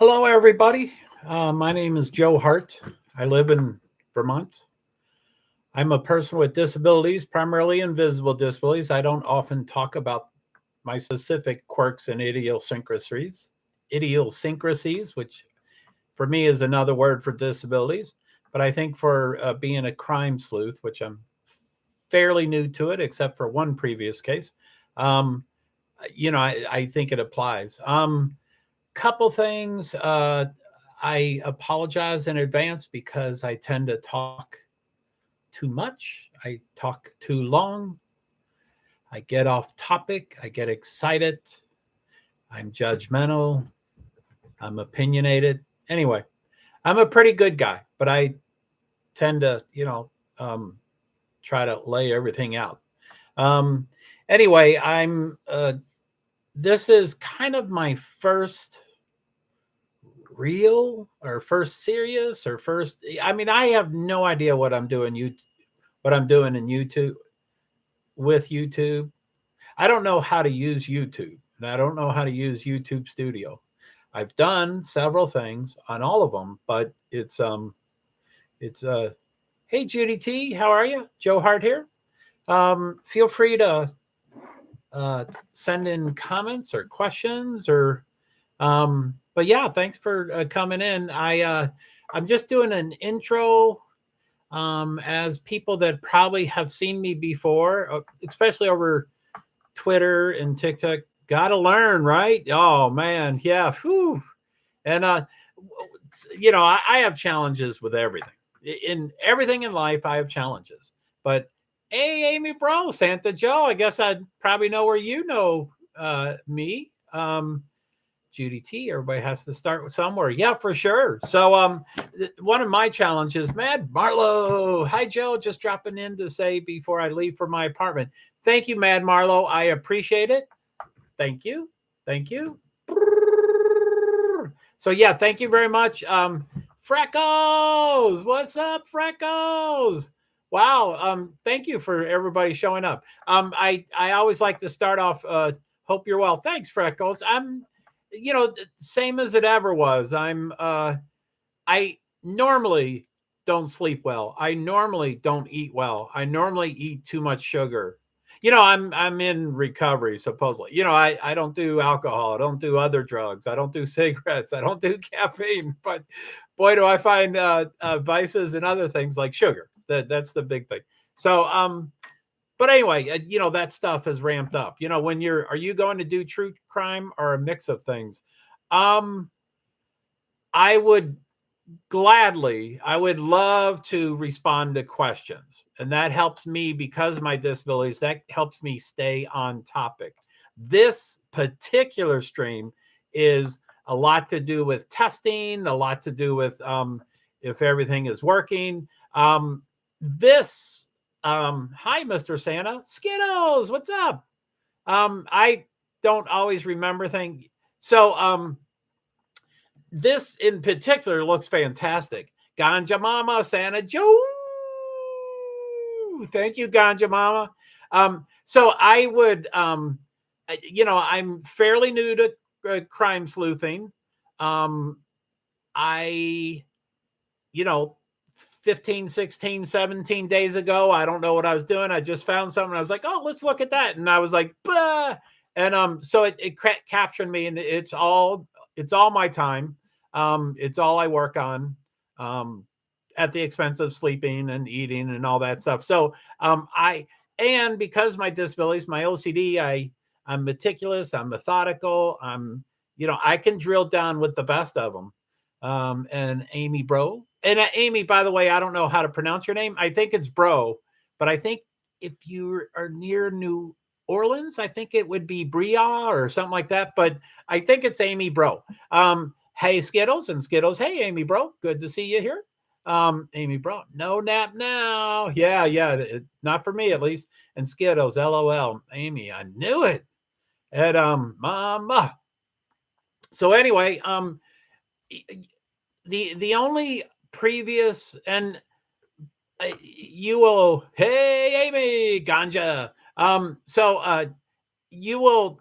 Hello, everybody. My name is JoeHart. I live in Vermont. I'm a person with disabilities, primarily invisible disabilities. I don't often talk about my specific quirks and idiosyncrasies, which for me is another word for disabilities. But I think for being a crime sleuth, which I'm fairly new to it, except for one previous case, um, I think it applies. Couple things. I apologize in advance because I tend to talk too much. I talk too long. I get off topic. I get excited. I'm judgmental. I'm opinionated. Anyway, I'm a pretty good guy, but I tend to, try to lay everything out. Um, anyway, this is kind of my first real or first serious or first. I mean, I have no idea what I'm doing in YouTube with YouTube. I don't know how to use YouTube, and I don't know how to use YouTube Studio. I've done several things on all of them, but it's hey Judy T, how are you? Joe Hart here. Feel free to send in comments or questions or but yeah, thanks for coming in. I'm just doing an intro as people that probably have seen me before, especially over Twitter and TikTok. Got to learn, right? Oh man, yeah. Whew. And I have challenges with everything. In everything in life, I have challenges. But hey, Amy, bro, Santa Joe. I guess I'd probably know where you know me. Judy T. Everybody has to start with somewhere. Yeah, for sure. So one of my challenges, Mad Marlowe. Hi, Joe. Just dropping in to say before I leave for my apartment. Thank you, Mad Marlowe. I appreciate it. Thank you. Thank you. So yeah, thank you very much. Freckles, what's up, Freckles? Wow. Thank you for everybody showing up. I always like to start off. Hope you're well. Thanks, Freckles. I'm same as it ever was. I normally don't sleep well. I normally don't eat well. I normally eat too much sugar. I'm in recovery supposedly. I don't do alcohol. I don't do other drugs. I don't do cigarettes. I don't do caffeine. But boy, do I find vices and other things like sugar. That's the big thing. So but anyway, that stuff has ramped up. Are you going to do true crime or a mix of things? Um, I would I would love to respond to questions. And that helps me because of my disabilities. That helps me stay on topic. This particular stream is a lot to do with testing, a lot to do with if everything is working. Hi, Mr. Santa. Skittles, what's up? I don't always remember things. So this in particular looks fantastic. Ganja Mama, Santa Joe. Thank you, Ganja Mama. So I would, I'm fairly new to crime sleuthing. I, you know, 15, 16, 17 days ago, I don't know what I was doing. I just found something. I was like, oh, let's look at that. And I was like, bah! And so it captured me, and it's all my time. It's all I work on, at the expense of sleeping and eating and all that stuff. So and because my disabilities, my OCD, I'm meticulous, I'm methodical, I can drill down with the best of them. And Amy Bro. And Amy, by the way, I don't know how to pronounce your name. I think it's Bro, but I think if you are near New Orleans, I think it would be Bria or something like that. But I think it's Amy Bro. Hey, Skittles and Skittles. Hey, Amy Bro. Good to see you here. Amy Bro. No nap now. Yeah. Not for me, at least. And Skittles, LOL. Amy, I knew it. And Mama. So anyway, the only previous and you will, hey Amy Ganja, so you will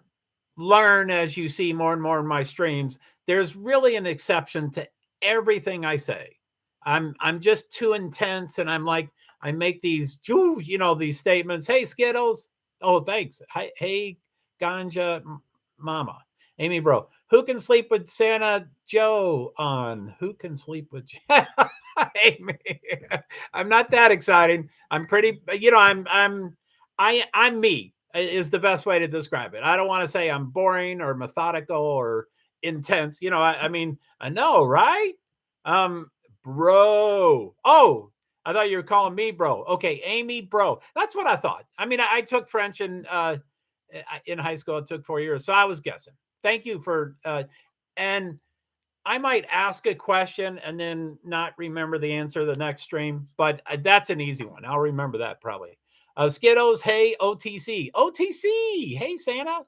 learn, as you see more and more in my streams, there's really an exception to everything I say. I'm just too intense, and I'm like, I make these, these statements. Hey, Skittles. Oh, thanks. Hey, Ganja Mama. Amy Bro. Who can sleep with Santa Joe on? Who can sleep with Amy? I'm not that exciting. I'm pretty, I'm me is the best way to describe it. I don't want to say I'm boring or methodical or intense. I mean, I know, right? Um, bro. Oh, I thought you were calling me bro. Okay, Amy, bro. That's what I thought. I mean, I took French in high school. It took 4 years, so I was guessing. Thank you for and I might ask a question and then not remember the answer the next stream, but that's an easy one. I'll remember that probably. Skittles, hey, OTC. OTC, hey, Santa.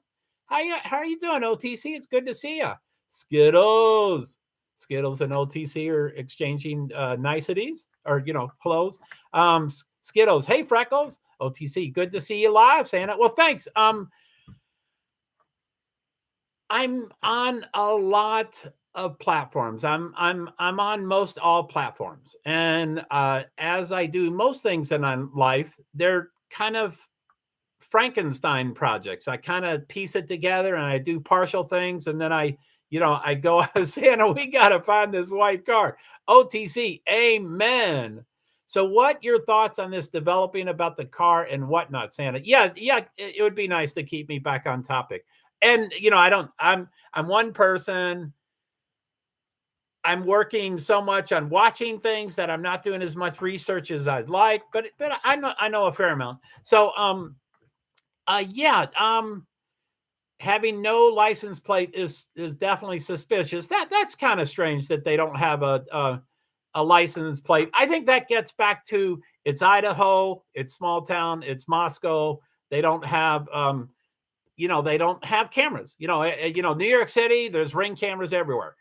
How are you doing, OTC? It's good to see you. Skittles. Skittles and OTC are exchanging niceties or, hellos. Skittles, hey, Freckles. OTC, good to see you live, Santa. Well, thanks. I'm on a lot of platforms. I'm on most all platforms, and as I do most things in life, they're kind of Frankenstein projects. I kind of piece it together, and I do partial things, and then I go Santa. We gotta find this white car. OTC, amen. So, what your thoughts on this developing about the car and whatnot, Santa? Yeah, it would be nice to keep me back on topic. And I don't. I'm one person. I'm working so much on watching things that I'm not doing as much research as I'd like, but I know a fair amount. So yeah, having no license plate is definitely suspicious. That's kind of strange that they don't have a license plate. I think that gets back to it's Idaho, it's small town, it's Moscow. They don't have they don't have cameras. New York City, there's Ring cameras everywhere.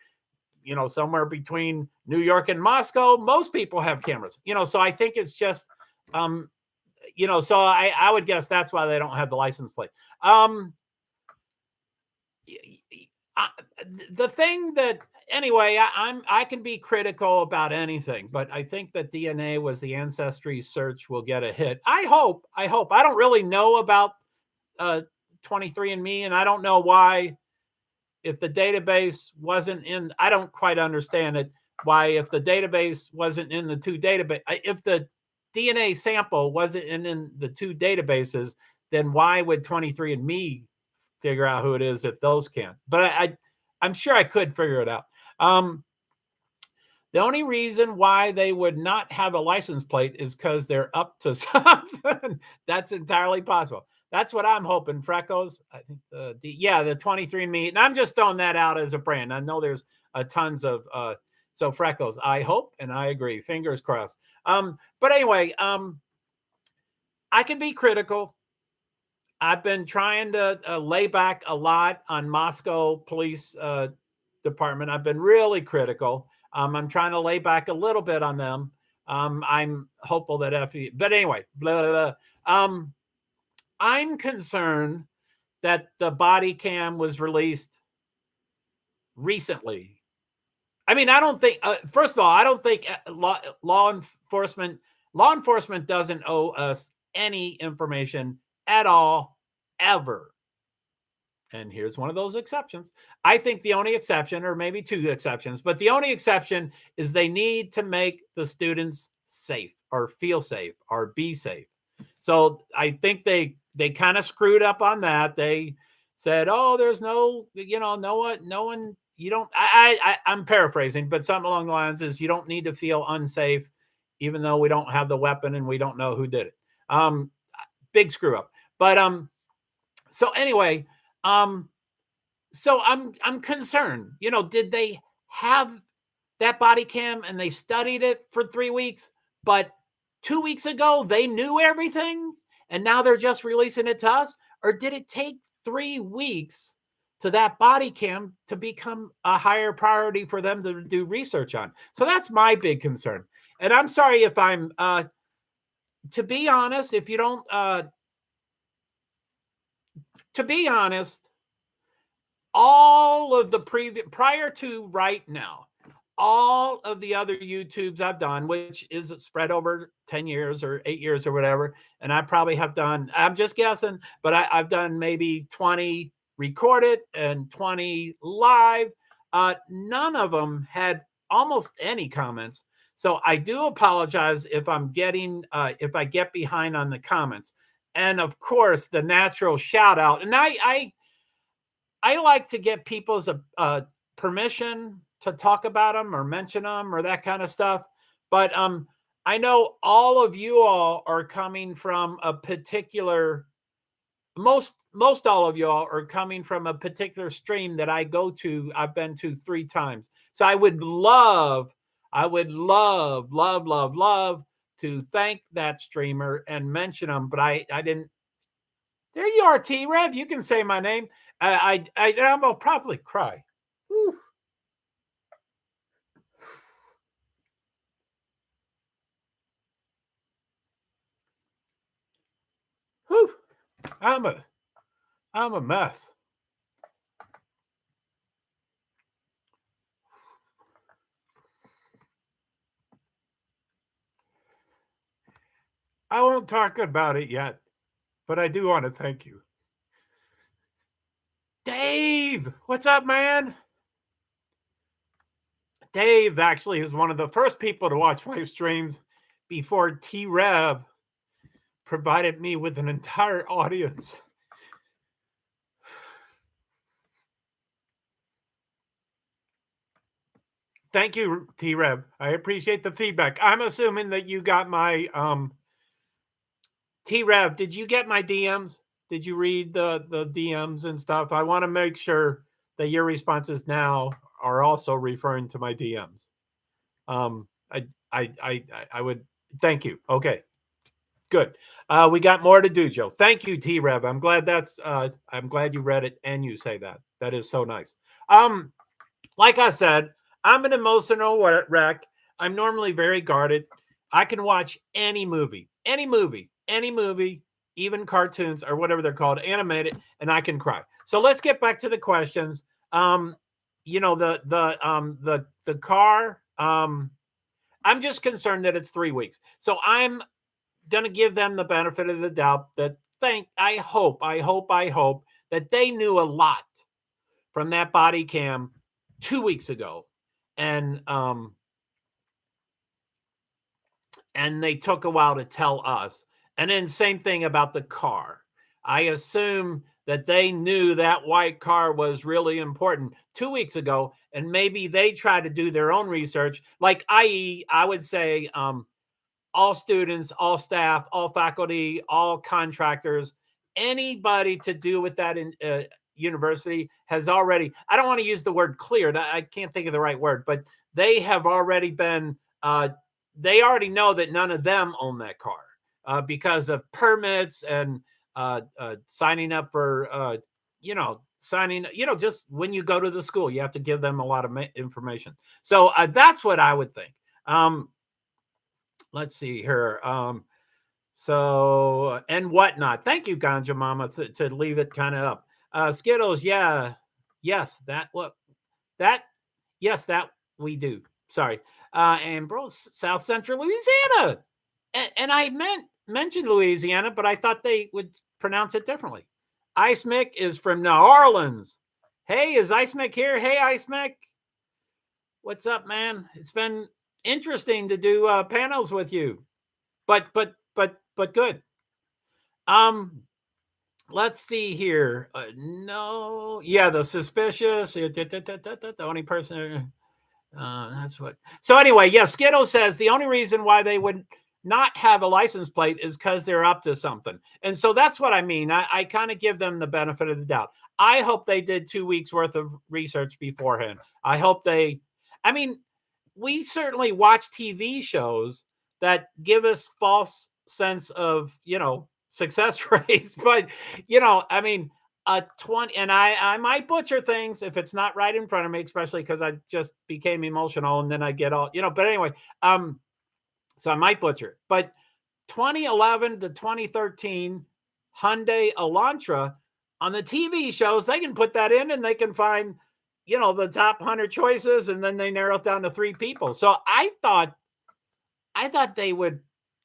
Somewhere between New York and Moscow, most people have cameras. So I think it's just so I would guess that's why they don't have the license plate. The thing that anyway, I can be critical about anything, but I think that DNA was the ancestry search will get a hit. I hope. I don't really know about 23andMe, and I don't know why. If the database wasn't in, I don't quite understand it. Why, if the database wasn't in the two database, if the DNA sample wasn't in the two databases, then why would 23andMe figure out who it is if those can't? But I'm sure I could figure it out. The only reason why they would not have a license plate is because they're up to something. That's entirely possible. That's what I'm hoping, Freckles. I think the 23andMe, and I'm just throwing that out as a brand. I know there's tons of so Freckles. I hope and I agree. Fingers crossed. But anyway, I can be critical. I've been trying to lay back a lot on Moscow police department. I've been really critical. I'm trying to lay back a little bit on them. I'm hopeful that but anyway, blah, blah, blah. I'm concerned that the body cam was released recently. I mean, I don't think. First of all, I don't think law enforcement doesn't owe us any information at all, ever. And here's one of those exceptions. I think the only exception, or maybe two exceptions, but the only exception is they need to make the students safe or feel safe or be safe. So I think they kind of screwed up on that. They said, "Oh, there's no one. You don't." I'm paraphrasing, but something along the lines is you don't need to feel unsafe, even though we don't have the weapon and we don't know who did it. Big screw up. But so anyway, so I'm concerned. Did they have that body cam and they studied it for 3 weeks, but 2 weeks ago they knew everything and now they're just releasing it to us? Or did it take 3 weeks to that body cam to become a higher priority for them to do research on? So that's my big concern. And I'm sorry if I'm to be honest, if you don't to be honest, all of the previous, prior to right now, all of the other YouTubes I've done, which is spread over 10 years or 8 years or whatever. And I probably have done, I'm just guessing, but I've done maybe 20 recorded and 20 live. None of them had almost any comments. So I do apologize if I'm getting, if I get behind on the comments. And of course, the natural shout out. And I like to get people's permission to talk about them or mention them or that kind of stuff. But I know all of you all are coming from a particular, most all of y'all are coming from a particular stream that I go to. I've been to 3 times. So I would love, love to thank that streamer and mention them, but I didn't. There you are, T Rev. You can say my name. I'm gonna probably cry. Whew. Whew. I'm a mess. I won't talk about it yet, but I do want to thank you. Dave, what's up, man? Dave actually is one of the first people to watch my streams before T Rev provided me with an entire audience. Thank you, T Rev. I appreciate the feedback. I'm assuming that you got my T Rev. Did you get my DMs? Did you read the DMs and stuff? I want to make sure that your responses now are also referring to my DMs. I would thank you. Okay, good. We got more to do, Joe. Thank you, T Rev. I'm glad I'm glad you read it and you say that. That is so nice. Like I said, I'm an emotional wreck. I'm normally very guarded. I can watch any movie, even cartoons or whatever they're called, animated, and I can cry. So let's get back to the questions. You know, the car. I'm just concerned that it's 3 weeks. So I'm gonna give them the benefit of the doubt that I hope that they knew a lot from that body cam 2 weeks ago. And they took a while to tell us. And then same thing about the car. I assume that they knew that white car was really important 2 weeks ago, and maybe they tried to do their own research. Like, i.e., I would say all students, all staff, all faculty, all contractors, anybody to do with that in university has already, I don't want to use the word cleared. I can't think of the right word, but they have already been, they already know that none of them own that car because of permits and signing up for, just when you go to the school, you have to give them a lot of information. So that's what I would think. Let's see here. So and whatnot. Thank you, Ganja Mama, to leave it kind of up. Skittles, yeah, yes, that we do. Sorry. And bro, South Central Louisiana, and I mentioned Louisiana, but I thought they would pronounce it differently. Ice Mick is from New Orleans. Hey, is Ice Mick here? Hey, Ice Mick, what's up, man? It's been interesting to do panels with you, but good. Let's see here. No, yeah, the suspicious. The only person. That's what. So anyway, yeah, Skittle says the only reason why they would not have a license plate is because they're up to something, and so that's what I mean. I kind of give them the benefit of the doubt. I hope they did 2 weeks worth of research beforehand. I hope they. I mean, we certainly watch TV shows that give us false sense of, success rates, but I mean, a 20, and I might butcher things if it's not right in front of me, especially because I just became emotional and then I get all, but anyway, so I might butcher, but 2011 to 2013 Hyundai Elantra On the TV shows, they can put that in and they can find, the top 100 choices, and then they narrow it down to 3 people. So I thought they would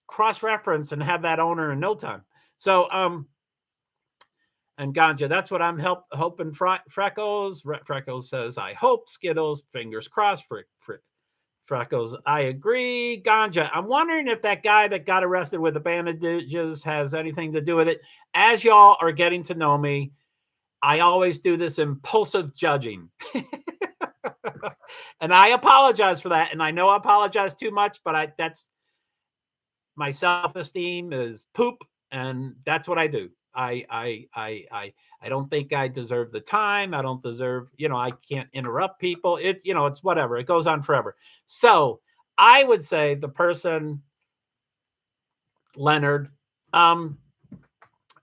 cross-reference and have that owner in no time. So, and Ganja, that's what I'm hoping. Freckles. Freckles says, I hope. Skittles, fingers crossed. Freckles, I agree. Ganja, I'm wondering if that guy that got arrested with the bandages has anything to do with it. As y'all are getting to know me, I always do this impulsive judging. And I apologize for that. And I know I apologize too much, but that's my self-esteem is poop, and that's what I do. I don't think I deserve the time. I don't deserve, I can't interrupt people. It's whatever. It goes on forever. So I would say the person, Leonard,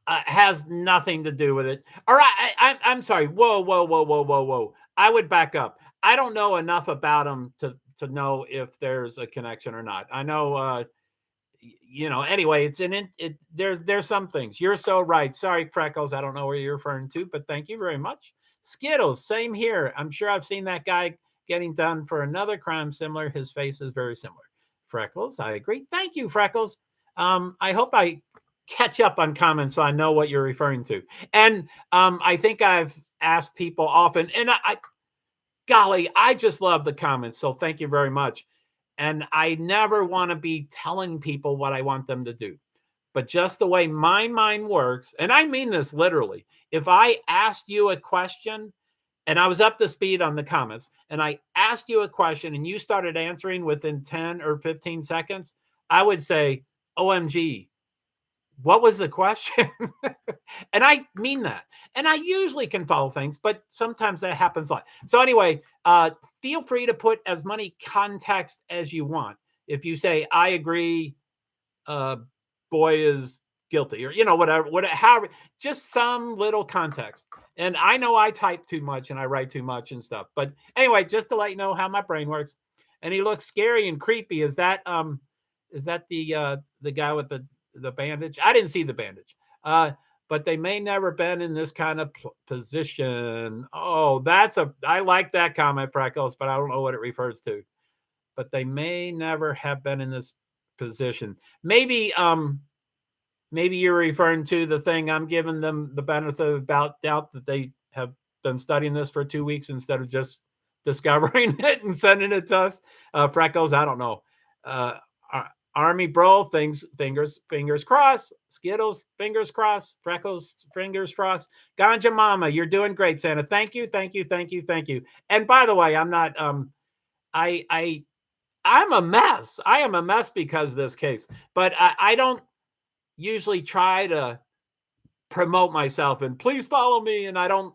has nothing to do with it. Or I'm sorry. Whoa. I would back up. I don't know enough about him to know if there's a connection or not. I know, anyway, there's some things. You're so right. Sorry, Freckles. I don't know where you're referring to, but thank you very much. Skittles, same here. I'm sure I've seen that guy getting done for another crime similar. His face is very similar. Freckles, I agree. Thank you, Freckles. I hope I catch up on comments so I know what you're referring to. And I think I've asked people often, and golly, I just love the comments. So thank you very much. And I never want to be telling people what I want them to do. But just the way my mind works, and I mean this literally, if I asked you a question and I was up to speed on the comments and I asked you a question and you started answering within 10 or 15 seconds, I would say, OMG, what was the question? And I mean that. And I usually can follow things, but sometimes that happens a lot. So anyway, feel free to put as many context as you want. If you say, I agree, boy is guilty, or, whatever, however, just some little context. And I know I type too much and I write too much and stuff. But anyway, just to let you know how my brain works. And he looks scary and creepy. Is that the guy with the bandage? I didn't see the bandage. But they may never been in this kind of position. Oh, I like that comment, Freckles, but I don't know what it refers to. But they may never have been in this position. Maybe you're referring to the thing I'm giving them the benefit of doubt that they have been studying this for 2 weeks instead of just discovering it and sending it to us. Freckles, I don't know. Army bro, fingers crossed. Skittles, fingers crossed. Freckles, fingers crossed. Ganja Mama, you're doing great, Santa. Thank you. And by the way, I'm not. I'm a mess. I am a mess because of this case. But I don't usually try to promote myself and please follow me. And I don't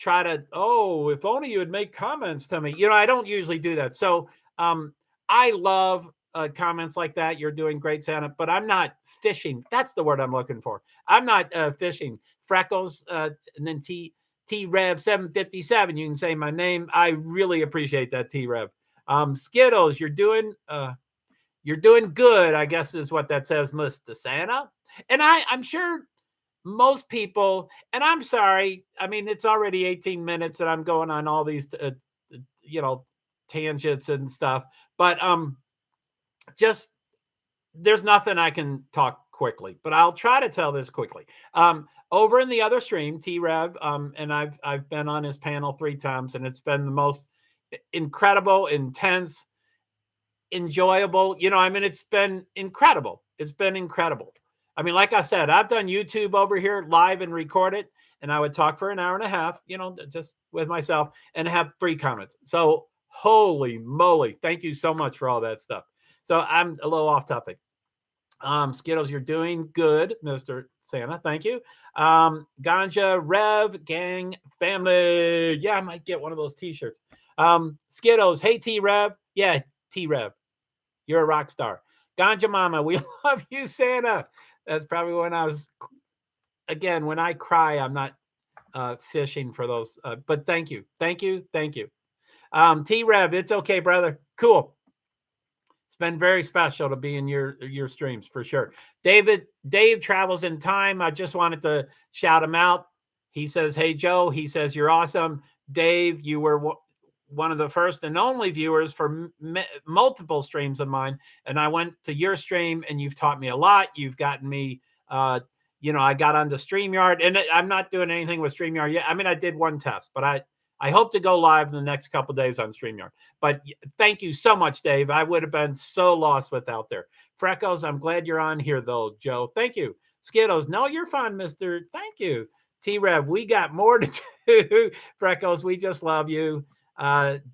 try to. Oh, if only you would make comments to me. I don't usually do that. So I love comments like that. You're doing great, Santa, but I'm not fishing. That's the word I'm looking for. I'm not fishing. Freckles, and then T-Rev 757. You can say my name. I really appreciate that, T-Rev. Skittles, you're doing good, I guess is what that says, Mr. Santa. And I'm sure most people, and I'm sorry, I mean, it's already 18 minutes and I'm going on all these, tangents and stuff, but just there's nothing I can talk quickly, but I'll try to tell this quickly. Over in the other stream, T-Rev, and I've been on his panel 3 times, and it's been the most incredible, intense, enjoyable. It's been incredible. It's been incredible. I mean, like I said, I've done YouTube over here live and record it, and I would talk for an hour and a half, just with myself and have 3 comments. So holy moly, thank you so much for all that stuff. So I'm a little off topic. Skittles, you're doing good, Mr. Santa. Thank you. Ganja, Rev, Gang, Family. Yeah, I might get one of those t-shirts. Skittles, hey, T-Rev. Yeah, T-Rev. You're a rock star. Ganja Mama, we love you, Santa. That's probably when when I cry, I'm not fishing for those. But thank you. T-Rev, it's okay, brother. Cool. It's been very special to be in your streams for sure. Dave travels in time. I just wanted to shout him out. He says, hey, Joe, he says, you're awesome. Dave, you were one of the first and only viewers for multiple streams of mine. And I went to your stream and you've taught me a lot. You've gotten me, I got onto StreamYard, and I'm not doing anything with StreamYard yet. I mean, I did one test, but I hope to go live in the next couple of days on StreamYard. But thank you so much, Dave. I would have been so lost without there. Freckles, I'm glad you're on here, though, Joe. Thank you. Skittles, no, you're fine, mister. Thank you. T-Rev, we got more to do. Freckles, we just love you.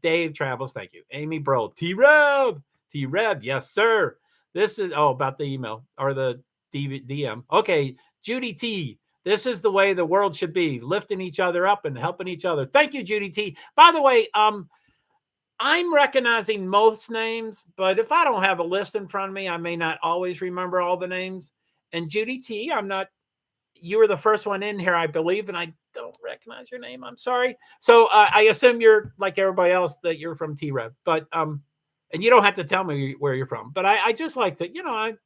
Dave Travels, thank you. Amy Bro, T-Rev, yes, sir. This is, about the email or the DM. Okay, Judy T, this is the way the world should be, lifting each other up and helping each other. Thank you, Judy T. By the way, I'm recognizing most names, but if I don't have a list in front of me, I may not always remember all the names. And Judy T, you were the first one in here, I believe, and I don't recognize your name. I'm sorry. So I assume you're like everybody else, that you're from T-Rev, but and you don't have to tell me where you're from. But I just like to,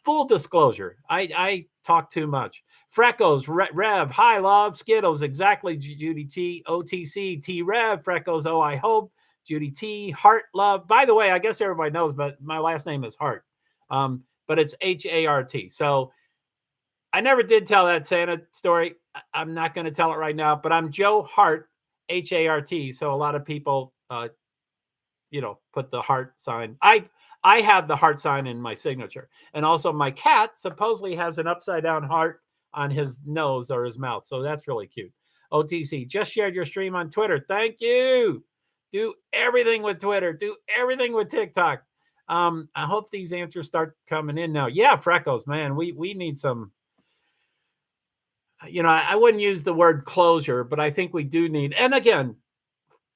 full disclosure, I talk too much. Freckles, Rev, hi, love, Skittles, exactly, Judy T, OTC, T-Rev, Freckles, oh, I hope, Judy T, Heart, love. By the way, I guess everybody knows, but my last name is Hart, but it's H-A-R-T. So I never did tell that Santa story. I'm not going to tell it right now, but I'm JoeHart, H-A-R-T. So a lot of people, put the heart sign. I have the heart sign in my signature. And also my cat supposedly has an upside down heart on his nose or his mouth. So that's really cute. OTC, just shared your stream on Twitter. Thank you. Do everything with Twitter. Do everything with TikTok. I hope these answers start coming in now. Yeah, Freckles, man, we need some. I wouldn't use the word closure, but I think we do need, and again,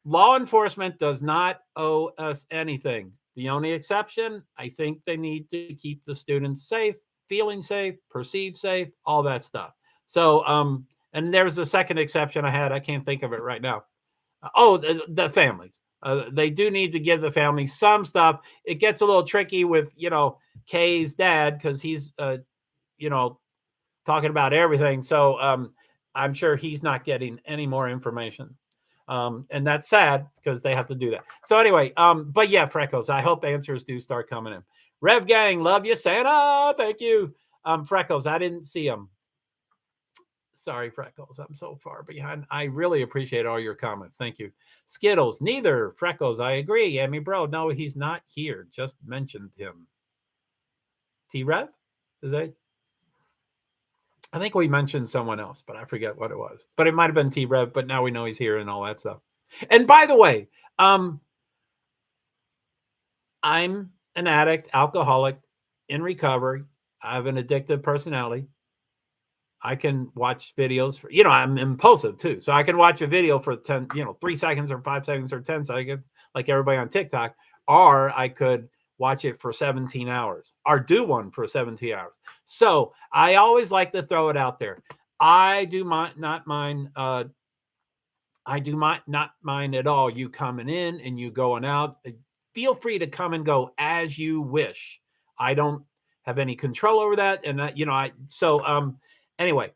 law enforcement does not owe us anything. The only exception, I think they need to keep the students safe, feeling safe, perceived safe, all that stuff. So, and there's a second exception I had. I can't think of it right now. The families. They do need to give the families some stuff. It gets a little tricky with, Kay's dad, because he's, talking about everything. So I'm sure he's not getting any more information. And that's sad because they have to do that. So anyway, but yeah, Freckles, I hope answers do start coming in. Rev Gang, love you, Santa. Thank you. Freckles, I didn't see him. Sorry, Freckles, I'm so far behind. I really appreciate all your comments. Thank you. Skittles, neither. Freckles, I agree. Amy Bro, no, he's not here. Just mentioned him. T-Rev? Is that? I think we mentioned someone else, but I forget what it was. But it might have been T-Rev, but now we know he's here and all that stuff. And by the way, I'm an addict, alcoholic, in recovery. I have an addictive personality. I can watch videos for, I'm impulsive too. So I can watch a video for 3 seconds or 5 seconds or 10 seconds, like everybody on TikTok, or I could watch it for 17 hours or do one for 17 hours. So I always like to throw it out there. I do not mind at all you coming in and you going out. Feel free to come and go as you wish. I don't have any control over that. And anyway,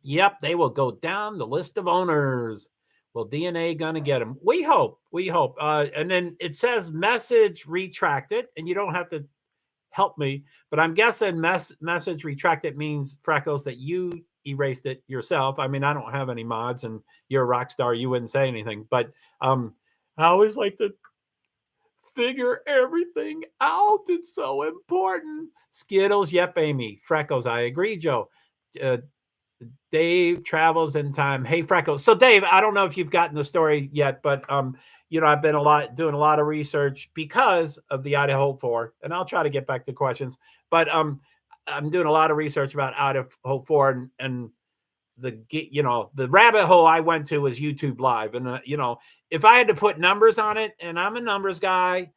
yep, they will go down the list of owners. Well, DNA gonna get them. We hope. And then it says message retracted, and you don't have to help me, but I'm guessing message retracted means, Freckles, that you erased it yourself. I mean, I don't have any mods, and you're a rock star. You wouldn't say anything, but I always like to figure everything out. It's so important. Skittles, yep, Amy. Freckles, I agree, Joe. Dave travels in time. Hey, Freckles. So Dave, I don't know if you've gotten the story yet, but I've been doing a lot of research because of the Idaho 4, and I'll try to get back to questions. But I'm doing a lot of research about Idaho 4, and the rabbit hole I went to was YouTube Live, and if I had to put numbers on it, and I'm a numbers guy,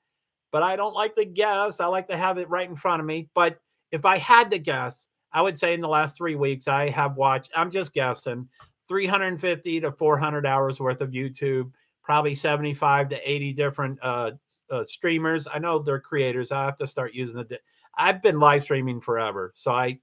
but I don't like to guess. I like to have it right in front of me. But if I had to guess, I would say in the last 3 weeks, I have watched, I'm just guessing, 350 to 400 hours worth of YouTube, probably 75 to 80 different streamers. I know they're creators. I have to start using I've been live streaming forever. So I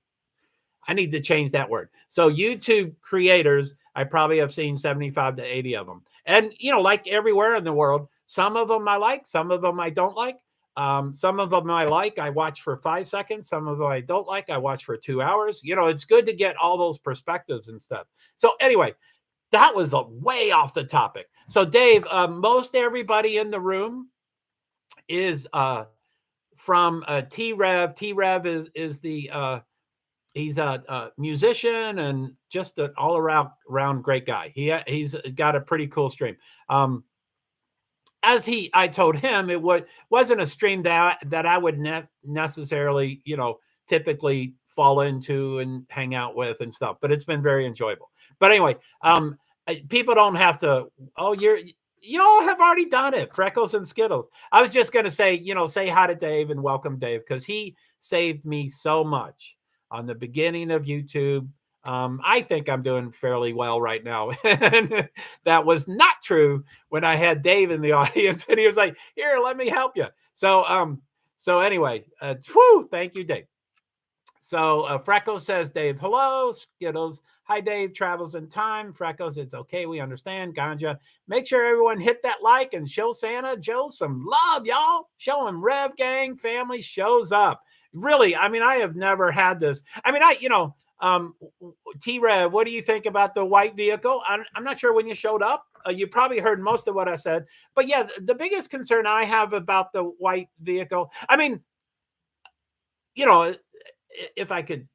need to change that word. So YouTube creators, I probably have seen 75 to 80 of them. And, like everywhere in the world, some of them I like, some of them I don't like. Some of them I like, I watch for 5 seconds. Some of them I don't like, I watch for 2 hours. It's good to get all those perspectives and stuff. So anyway, that was way off the topic. So Dave, most everybody in the room is from T-Rev. T-Rev is the he's a musician and just an all around great guy. He's got a pretty cool stream. As I told him, it wasn't a stream that I would necessarily, typically fall into and hang out with and stuff, but it's been very enjoyable. But anyway, people don't have to, oh, you all have already done it, Freckles and Skittles. I was just going to say, say hi to Dave and welcome Dave, because he saved me so much on the beginning of YouTube. I think I'm doing fairly well right now. And that was not true when I had Dave in the audience and he was like, here, let me help you. So anyway, thank you, Dave. So Freckles says, Dave, hello. Skittles, hi, Dave. Travels in time. Freckles, it's okay. We understand. Ganja, make sure everyone hit that like and show Santa Joe some love, y'all. Show him Rev Gang family shows up. Really, I mean, I have never had this. I mean, T-Rev, what do you think about the white vehicle? I'm not sure when you showed up. You probably heard most of what I said. But yeah, the biggest concern I have about the white vehicle, I mean, if I could,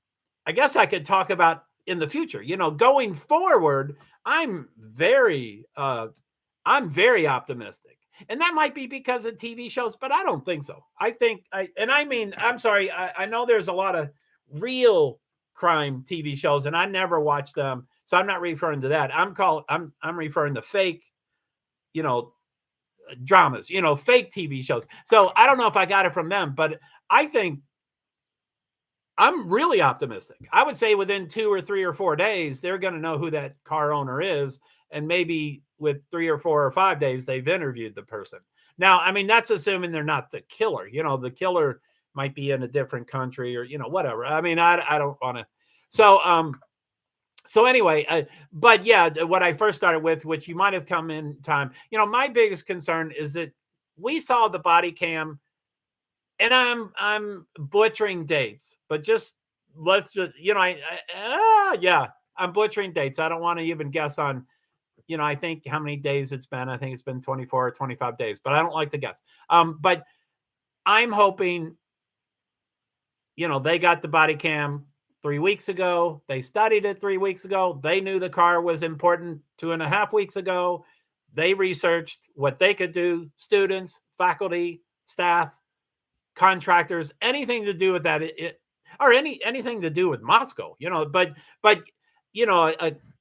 I guess I could talk about in the future, going forward, I'm very optimistic. And that might be because of TV shows, but I don't think so. I'm sorry, I know there's a lot of real crime TV shows and I never watch them. So I'm not referring to that. I'm referring to fake, dramas, fake TV shows. So I don't know if I got it from them, but I think I'm really optimistic. I would say within 2 or 3 or 4 days, they're going to know who that car owner is. And maybe with 3 or 4 or 5 days, they've interviewed the person. Now, I mean, that's assuming they're not the killer. The killer might be in a different country or, whatever. I mean, I don't want to. So anyway, but yeah, what I first started with, which you might have come in time, my biggest concern is that we saw the body cam. And I'm butchering dates, but let's just, I'm butchering dates. I don't want to even guess on, I think how many days it's been. I think it's been 24 or 25 days, but I don't like to guess. But I'm hoping, they got the body cam 3 weeks ago. They studied it 3 weeks ago. They knew the car was important 2.5 weeks ago. They researched what they could do, students, faculty, staff, contractors, anything to do with that, or anything to do with Moscow, but a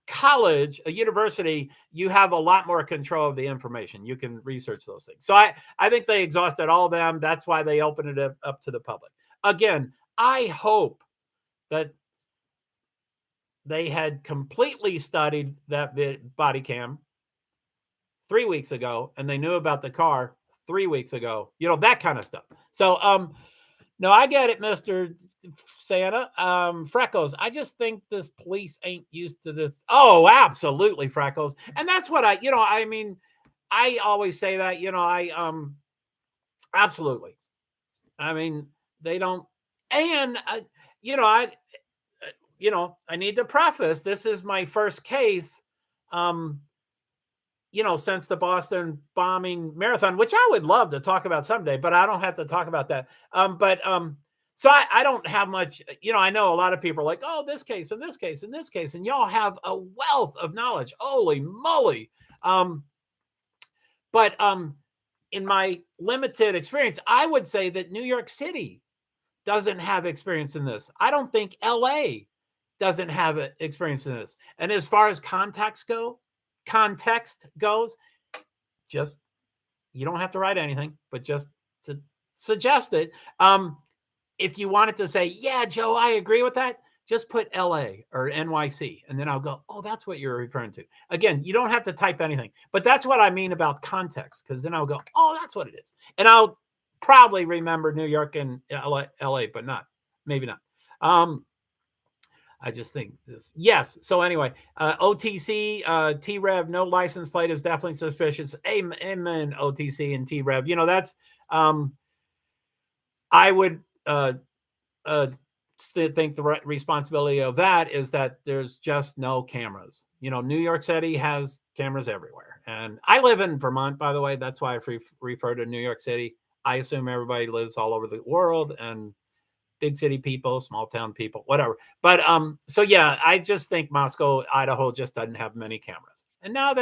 college, a university, you have a lot more control of the information. You can research those things. So I think they exhausted all of them. That's why they opened it up to the public. Again, I hope that they had completely studied that body cam 3 weeks ago and they knew about the car 3 weeks ago, that kind of stuff. So, no, I get it, Mr. Santa. Freckles, I just think this police ain't used to this. Oh, absolutely, Freckles. And that's what I mean, I always say that, absolutely. I mean, they don't, and, I need to preface, this is my first case, since the Boston bombing marathon, which I would love to talk about someday, but I don't have to talk about that. So I don't have much, I know a lot of people are like, oh, this case and this case and this case, and y'all have a wealth of knowledge. Holy moly. But in my limited experience, I would say that New York City doesn't have experience in this. I don't think LA doesn't have experience in this. And as far as context goes, just, you don't have to write anything, but just to suggest it. If you wanted to say, yeah, Joe, I agree with that, just put LA or NYC. And then I'll go, oh, that's what you're referring to. Again, you don't have to type anything, but that's what I mean about context. Cause then I'll go, oh, that's what it is. And I'll probably remember New York and LA, but maybe not. I just think this. Yes. So anyway, OTC, T-Rev, no license plate is definitely suspicious. Amen, OTC and T-Rev. That's, I would think the responsibility of that is that there's just no cameras. New York City has cameras everywhere. And I live in Vermont, by the way. That's why I refer to New York City. I assume everybody lives all over the world, and big city people, small town people, whatever. But so yeah, I just think Moscow, Idaho just doesn't have many cameras. And now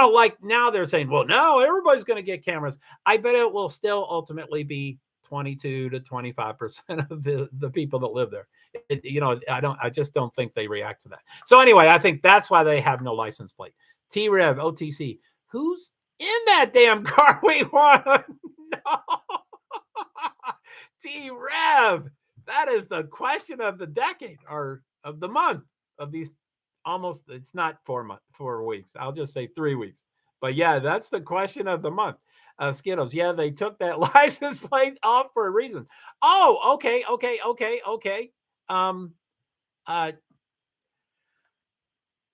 like now they're saying, well, now everybody's going to get cameras. I bet it will still ultimately be 22 to 25% of the people that live there. I just don't think they react to that. So anyway, I think that's why they have no license plate. T-Rev, OTC. Who's in that damn car we want to know? T-Rev. That is the question of the decade or of the month of these almost, it's not 4 weeks. I'll just say 3 weeks. But yeah, that's the question of the month. Skittles. Yeah, they took that license plate off for a reason. Oh, okay. Uh,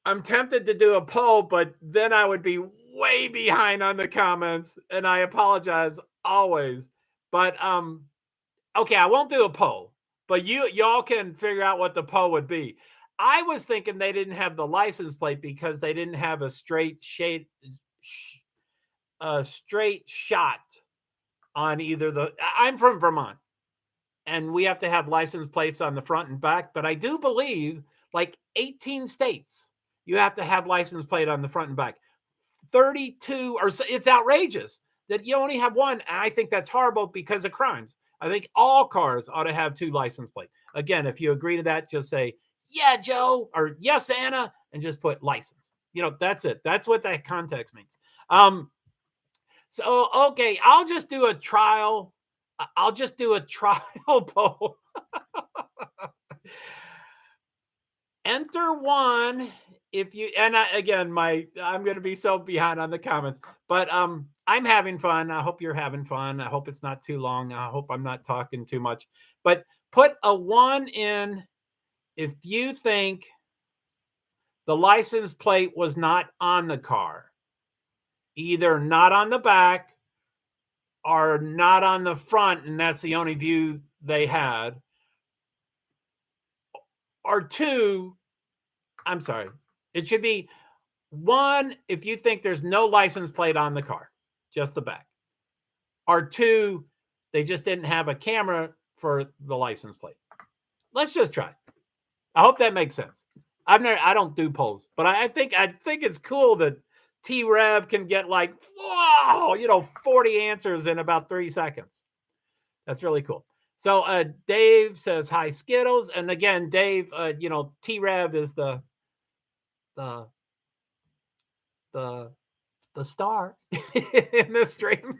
I'm tempted to do a poll, but then I would be way behind on the comments, and I apologize always. But okay, I won't do a poll, but y'all can figure out what the poll would be. I was thinking they didn't have the license plate because they didn't have a straight shot on either the. I'm from Vermont, and we have to have license plates on the front and back. But I do believe, like 18 states, you have to have license plate on the front and back. 32, or it's outrageous that you only have one. And I think that's horrible because of crimes. I think all cars ought to have 2 license plates. Again, if you agree to that, just say, yeah, Joe, or yes, Anna, and just put license. That's it. That's what that context means. So, okay, I'll just do a trial. I'll just do a trial poll. Enter one if you, and again, I'm going to be so behind on the comments, but I'm having fun. I hope you're having fun. I hope it's not too long. I hope I'm not talking too much, but put a 1 in if you think the license plate was not on the car, either not on the back or not on the front, and that's the only view they had, or 2, I'm sorry, it should be 1 if you think there's no license plate on the car, just the back, or 2, they just didn't have a camera for the license plate. Let's just try. I hope that makes sense. I don't do polls, but I think it's cool that T-Rev can get like, whoa, 40 answers in about 3 seconds. That's really cool. So Dave says, hi, Skittles. And again, Dave, T-Rev is the star in the stream.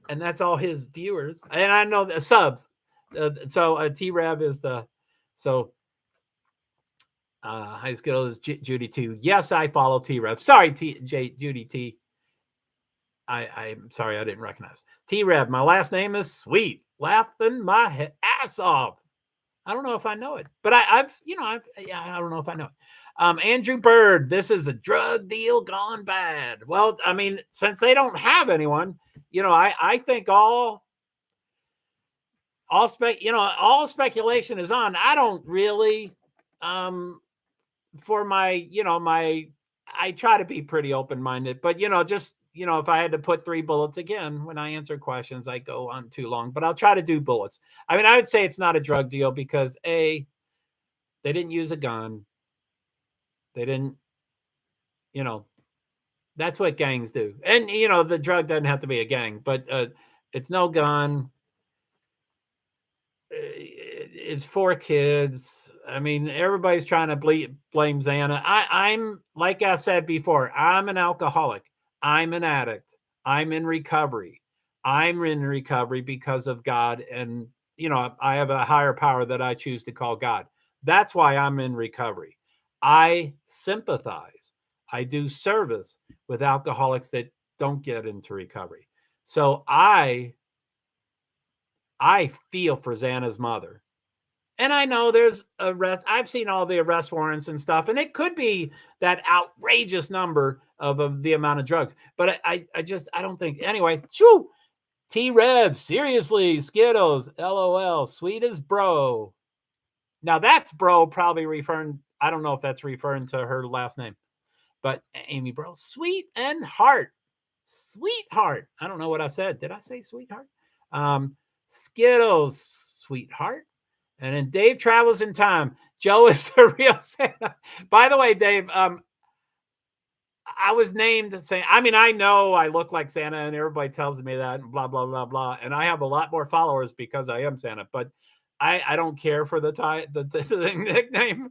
And that's all his viewers. And I know the subs. So T-Rev is hi, Skittles, Judy too. Yes, I follow T-Rev. Sorry, Judy T. I'm sorry, I didn't recognize. T-Rev, my last name is Sweet. Laughing my ass off. I don't know if I know it, but I don't know if I know it. Andrew Bird, this is a drug deal gone bad. Well, I mean, since they don't have anyone, I think all speculation is on. I don't really, for I try to be pretty open-minded, but just if I had to put 3 bullets, again, when I answer questions, I go on too long, but I'll try to do bullets. I mean, I would say it's not a drug deal because they didn't use a gun. They didn't, that's what gangs do. And, the drug doesn't have to be a gang, but it's no gun. It's 4 kids. I mean, everybody's trying to blame Xana. I'm, like I said before, I'm an alcoholic. I'm an addict. I'm in recovery. I'm in recovery because of God. And, I have a higher power that I choose to call God. That's why I'm in recovery. I sympathize. I do service with alcoholics that don't get into recovery. So I feel for Xana's mother. And I know there's arrest. I've seen all the arrest warrants and stuff, and it could be that outrageous number of the amount of drugs. But I don't think. Anyway, shoo. T Rev, seriously, Skittles, LOL, sweet as bro. Now that's bro probably referring. I don't know if that's referring to her last name, but Amy Bro, sweet and heart, sweetheart. I don't know what I said. Did I say sweetheart? Skittles, sweetheart. And then Dave travels in time. Joe is the real Santa. By the way, Dave, I was named saying, I mean, I know I look like Santa and everybody tells me that and blah, blah, blah, blah. And I have a lot more followers because I am Santa, but I don't care for the nickname.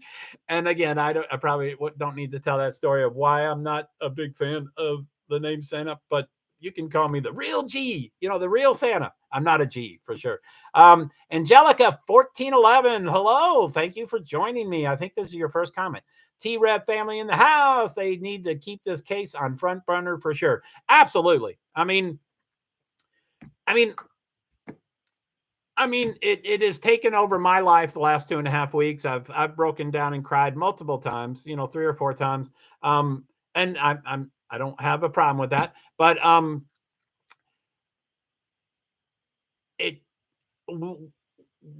And again, I probably don't need to tell that story of why I'm not a big fan of the name Santa, but you can call me the real G, the real Santa. I'm not a G for sure. Angelica 1411. Hello. Thank you for joining me. I think this is your first comment. T-Rev family in the house. They need to keep this case on front burner for sure. Absolutely. I mean, it has taken over my life the last 2.5 weeks. I've broken down and cried multiple times, 3 or 4 times. And I don't have a problem with that, but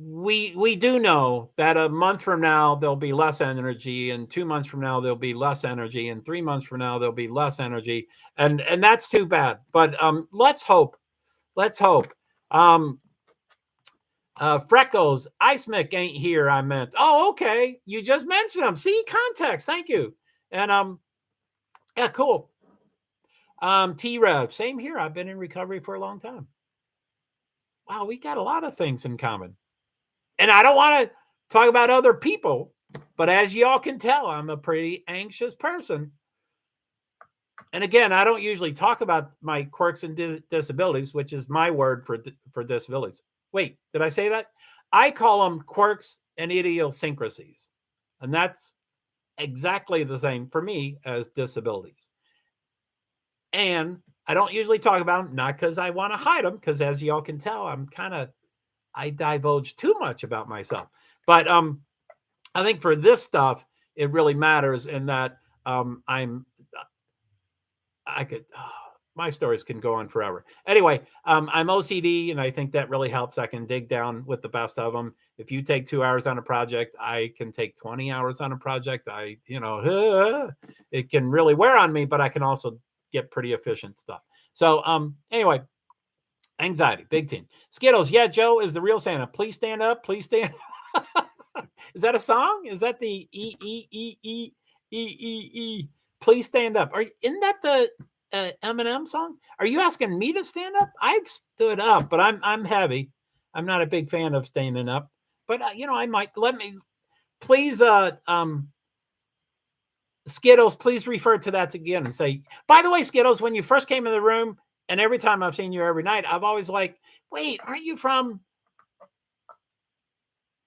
we do know that a month from now there'll be less energy, and 2 months from now there'll be less energy, and 3 months from now there'll be less energy, and that's too bad. But let's hope. Freckles, Ice Mick ain't here. I meant. Oh, okay. You just mentioned him. See, context. Thank you. And yeah, cool. T-Rev, same here. I've been in recovery for a long time. Wow, we got a lot of things in common. And I don't want to talk about other people, but as y'all can tell, I'm a pretty anxious person. And again, I don't usually talk about my quirks and disabilities, which is my word for disabilities. Wait, did I say that? I call them quirks and idiosyncrasies. And that's exactly the same for me as disabilities. And I don't usually talk about them, not because I want to hide them, because as y'all can tell, I divulge too much about myself. But I think for this stuff, it really matters in that my stories can go on forever. Anyway, I'm OCD, and I think that really helps. I can dig down with the best of them. If you take 2 hours on a project, I can take 20 hours on a project. It can really wear on me, but I can also get pretty efficient stuff. So anyway, anxiety, big team. Skittles, yeah, Joe is the real Santa. Please stand up. Please stand. Is that a song? Is that the E? Please stand up. Isn't that the Eminem song? Are you asking me to stand up? I've stood up, but I'm heavy. I'm not a big fan of standing up, but I might. Let me please. Skittles, please refer to that again and say, by the way, Skittles, when you first came in the room, and every time I've seen you every night, I've always like, wait, aren't you from?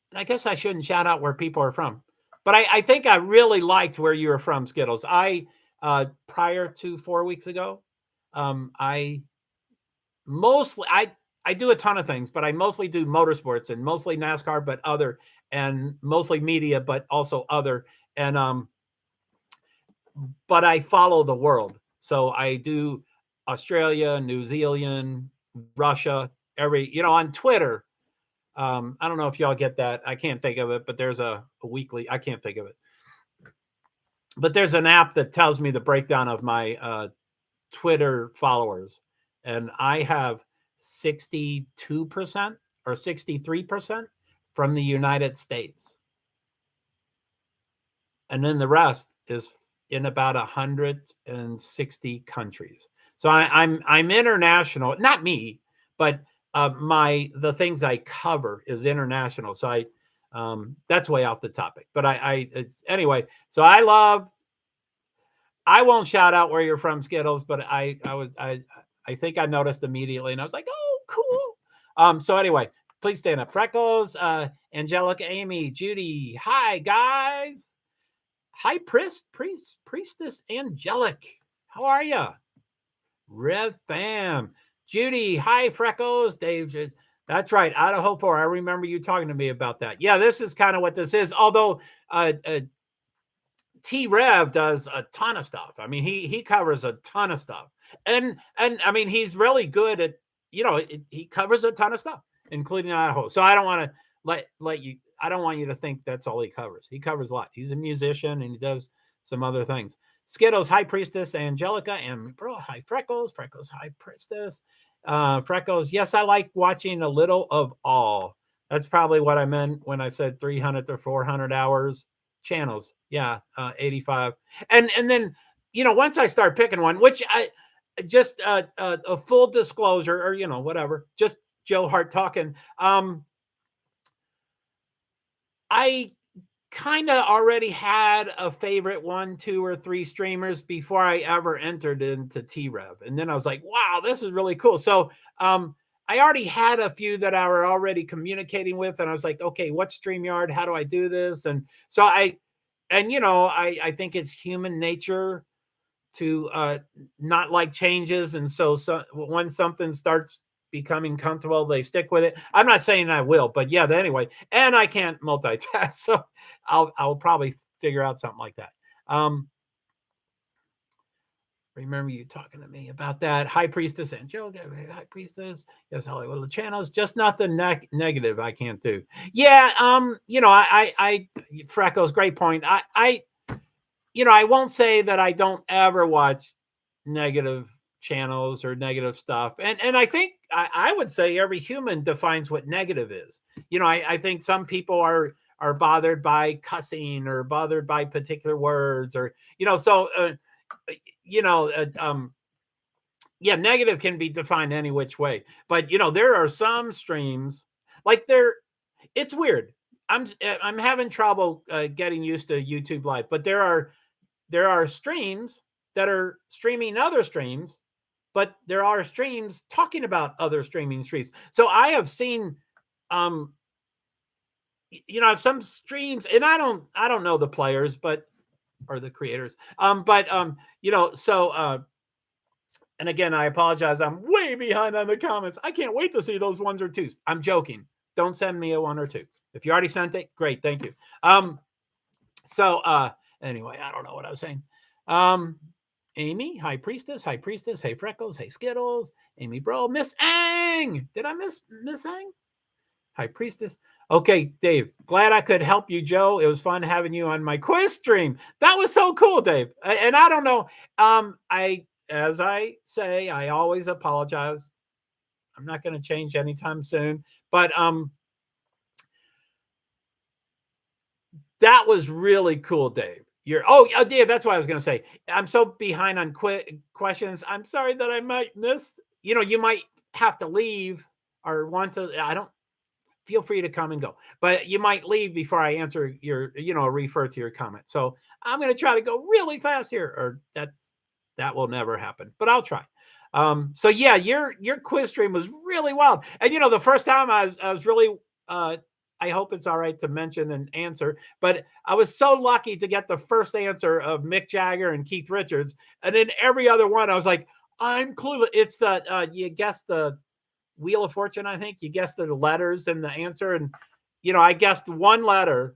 And I guess I shouldn't shout out where people are from, but I think I really liked where you were from, Skittles. Prior to 4 weeks ago, I do a ton of things, but I mostly do motorsports and mostly NASCAR, but other, and mostly media, but also other. And but I follow the world. So I do Australia, New Zealand, Russia, on Twitter. I don't know if y'all get that. I can't think of it, but there's a weekly, I can't think of it. But there's an app that tells me the breakdown of my Twitter followers. And I have 62% or 63% from the United States. And then the rest is in about 160 countries. So I'm international, not me, but the things I cover is international. So that's way off the topic, but anyway, so I won't shout out where you're from, Skittles, but I think I noticed immediately, and I was like, oh, cool. So anyway, please stand up. Freckles, Angelica, Amy, Judy. Hi, guys. Hi, Priestess Angelic. How are you? Rev Fam. Judy, hi, Freckles. Dave, That's right. Idaho 4. I remember you talking to me about that. Yeah, this is kind of what this is. Although T Rev does a ton of stuff. I mean, he covers a ton of stuff, and I mean, he's really good at he covers a ton of stuff, including Idaho. So I don't want to let you. I don't want you to think that's all he covers. He covers a lot. He's a musician and he does some other things. Skittles, High Priestess, Angelica, and bro, High Freckles, Freckles, High Priestess, Freckles. Yes, I like watching a little of all. That's probably what I meant when I said 300 to 400 hours channels. Yeah, 85. And then once I start picking one, which I just a full disclosure, or whatever, just JoeHart talking. I kind of already had a favorite 1, 2, or 3 streamers before I ever entered into T-Rev. And then I was like, wow, this is really cool. So I already had a few that I were already communicating with. And I was like, okay, what's StreamYard? How do I do this? And so I think it's human nature to not like changes. And so when something starts becoming comfortable, they stick with it. I'm not saying I will, but yeah, anyway. And I can't multitask, so I'll probably figure out something like that. Remember you talking to me about that. High Priestess and Joe, High Priestess, yes, Hollywood channels, just nothing negative I can't do. Yeah, I Freckles, great point. I won't say that I don't ever watch negative channels or negative stuff. And I think I would say every human defines what negative is. I think some people are bothered by cussing or bothered by particular words or, so, yeah, negative can be defined any which way. But, there are some streams like it's weird. I'm having trouble getting used to YouTube Live, but there are streams that are streaming other streams, but there are streams talking about other streaming streams. So I have seen, some streams, and I don't know the players, or the creators, and again, I apologize. I'm way behind on the comments. I can't wait to see those 1s or 2s. I'm joking. Don't send me a 1 or 2. If you already sent it, great, thank you. Anyway, I don't know what I was saying. Amy, High Priestess, Hey Freckles, Hey Skittles, Amy Bro, Miss Ang. Did I miss Miss Ang? High Priestess. Okay, Dave, glad I could help you, Joe. It was fun having you on my quiz stream. That was so cool, Dave. And I don't know. As I say, I always apologize. I'm not going to change anytime soon, but that was really cool, Dave. Yeah, that's what I was going to say. I'm so behind on questions. I'm sorry that I might miss. You might have to leave or want to. I don't. Feel free to come and go, but you might leave before I answer your, refer to your comment. So I'm going to try to go really fast here, or that will never happen, but I'll try. So yeah, your quiz stream was really wild. And the first time I was really, I hope it's all right to mention and answer, but I was so lucky to get the first answer of Mick Jagger and Keith Richards. And then every other one, I was like, I'm clueless. It's the, you guess the Wheel of Fortune, I think. You guessed the letters in the answer. And, I guessed one letter.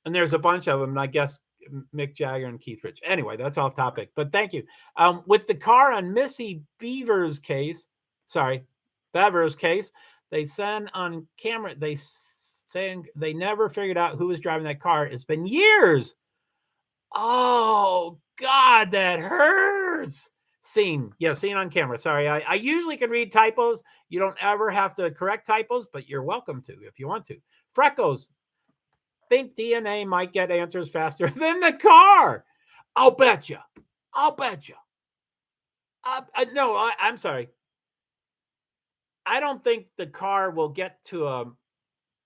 And there's a bunch of them. And I guessed Mick Jagger and Keith Richards. Anyway, that's off topic. But thank you. With the car on Missy Beaver's case, they send on camera. They saying they never figured out who was driving that car. It's been years. Oh, God, that hurts. Seen on camera. Sorry, I usually can read typos. You don't ever have to correct typos, but you're welcome to if you want to. Freckles, think DNA might get answers faster than the car. I'll bet you. No, I'm sorry. I don't think the car will get to a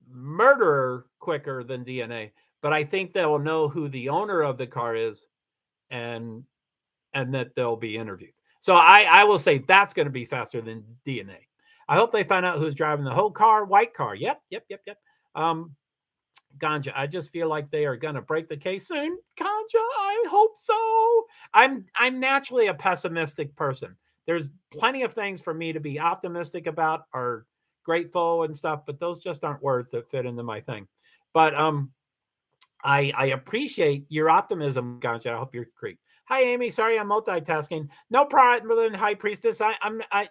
murderer quicker than DNA, but I think they will know who the owner of the car is and that they'll be interviewed. So I will say that's going to be faster than DNA. I hope they find out who's driving the whole car. White car. Yep. Ganja. I just feel like they are going to break the case soon. Ganja. I hope so. I'm naturally a pessimistic person. There's plenty of things for me to be optimistic about or grateful and stuff, but those just aren't words that fit into my thing. But I appreciate your optimism, Ganja. I hope you're great. Hi, Amy. Sorry, I'm multitasking. No problem, High Priestess. I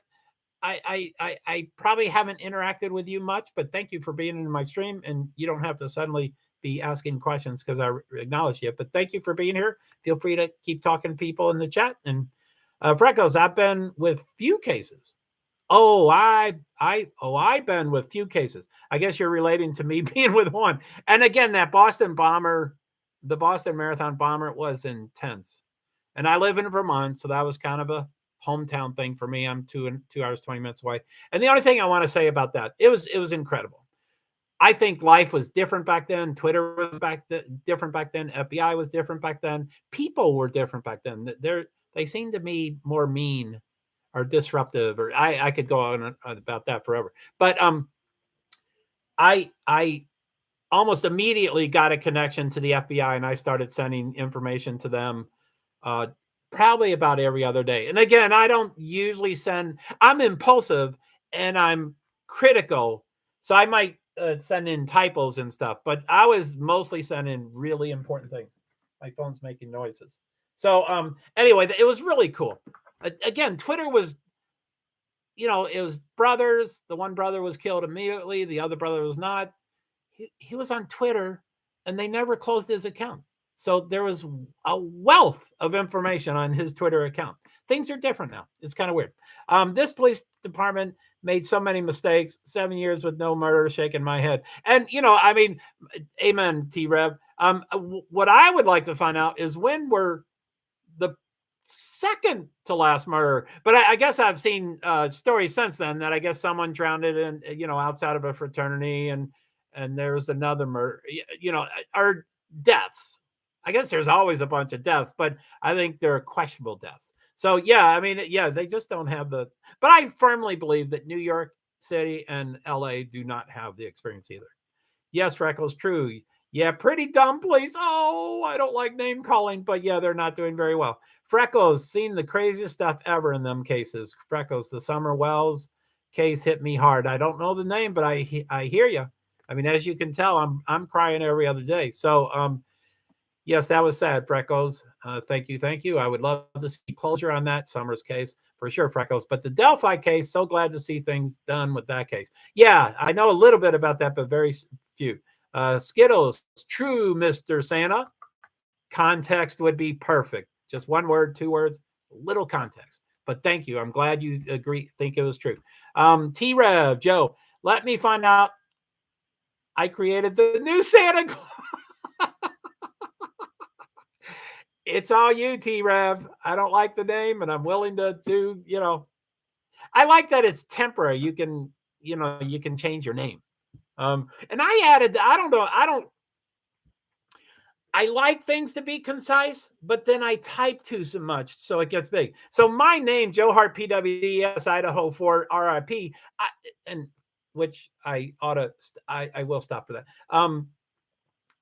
probably haven't interacted with you much, but thank you for being in my stream. And you don't have to suddenly be asking questions because I acknowledge you. But thank you for being here. Feel free to keep talking to people in the chat. And Freckles, I've been with few cases. I've been with few cases. I guess you're relating to me being with one. And again, that Boston bomber, the Boston Marathon bomber, was intense. And I live in Vermont, so that was kind of a hometown thing for me. I'm 2 hours 20 minutes away. And the only thing I want to say about that, it was incredible. I think life was different back then. Twitter was different back then. FBI was different back then. People were different back then. They seemed to me more mean or disruptive, or I could go on about that forever. But I almost immediately got a connection to the FBI, and I started sending information to them probably about every other day. And again, I don't usually I'm impulsive and I'm critical, so I might send in typos and stuff, but I was mostly sending really important things. My phone's making noises. So anyway, it was really cool. Again, Twitter was, it was brothers. The one brother was killed immediately. The other brother was not. He was on Twitter and they never closed his account. So there was a wealth of information on his Twitter account. Things are different now. It's kind of weird. This police department made so many mistakes. 7 years with no murder, shaking my head. And, amen, T-Rev. What I would like to find out is when were the second to last murder. But I guess I've seen stories since then that I guess someone drowned it in, outside of a fraternity, and there was another murder, or deaths. I guess there's always a bunch of deaths, but I think they're questionable deaths. So yeah, I mean, yeah, they just don't have but I firmly believe that New York City and LA do not have the experience either. Yes, Freckles, true. Yeah, pretty dumb police. Oh, I don't like name calling, but yeah, they're not doing very well. Freckles, seen the craziest stuff ever in them cases. Freckles, the Summer Wells case hit me hard. I don't know the name, but I hear you. I mean, as you can tell, I'm crying every other day. So yes, that was sad, Freckles. Thank you. I would love to see closure on that Summers case for sure, Freckles. But the Delphi case, so glad to see things done with that case. Yeah, I know a little bit about that, but very few. Skittles, true, Mr. Santa. Context would be perfect. Just one word, 2 words, little context. But thank you. I'm glad you think it was true. T-Rev, Joe, let me find out. I created the new Santa Claus. It's all you, T-Rev. I don't like the name, and I'm willing to do, I like that it's temporary. You can change your name. And I added, I like things to be concise, but then I type too so much, so it gets big. So my name, JoeHart PwD, yes, Idaho 4 RIP, and which I will stop for that.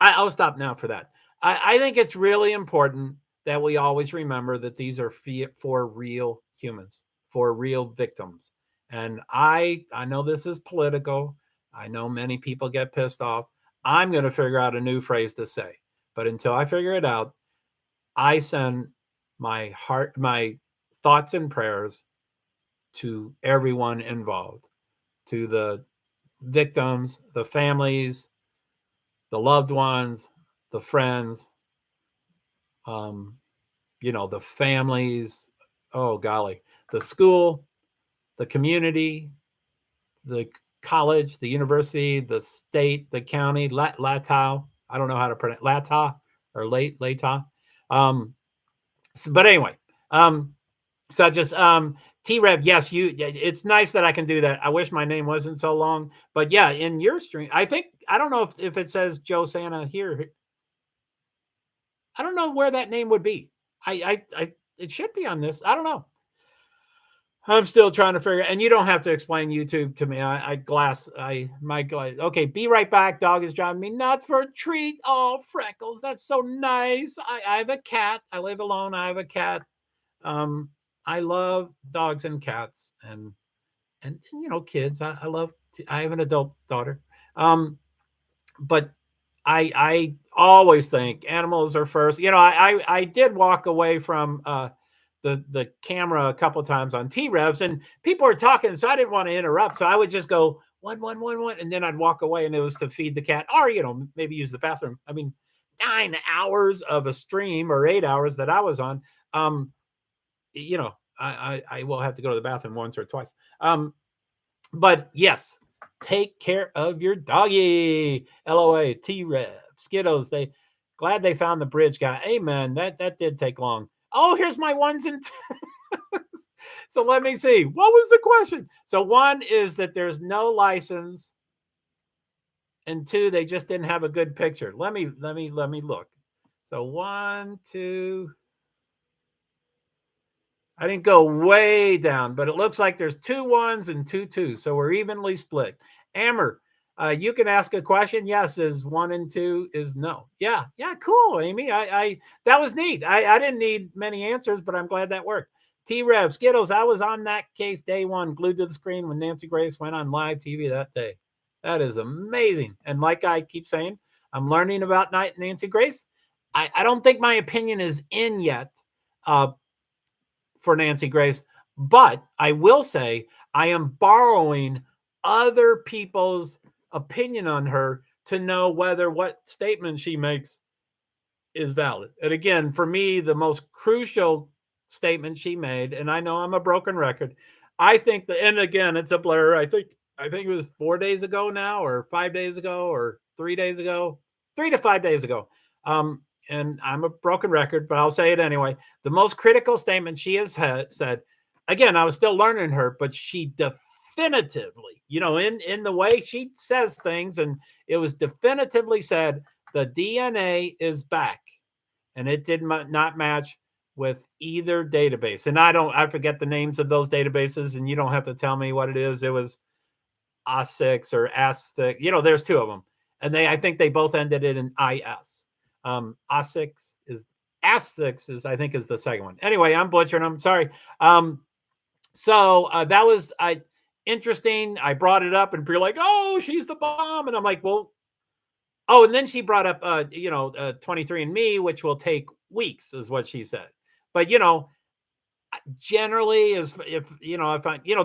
I'll stop now for that. I think it's really important that we always remember that these are for real humans, for real victims. And I know this is political. I know many people get pissed off. I'm going to figure out a new phrase to say. But until I figure it out, I send my thoughts and prayers to everyone involved, to the victims, the families, the loved ones, the friends, the families, oh golly, the school, the community, the college, the university, the state, the county, Latau. I don't know how to pronounce Lata or Lata. But anyway, so just T-Rev, yes, it's nice that I can do that. I wish my name wasn't so long, but yeah, in your stream, I don't know if it says Joe Santa here. I don't know where that name would be. It should be on this. I don't know. I'm still trying to figure, and you don't have to explain YouTube to me. Okay, be right back. Dog is driving me nuts for a treat. Oh, Freckles, that's so nice. I have a cat. I live alone. I have a cat. I love dogs and cats, and and kids. I love. I have an adult daughter, but I always think animals are first. I did walk away from the camera a couple times on T Revs, and people were talking, so I didn't want to interrupt. So I would just go one, one, one, one, and then I'd walk away, and it was to feed the cat, or maybe use the bathroom. I mean, 9 hours of a stream or 8 hours that I was on. I will have to go to the bathroom once or twice. But yes, take care of your doggy. LOA, T Rev, Skittles. Glad they found the bridge guy. Amen. That did take long. Oh, here's my ones and twos. So let me see. What was the question? So one is that there's no license, and two, they just didn't have a good picture. Let me look. So 1, 2. I didn't go way down, but it looks like there's 2 1s and 2 2s. So we're evenly split. Amber, you can ask a question. Yes, is 1 and 2 is no. Yeah, cool, Amy. I that was neat. I didn't need many answers, but I'm glad that worked. T Rev, Skittles, I was on that case day one, glued to the screen when Nancy Grace went on live TV that day. That is amazing. And like I keep saying, I'm learning about Nancy Grace. I don't think my opinion is in yet. For Nancy Grace, but I will say I am borrowing other people's opinion on her to know whether what statement she makes is valid. And again, for me, the most crucial statement she made, and I know I'm a broken record, I think and again, it's a blur. I think it was 4 days ago now, or 5 days ago, or 3 days ago, 3 to 5 days ago. And I'm a broken record, but I'll say it anyway. The most critical statement she has said, again, I was still learning her, but she definitively, in the way she says things, and it was definitively said, the DNA is back, and it did not match with either database. And I forget the names of those databases, and you don't have to tell me what it is. It was A6 or S6. There's 2 of them, and I think they both ended it in IS. A6 is I think is the second one. Anyway, I'm butchering them. Sorry. So that was interesting. I brought it up, and people are like, "Oh, she's the bomb," and I'm like, "Well." Oh, and then she brought up 23andMe, which will take weeks, is what she said. But generally,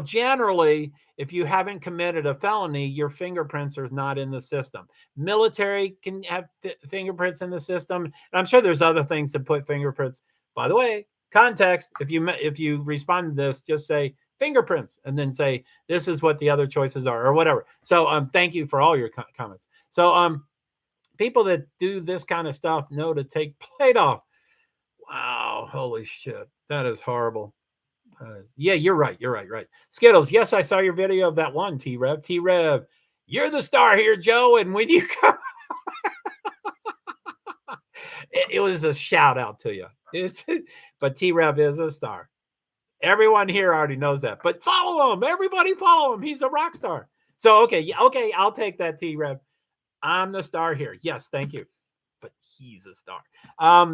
generally, if you haven't committed a felony, your fingerprints are not in the system. Military can have fingerprints in the system, and I'm sure there's other things to put fingerprints. By the way, context. If you respond to this, just say fingerprints, and then say this is what the other choices are, or whatever. So, thank you for all your comments. So, people that do this kind of stuff know to take plate off. Wow, holy shit. That is horrible. Yeah, you're right. Right. Skittles, yes, I saw your video of that one, T-Rev. T-Rev, you're the star here, Joe. And when you come, it was a shout out to you. But T-Rev is a star. Everyone here already knows that. But follow him. Everybody follow him. He's a rock star. So, okay, I'll take that, T-Rev. I'm the star here. Yes, thank you. But he's a star.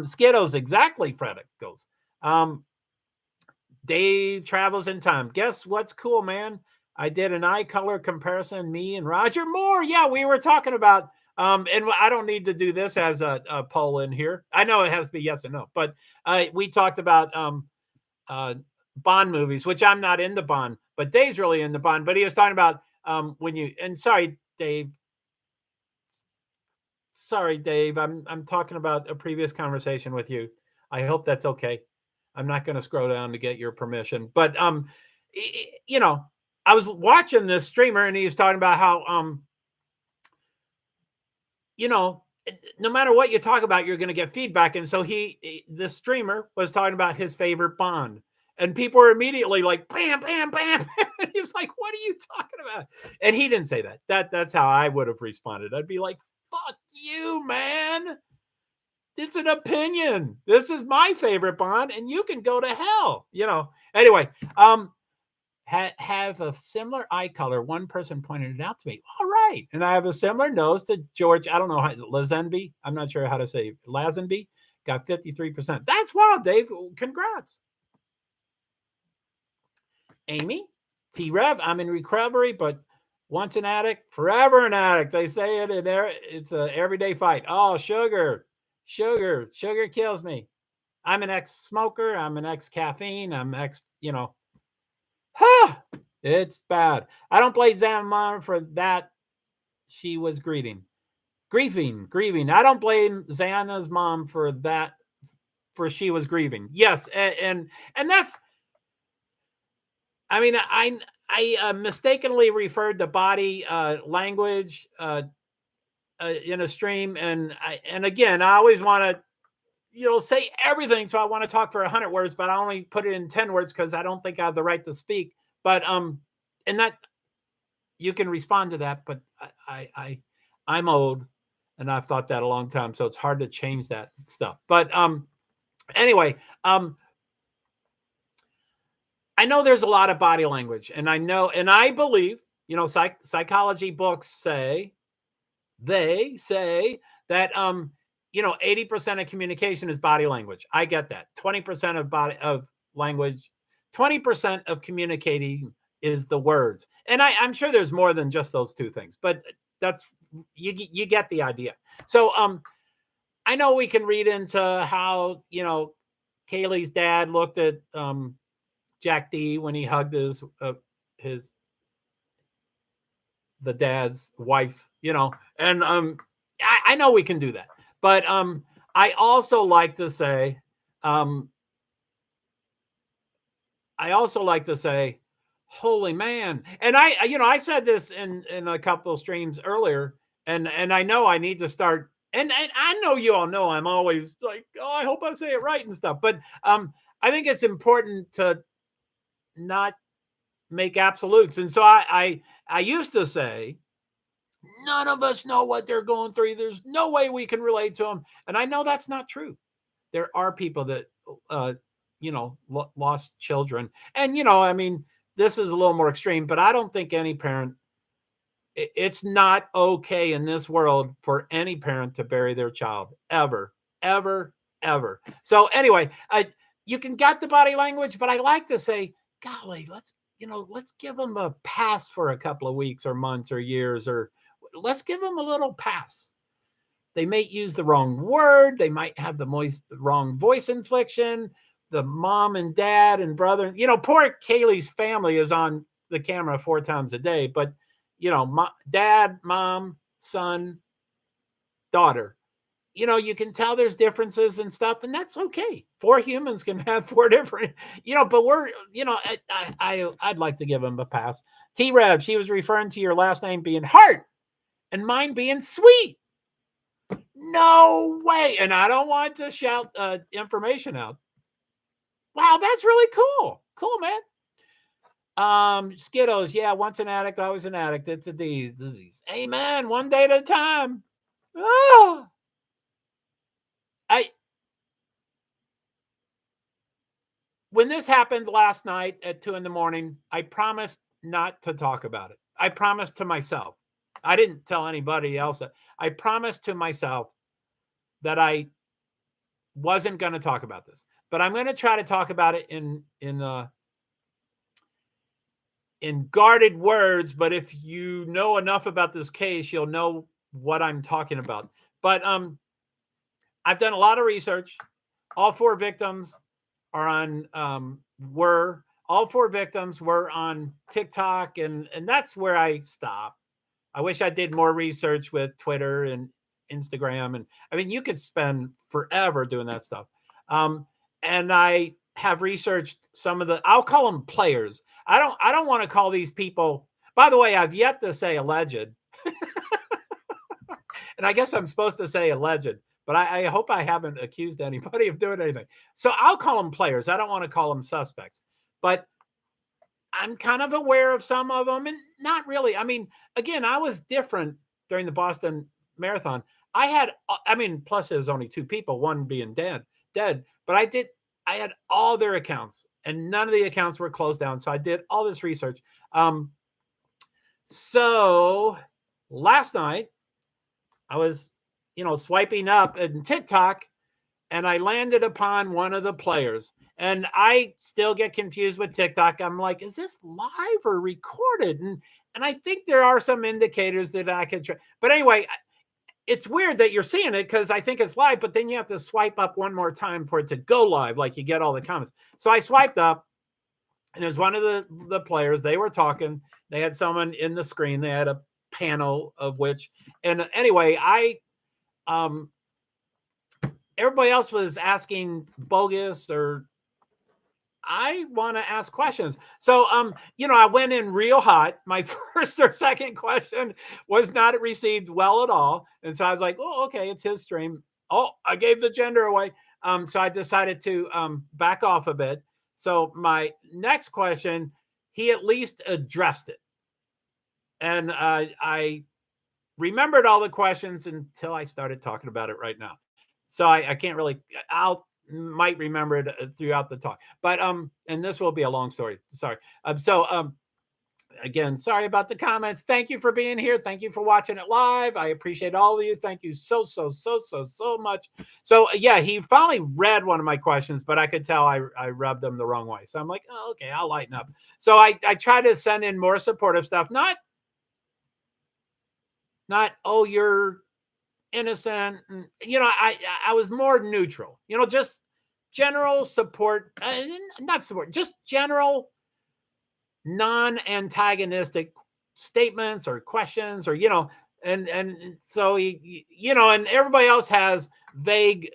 Skittles, exactly, Frederick goes. Dave travels in time. Guess what's cool, man? I did an eye color comparison, me and Roger Moore. Yeah, we were talking about, and I don't need to do this as a poll in here. I know it has to be yes or no, but we talked about Bond movies, which I'm not into Bond, but Dave's really into Bond. But he was talking about sorry, Dave. Sorry, Dave. I'm talking about a previous conversation with you. I hope that's okay. I'm not going to scroll down to get your permission. But I was watching this streamer, and he was talking about how no matter what you talk about, you're going to get feedback. And so the streamer was talking about his favorite Bond. And people were immediately like, bam, bam, bam. And he was like, what are you talking about? And he didn't say that. That's how I would have responded. I'd be like, fuck you, man. It's an opinion. This is my favorite Bond, and you can go to hell. Anyway, have a similar eye color. One person pointed it out to me. All right. And I have a similar nose to George. I don't know how Lazenby. I'm not sure how to say Lazenby. Got 53%. That's wild, Dave. Congrats. Amy, T-Rev, I'm in recovery, but once an addict, forever an addict. They say it in there. It's an everyday fight. Oh, sugar kills me. I'm an ex-smoker. I'm an ex-caffeine. I'm ex, it's bad. I don't blame Zam Mom for that. She was grieving. I don't blame Xana's mom for that. For she was grieving. Yes, and that's. I mean, I mistakenly referred to body language in a stream, and again, I always want to say everything, so I want to talk for 100 words, but I only put it in 10 words because I don't think I have the right to speak. But and that you can respond to that, but I'm old, and I've thought that a long time, so it's hard to change that stuff. But anyway, I know there's a lot of body language, and I believe, psychology books say that 80% of communication is body language. I get that. 20% of language, 20% of communicating is the words. And I'm sure there's more than just those two things, but that's you get the idea. So I know we can read into how Kaylee's dad looked at Jack D when he hugged the dad's wife, and I know we can do that, but I also like to say, holy man. And I said this in a couple of streams earlier, and I know I need to start, and I know you all know I'm always like, oh, I hope I say it right and stuff, but I think it's important to not make absolutes. And so I used to say, none of us know what they're going through. There's no way we can relate to them. And I know that's not true. There are people that, lost children. And, I mean, this is a little more extreme, but I don't think any parent, it's not okay in this world for any parent to bury their child ever, ever, ever. So anyway, you can get the body language, but I like to say, golly, let's give them a pass for a couple of weeks or months or years, or let's give them a little pass. They may use the wrong word. They might have the wrong voice inflection. The mom and dad and brother, poor Kaylee's family is on the camera 4 times a day, but dad, mom, son, daughter, you can tell there's differences and stuff, and that's okay. 4 humans can have 4 different, but we're, I'd like to give them a pass. T-Rev, she was referring to your last name being Hart and mine being Sweet. No way. And I don't want to shout information out. Wow, that's really cool. Cool, man. Skiddos, yeah, once an addict, always an addict. It's a disease. Amen. One day at a time. Oh. When this happened last night at 2 a.m, I promised not to talk about it. I promised to myself. I didn't tell anybody else. I promised to myself that I wasn't going to talk about this, but I'm going to try to talk about it in guarded words. But if you know enough about this case, you'll know what I'm talking about. But I've done a lot of research. All 4 victims are on all 4 victims were on TikTok, and that's where I stopped. I wish I did more research with Twitter and Instagram, and I mean, you could spend forever doing that stuff. And I have researched some of I'll call them players. I don't want to call these people. By the way, I've yet to say alleged, and I guess I'm supposed to say alleged. But I hope I haven't accused anybody of doing anything. So I'll call them players. I don't want to call them suspects. But I'm kind of aware of some of them, and not really. I mean, again, I was different during the Boston Marathon. Plus there's only 2 people, one being dead. But I had all their accounts, and none of the accounts were closed down. So I did all this research. So last night I was swiping up in TikTok, and I landed upon one of the players. And I still get confused with TikTok. I'm like, is this live or recorded? And I think there are some indicators that I could try. But anyway, it's weird that you're seeing it because I think it's live, but then you have to swipe up one more time for it to go live, like you get all the comments. So I swiped up, and there's one of the players. They were talking. They had someone in the screen. They had a panel of which, and anyway, everybody else was asking bogus or I want to ask questions. So, I went in real hot. My first or second question was not received well at all. And so I was like, oh, okay, it's his stream. Oh, I gave the gender away. So I decided to back off a bit. So my next question, he at least addressed it. And I remembered all the questions until I started talking about it right now. So I can't really, might remember it throughout the talk, but and this will be a long story. Sorry. Again, sorry about the comments. Thank you for being here. Thank you for watching it live. I appreciate all of you. Thank you so much. So yeah, he finally read one of my questions, but I could tell I rubbed them the wrong way. So I'm like, oh, okay, I'll lighten up. So I try to send in more supportive stuff, not oh, you're innocent. I was more neutral, just general support, not support, just general non-antagonistic statements or questions or, and so and everybody else has vague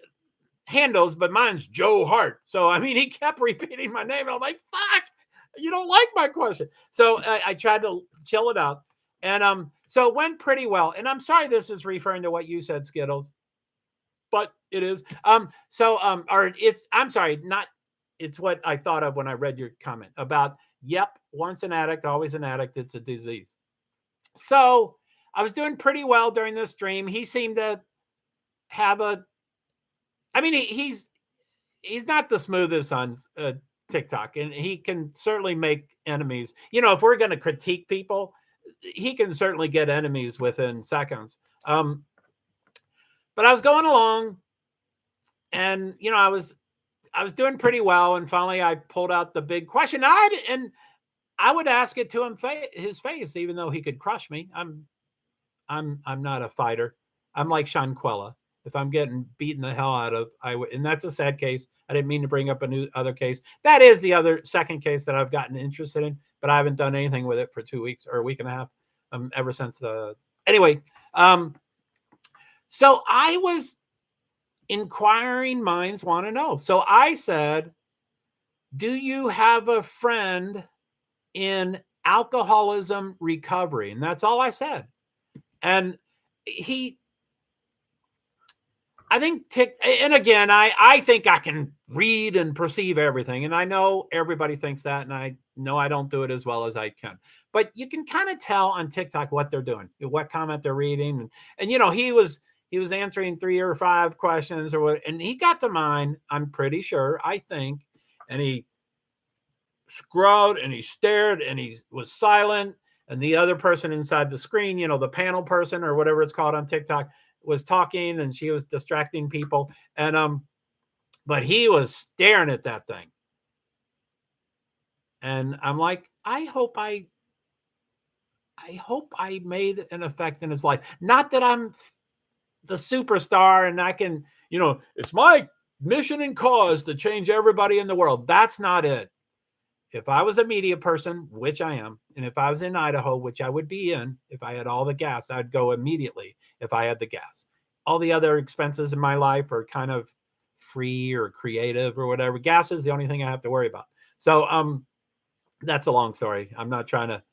handles, but mine's JoeHart. So, he kept repeating my name. And I'm like, fuck, you don't like my question. So I tried to chill it out. And so it went pretty well. And I'm sorry this is referring to what you said, Skittles, but it is. I'm sorry, not it's what I thought of when I read your comment about, yep, once an addict, always an addict. It's a disease. So I was doing pretty well during this stream. He seemed to have he's not the smoothest on TikTok, and he can certainly make enemies. If we're going to critique people, he can certainly get enemies within seconds. But I was going along, and I was doing pretty well, and finally I pulled out the big question. I would ask it to him his face, even though he could crush me. I'm not a fighter. I'm like Shanquella. If I'm getting beaten the hell out of, and that's a sad case. I didn't mean to bring up other case. That is the second case that I've gotten interested in, but I haven't done anything with it for 2 weeks or a week and a half. Ever since anyway. So I was inquiring minds want to know. So I said, do you have a friend in alcoholism recovery? And that's all I said. And I think, and again, I think I can read and perceive everything. And I know everybody thinks that. And I know I don't do it as well as I can. But you can kind of tell on TikTok what they're doing, what comment they're reading. And he was answering 3 or 5 questions or what. And he got to mine, I'm pretty sure, I think. And he scrolled and he stared and he was silent. And the other person inside the screen, the panel person or whatever it's called on TikTok, was talking and she was distracting people. And but he was staring at that thing. And I'm like, I hope I made an effect in his life. Not that I'm the superstar and I can, it's my mission and cause to change everybody in the world. That's not it. If I was a media person, which I am, and if I was in Idaho, which I would be in, if I had all the gas, I'd go immediately if I had the gas. All the other expenses in my life are kind of free or creative or whatever. Gas is the only thing I have to worry about. So that's a long story. I'm not trying to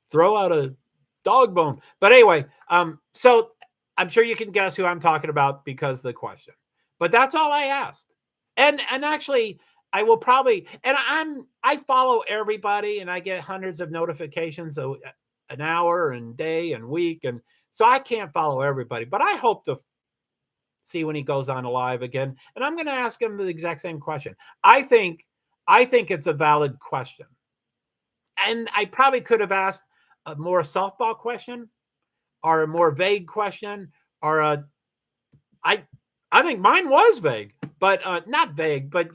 throw out a dog bone. But anyway, so I'm sure you can guess who I'm talking about because of the question. But that's all I asked. And actually, I will probably, and I follow everybody and I get hundreds of notifications an hour and day and week. And so I can't follow everybody, but I hope to see when he goes on live again. And I'm going to ask him the exact same question. I think it's a valid question. And I probably could have asked a more softball question or a more vague question or I think mine was vague, but not vague, but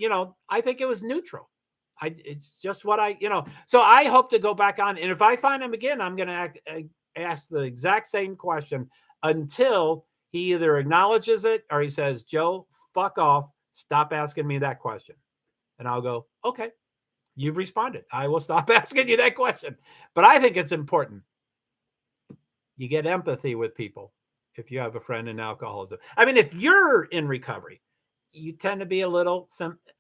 I think it was neutral. It's just what so I hope to go back on. And if I find him again, I'm going to ask the exact same question until he either acknowledges it or he says, Joe, fuck off. Stop asking me that question. And I'll go, okay, you've responded. I will stop asking you that question. But I think it's important. You get empathy with people if you have a friend in alcoholism. I mean, if you're in recovery, you tend to be a little,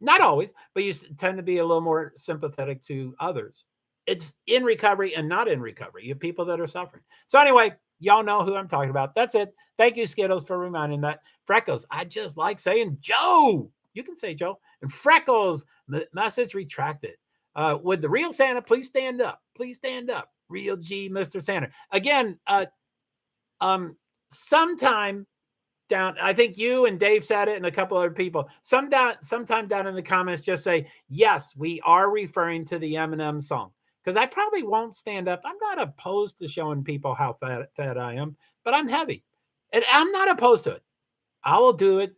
not always, but you tend to be a little more sympathetic to others. It's in recovery and not in recovery. You have people that are suffering. So anyway, y'all know who I'm talking about. That's it. Thank you, Skittles, for reminding that. Freckles, I just like saying Joe. You can say Joe. And Freckles, the message retracted. Would the real Santa please stand up? Please stand up. Real G, Mr. Santa. Again, sometime down, I think you and Dave said it and a couple other people, sometime down in the comments, just say, yes, we are referring to the Eminem song. Because I probably won't stand up. I'm not opposed to showing people how fat I am, but I'm heavy. And I'm not opposed to it. I will do it.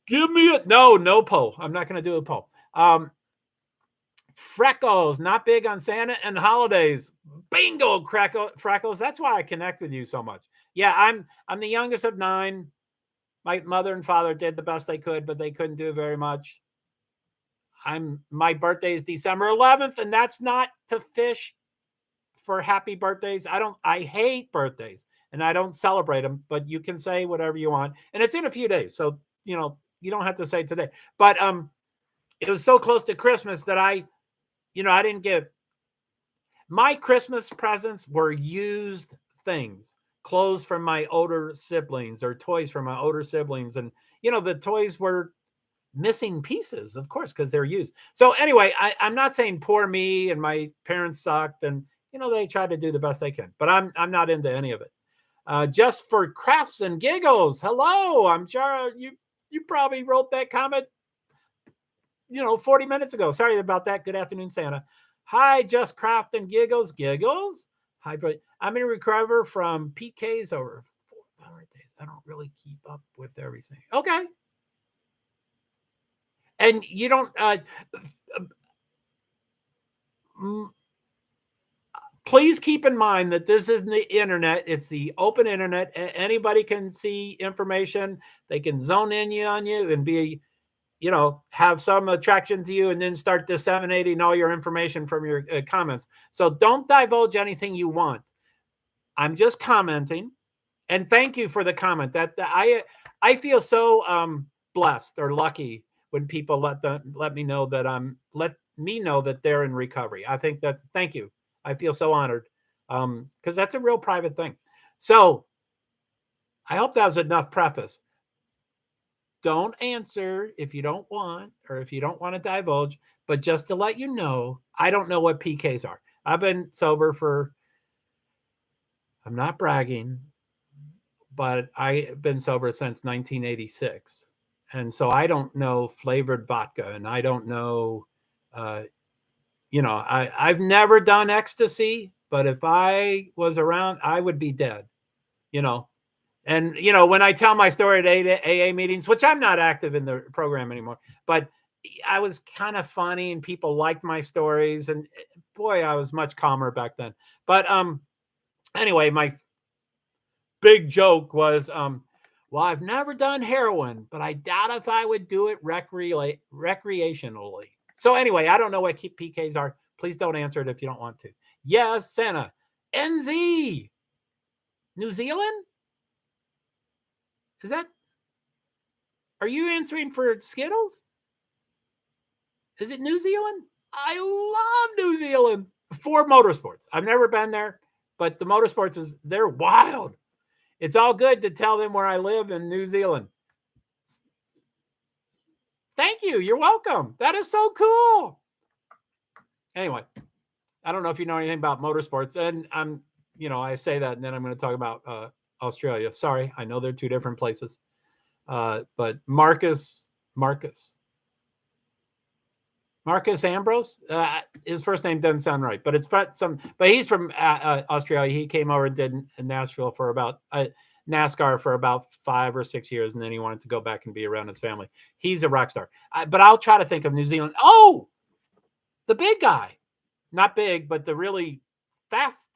Give me it. No poll. I'm not going to do a poll. Freckles, not big on Santa and holidays. Bingo, Freckles. That's why I connect with you so much. Yeah, I'm the youngest of 9. My mother and father did the best they could, but they couldn't do very much. My birthday is December 11th, and that's not to fish for happy birthdays. I hate birthdays, and I don't celebrate them, but you can say whatever you want. And it's in a few days, so, you don't have to say today. But it was so close to Christmas that I didn't get. My Christmas presents were used things, clothes from my older siblings or toys from my older siblings. And, the toys were missing pieces, of course, because they're used. So anyway, I'm not saying poor me and my parents sucked and, they tried to do the best they can, but I'm not into any of it. Just for crafts and giggles. Hello. I'm sure you probably wrote that comment 40 minutes ago. Sorry about that. Good afternoon, Santa. Hi, just craft and giggles. Hi, but I'm in recovery from PKs over 4 days. I don't really keep up with everything. Okay. And you don't, please keep in mind that this isn't the internet. It's the open internet. Anybody can see information. They can zone in on you and be, have some attraction to you and then start disseminating all your information from your comments. So don't divulge anything you want. I'm just commenting, and thank you for the comment. That I feel so blessed or lucky when people let me know that they're in recovery. I think thank you. I feel so honored because that's a real private thing. So I hope that was enough preface. Don't answer if you don't want, or if you don't want to divulge, but just to let you know, I don't know what PKs are. I've been sober I'm not bragging, but I've been sober since 1986. And so I don't know flavored vodka, and I don't know, I've never done ecstasy, but if I was around, I would be dead, And, when I tell my story at AA meetings, which I'm not active in the program anymore, but I was kind of funny and people liked my stories. And boy, I was much calmer back then. But anyway, my big joke was, well, I've never done heroin, but I doubt if I would do it recreationally. So anyway, I don't know what PKs are. Please don't answer it if you don't want to. Yes, Santa. NZ. New Zealand? Are you answering for Skittles? Is it New Zealand? I love New Zealand for motorsports. I've never been there, but the motorsports they're wild. It's all good to tell them where I live in New Zealand. Thank you. You're welcome. That is so cool. Anyway, I don't know if you know anything about motorsports, and I say that, and then I'm going to talk about Australia. Sorry, I know they're two different places. But Marcus Ambrose, his first name doesn't sound right, but but he's from Australia. He came over and did in Nashville for about NASCAR for about 5 or 6 years, and then he wanted to go back and be around his family. He's a rock star. But I'll try to think of New Zealand. Oh, the big guy. Not big, but the really fast.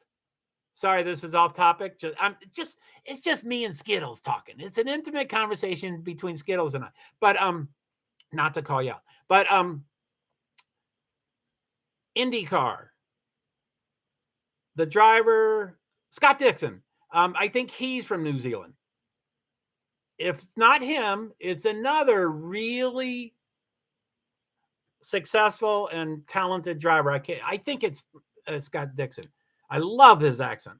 Sorry, this is off topic. It's just me and Skittles talking. It's an intimate conversation between Skittles and I. But not to call you out. But IndyCar, the driver, Scott Dixon. I think he's from New Zealand. If it's not him, it's another really successful and talented driver. I think it's Scott Dixon. I love his accent.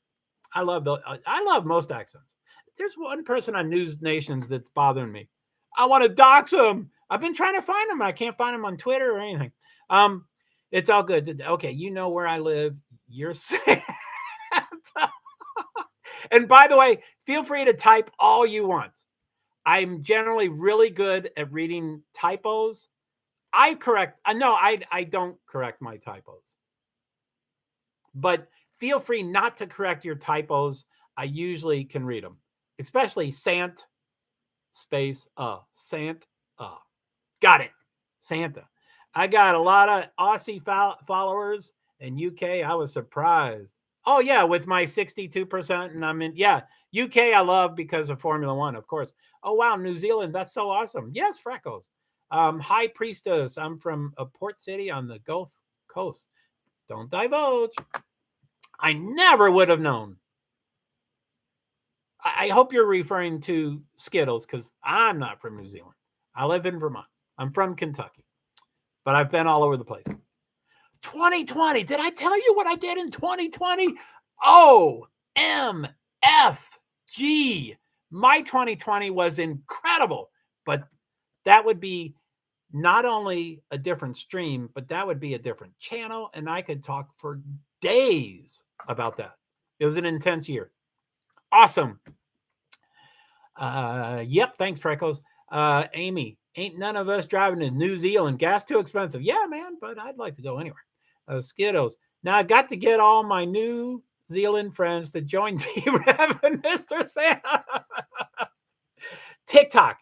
I love most accents. There's one person on News Nations that's bothering me. I want to dox him. I've been trying to find him. I can't find him on Twitter or anything. It's all good. Okay, you know where I live. You're Santa. And by the way, feel free to type all you want. I'm generally really good at reading typos. I don't correct my typos. But feel free not to correct your typos. I usually can read them, especially Sant space Sant. Got it. Santa. I got a lot of Aussie followers and UK. I was surprised. Oh yeah, with my 62%, and I'm in. Yeah, UK I love because of Formula One, of course. Oh wow, New Zealand, that's so awesome. Yes, Freckles. High Priestess. I'm from a port city on the Gulf Coast. Don't divulge. I never would have known. I hope you're referring to Skittles because I'm not from New Zealand. I live in Vermont. I'm from Kentucky, but I've been all over the place. 2020. Did I tell you what I did in 2020? OMFG. My 2020 was incredible, but that would be not only a different stream, but that would be a different channel, and I could talk for days about that. It was an intense year. Awesome. Yep. Thanks, Freckles. Amy, ain't none of us driving to New Zealand. Gas too expensive. Yeah, man, but I'd like to go anywhere. Skittles. Now I got to get all my New Zealand friends to join T-Rev and Mr. Santa. TikTok,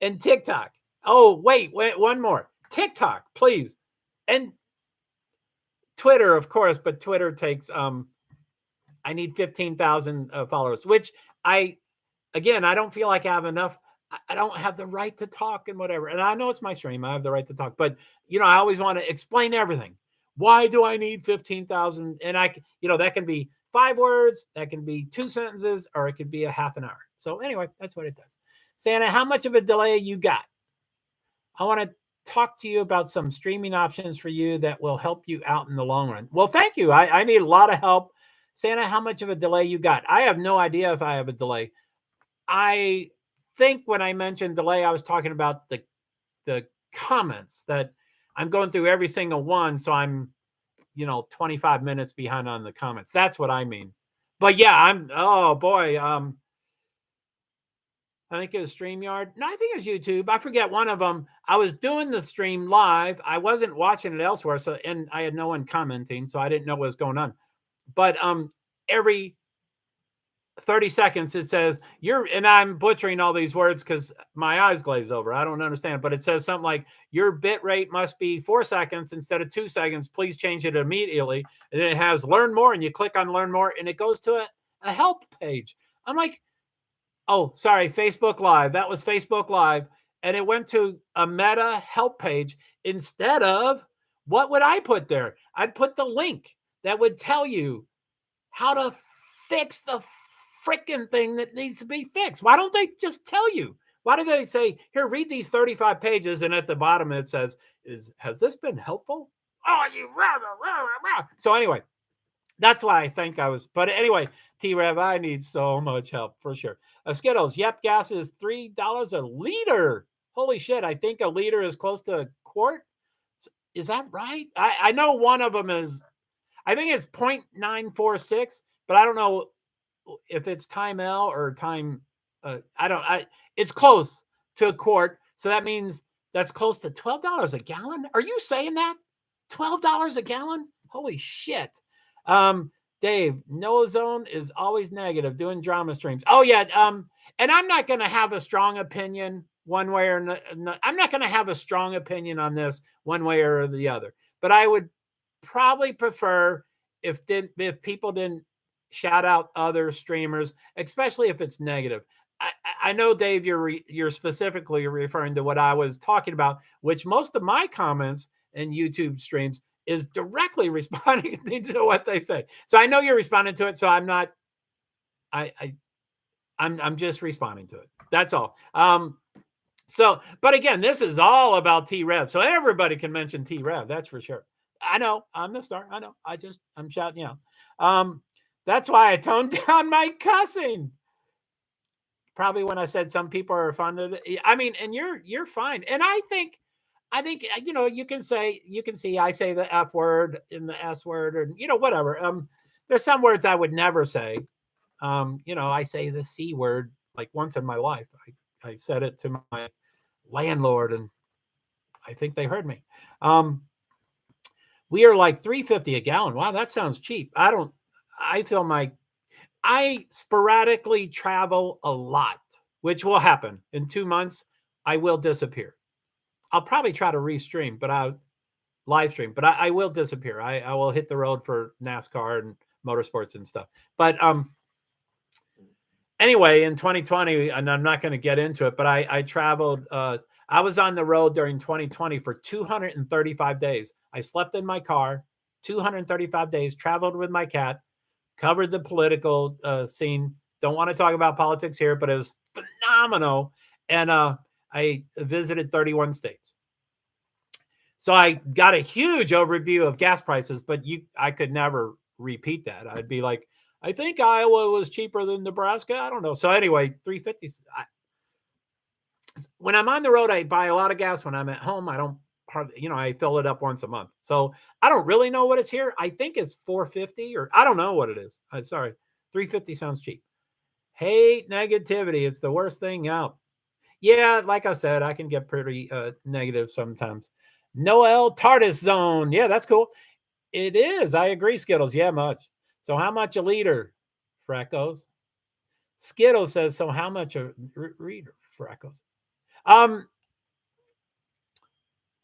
and TikTok. Oh, wait, one more. TikTok, please. And Twitter, of course, but Twitter takes I need 15,000 followers, which I don't feel like I have enough. I don't have the right to talk and whatever. And I know it's my stream. I have the right to talk, but I always want to explain everything. Why do I need 15,000? And that can be 5 words, that can be 2 sentences, or it could be a half an hour. So anyway, that's what it does. Santa, how much of a delay you got? I want to talk to you about some streaming options for you that will help you out in the long run. Well, thank you. I need a lot of help. Santa, how much of a delay you got? I have no idea if I have a delay. I think when I mentioned delay, I was talking about the comments that I'm going through every single one. So I'm, 25 minutes behind on the comments. That's what I mean. But yeah, oh boy. I think it was StreamYard. No, I think it was YouTube. I forget one of them. I was doing the stream live. I wasn't watching it elsewhere. And I had no one commenting, so I didn't know what was going on. But every 30 seconds it says and I'm butchering all these words because my eyes glaze over. I don't understand, but it says something like your bit rate must be 4 seconds instead of 2 seconds. Please change it immediately. And then it has learn more, and you click on learn more, and it goes to a help page. I'm like, oh, sorry, Facebook Live. That was Facebook Live. And it went to a Meta help page instead of what would I put there? I'd put the link that would tell you how to fix the freaking thing that needs to be fixed. Why don't they just tell you? Why do they say, here, read these 35 pages, and at the bottom it says, has this been helpful? Oh, you rah, rah, rah, rah. So anyway, that's why I think I was. But anyway, T-Rev, I need so much help for sure. Skittles, yep, gas is $3 a liter. Holy shit, I think a liter is close to a quart. Is that right? I know one of them is, I think it's 0.946, but I don't know if it's time L or time, it's close to a quart. So that means that's close to $12 a gallon. Are you saying that? $12 a gallon? Holy shit. Dave, Noah Zone is always negative doing drama streams. Oh yeah, and I'm not going to have a strong opinion one way or no, I'm not going to have a strong opinion on this one way or the other. But I would probably prefer if people didn't shout out other streamers, especially if it's negative. I know, Dave, you're specifically referring to what I was talking about, which most of my comments in YouTube streams is directly responding to what they say. So I know you're responding to it. So I'm not. I'm just responding to it. That's all. So, but again, this is all about T-Rev. So everybody can mention T-Rev. That's for sure. I know I'm the star. I know. I'm shouting out. That's why I toned down my cussing. Probably when I said some people are fond of it. I mean, and you're fine. And I think you can see I say the F word and the S word, or whatever. There's some words I would never say. I say the C word like once in my life. I said it to my landlord, and I think they heard me. We are like $3.50 a gallon. Wow, that sounds cheap. I sporadically travel a lot, which will happen in 2 months. I will disappear. I'll probably try to restream, but I'll live stream, but I will disappear. I will hit the road for NASCAR and motorsports and stuff. But anyway, in 2020, and I'm not going to get into it, but I traveled. I was on the road during 2020 for 235 days. I slept in my car 235 days, traveled with my cat, covered the political scene. Don't want to talk about politics here, but it was phenomenal. And I visited 31 states. So I got a huge overview of gas prices, but I could never repeat that. I'd be like, I think Iowa was cheaper than Nebraska. I don't know. So anyway, 350. When I'm on the road, I buy a lot of gas. When I'm at home, I don't hardly, I fill it up once a month. So I don't really know what it's here. I think it's 450, or I don't know what it is. I'm sorry. 350 sounds cheap. Hate negativity. It's the worst thing out. Yeah, like I said, I can get pretty negative sometimes. Noel TARDIS zone. Yeah, that's cool. It is. I agree, Skittles. Yeah, much. So how much a liter, Freckles? Skittles says, so how much a reader, Freckles?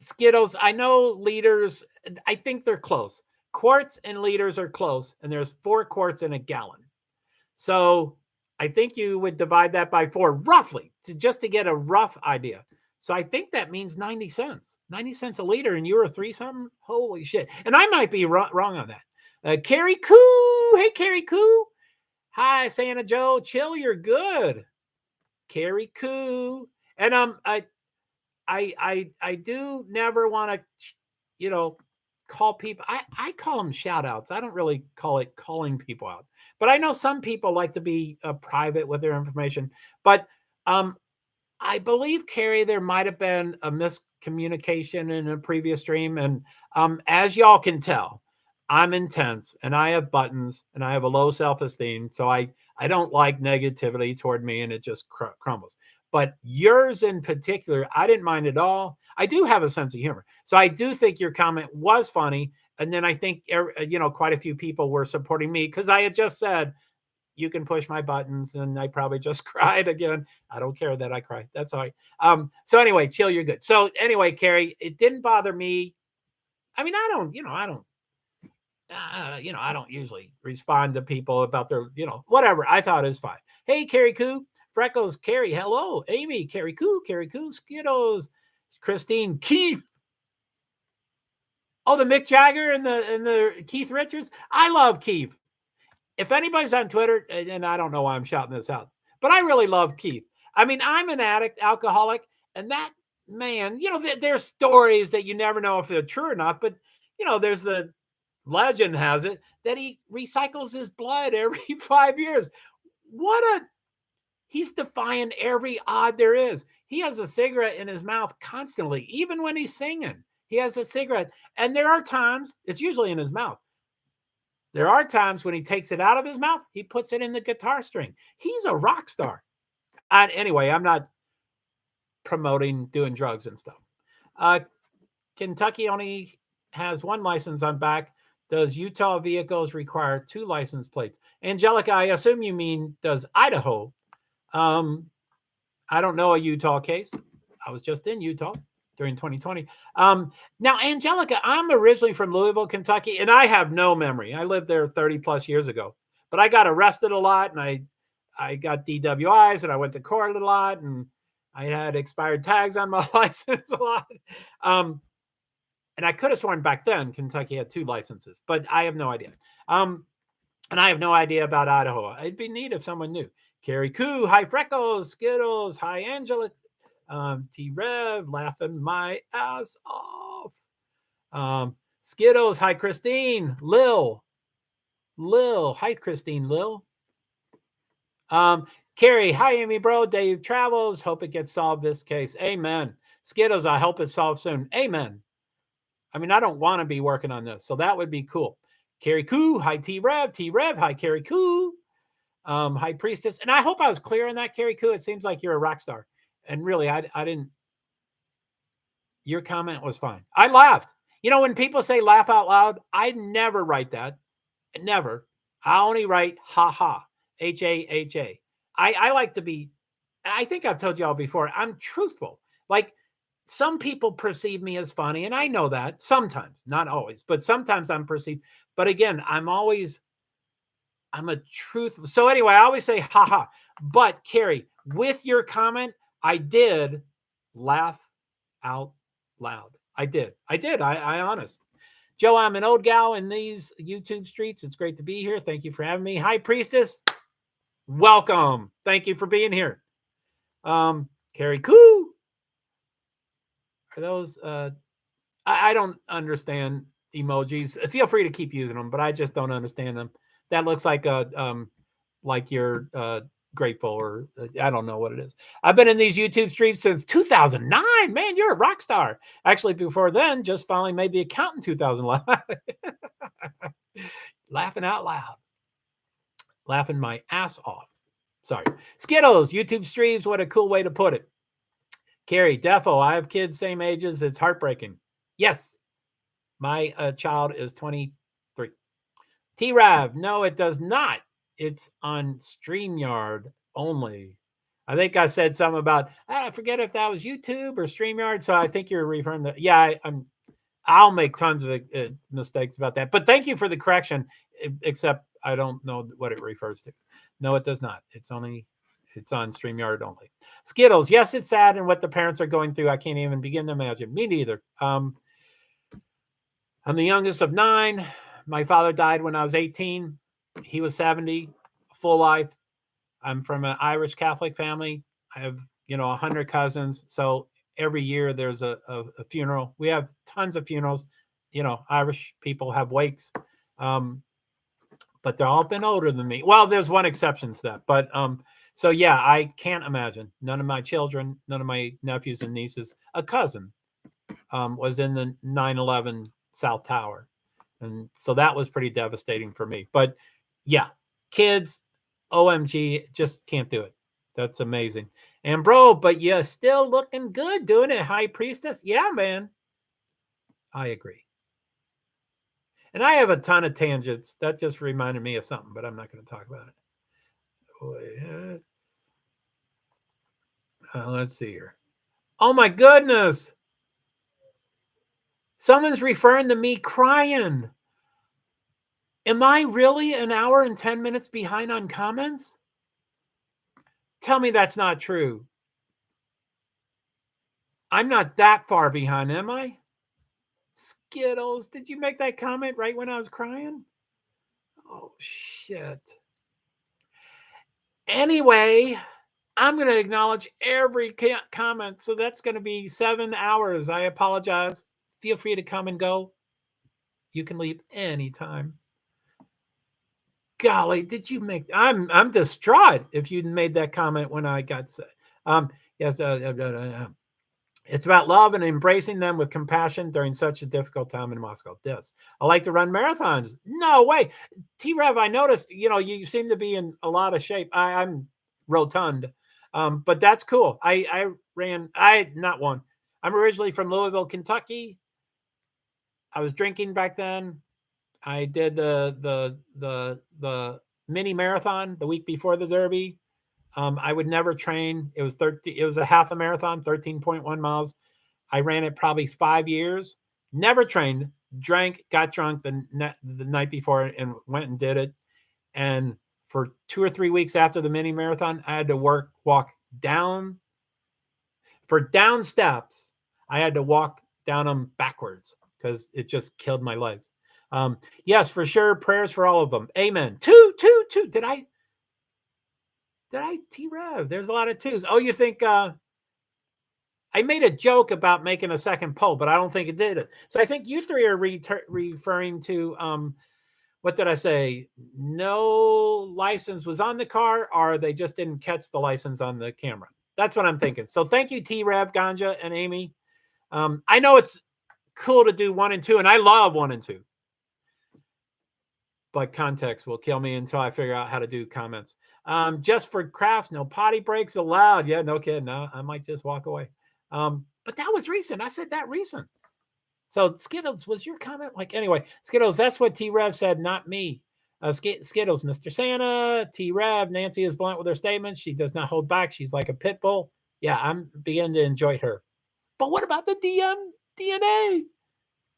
Skittles, I know liters. I think they're close. Quarts and liters are close, and there's 4 quarts in a gallon. So I think you would divide that by 4 roughly just to get a rough idea. So I think that means 90 cents. 90 cents a liter, and you were 3 something? Holy shit. And I might be wrong on that. Carrie Coo. Hey, Carrie Coo. Hi, Santa Joe. Chill, you're good. Carrie Coo. And I do never want to, call people. I call them shout outs. I don't really call it calling people out. But I know some people like to be private with their information. But I believe, Carrie, there might have been a miscommunication in a previous stream. And as y'all can tell, I'm intense and I have buttons and I have a low self-esteem. So I don't like negativity toward me, and it just crumbles. But yours in particular, I didn't mind at all. I do have a sense of humor. So I do think your comment was funny. And then I think, quite a few people were supporting me because I had just said, you can push my buttons, and I probably just cried again. I don't care that I cried. That's all right. So anyway, chill, you're good. So anyway, Carrie, it didn't bother me. I mean, I don't usually respond to people about their, whatever. I thought it was fine. Hey, Carrie Coo, Freckles, Carrie, hello, Amy, Carrie Coo, Skittles, Christine, Keith. Oh, the Mick Jagger and the Keith Richards. I love Keith. If anybody's on Twitter, and I don't know why I'm shouting this out, but I really love Keith. I mean, I'm an addict, alcoholic, and that man, there's stories that you never know if they're true or not, but there's the legend has it that he recycles his blood every 5 years. He's defying every odd there is. He has a cigarette in his mouth constantly, even when he's singing. He has a cigarette, and there are times, it's usually in his mouth. There are times when he takes it out of his mouth, he puts it in the guitar string. He's a rock star. Anyway, I'm not promoting doing drugs and stuff. Kentucky only has 1 license on back. Does Utah vehicles require 2 license plates? Angelica, I assume you mean does Idaho? Um, I don't know a Utah case. I was just in Utah during 2020. Now, Angelica, I'm originally from Louisville, Kentucky, and I have no memory. I lived there 30 plus years ago, but I got arrested a lot, and I got DWIs, and I went to court a lot, and I had expired tags on my license a lot. Um, and I could have sworn back then Kentucky had 2 licenses, but I have no idea. And I have no idea about Idaho. It'd be neat if someone knew. Carrie Koo, hi Freckles, Skittles, hi Angela, T Rev, laughing my ass off. Skittles, hi Christine, Lil, hi Christine, Lil. Carrie, hi Amy, bro. Dave travels. Hope it gets solved this case. Amen. Skittles, I hope it's solved soon. Amen. I mean, I don't want to be working on this, so that would be cool. Carrie Koo, hi T Rev, hi Carrie Koo, hi Priestess, and I hope I was clear on that, Carrie Koo. It seems like you're a rock star, and really, I didn't. Your comment was fine. I laughed. You know, when people say laugh out loud, I never write that. Never. I only write ha ha, HAHA. I like to be. I think I've told y'all before. I'm truthful. Like some people perceive me as funny, and I know that sometimes, not always, but sometimes I'm perceived. But again, I'm a truth. So anyway, I always say ha ha. But Carrie, with your comment, I did laugh out loud. I did. I honest. Joe, I'm an old gal in these YouTube streets. It's great to be here. Thank you for having me. Hi, Priestess. Welcome. Thank you for being here. Carrie Koo. Are those I don't understand emojis. Feel free to keep using them, but I just don't understand them. That looks like like you're grateful or I don't know what it is. I've been in these YouTube streams since 2009. Man, you're a rock star. Actually, before then, just finally made the account in 2011. Laughing out loud. Laughing my ass off. Sorry. Skittles, YouTube streams. What a cool way to put it. Carrie, defo, I have kids same ages. It's heartbreaking. Yes. My child is 23. T-Rav, no, it does not. It's on StreamYard only. I think I said something about, I forget if that was YouTube or StreamYard. So I think you're referring to, yeah, I'll make tons of mistakes about that. But thank you for the correction, except I don't know what it refers to. No, it does not. It's on StreamYard only. Skittles, yes, it's sad and what the parents are going through. I can't even begin to imagine. Me neither. I'm the youngest of 9. My father died when I was 18. He was 70, full life. I'm from an Irish Catholic family. I have, 100 cousins. So every year there's a funeral. We have tons of funerals. Irish people have wakes. But they're all been older than me. Well, there's one exception to that. But so yeah, I can't imagine. None of my children, none of my nephews and nieces, a cousin was in the 9/11 South Tower. And so that was pretty devastating for me. But yeah, kids, OMG, just can't do it. That's amazing. And bro, but you're still looking good doing it, High Priestess. Yeah, man. I agree. And I have a ton of tangents. That just reminded me of something, but I'm not going to talk about it. Let's see here. Oh my goodness. Someone's referring to me crying. Am I really an hour and 10 minutes behind on comments? Tell me that's not true. I'm not that far behind, am I? Skittles, did you make that comment right when I was crying? Oh, shit. Anyway, I'm going to acknowledge every comment. So that's going to be 7 hours. I apologize. Feel free to come and go. You can leave anytime. Golly, did you make? I'm distraught if you made that comment when I got sick. Yes, it's about love and embracing them with compassion during such a difficult time in Moscow. Yes, I like to run marathons. No way, T-Rev. I noticed. You seem to be in a lot of shape. I'm rotund, but that's cool. I ran. Not one. I'm originally from Louisville, Kentucky. I was drinking back then. I did the mini marathon the week before the Derby. I would never train. It was 13. It was a half a marathon, 13.1 miles. I ran it probably 5 years. Never trained. Drank, got drunk the night before, and went and did it. And for 2 or 3 weeks after the mini marathon, I had to walk down for down steps. I had to walk down them backwards because it just killed my legs. Yes, for sure. Prayers for all of them. Amen. Two. Did I T-Rev? There's a lot of twos. Oh, you think I made a joke about making a second poll, but I don't think it did it. So I think you three are referring to what did I say? No license was on the car, or they just didn't catch the license on the camera. That's what I'm thinking. So thank you, T-Rev, Ganja, and Amy. I know it's cool to do 1 and 2, and I love 1 and 2. But context will kill me until I figure out how to do comments. Just for crafts, no potty breaks allowed. Yeah, no kidding. No, I might just walk away. But that was recent. I said that recent. So Skittles, was your comment like anyway? Skittles, that's what T-Rev said, not me. Skittles, Mr. Santa, T-Rev, Nancy is blunt with her statements. She does not hold back. She's like a pit bull. Yeah, I'm beginning to enjoy her. But what about the DNA?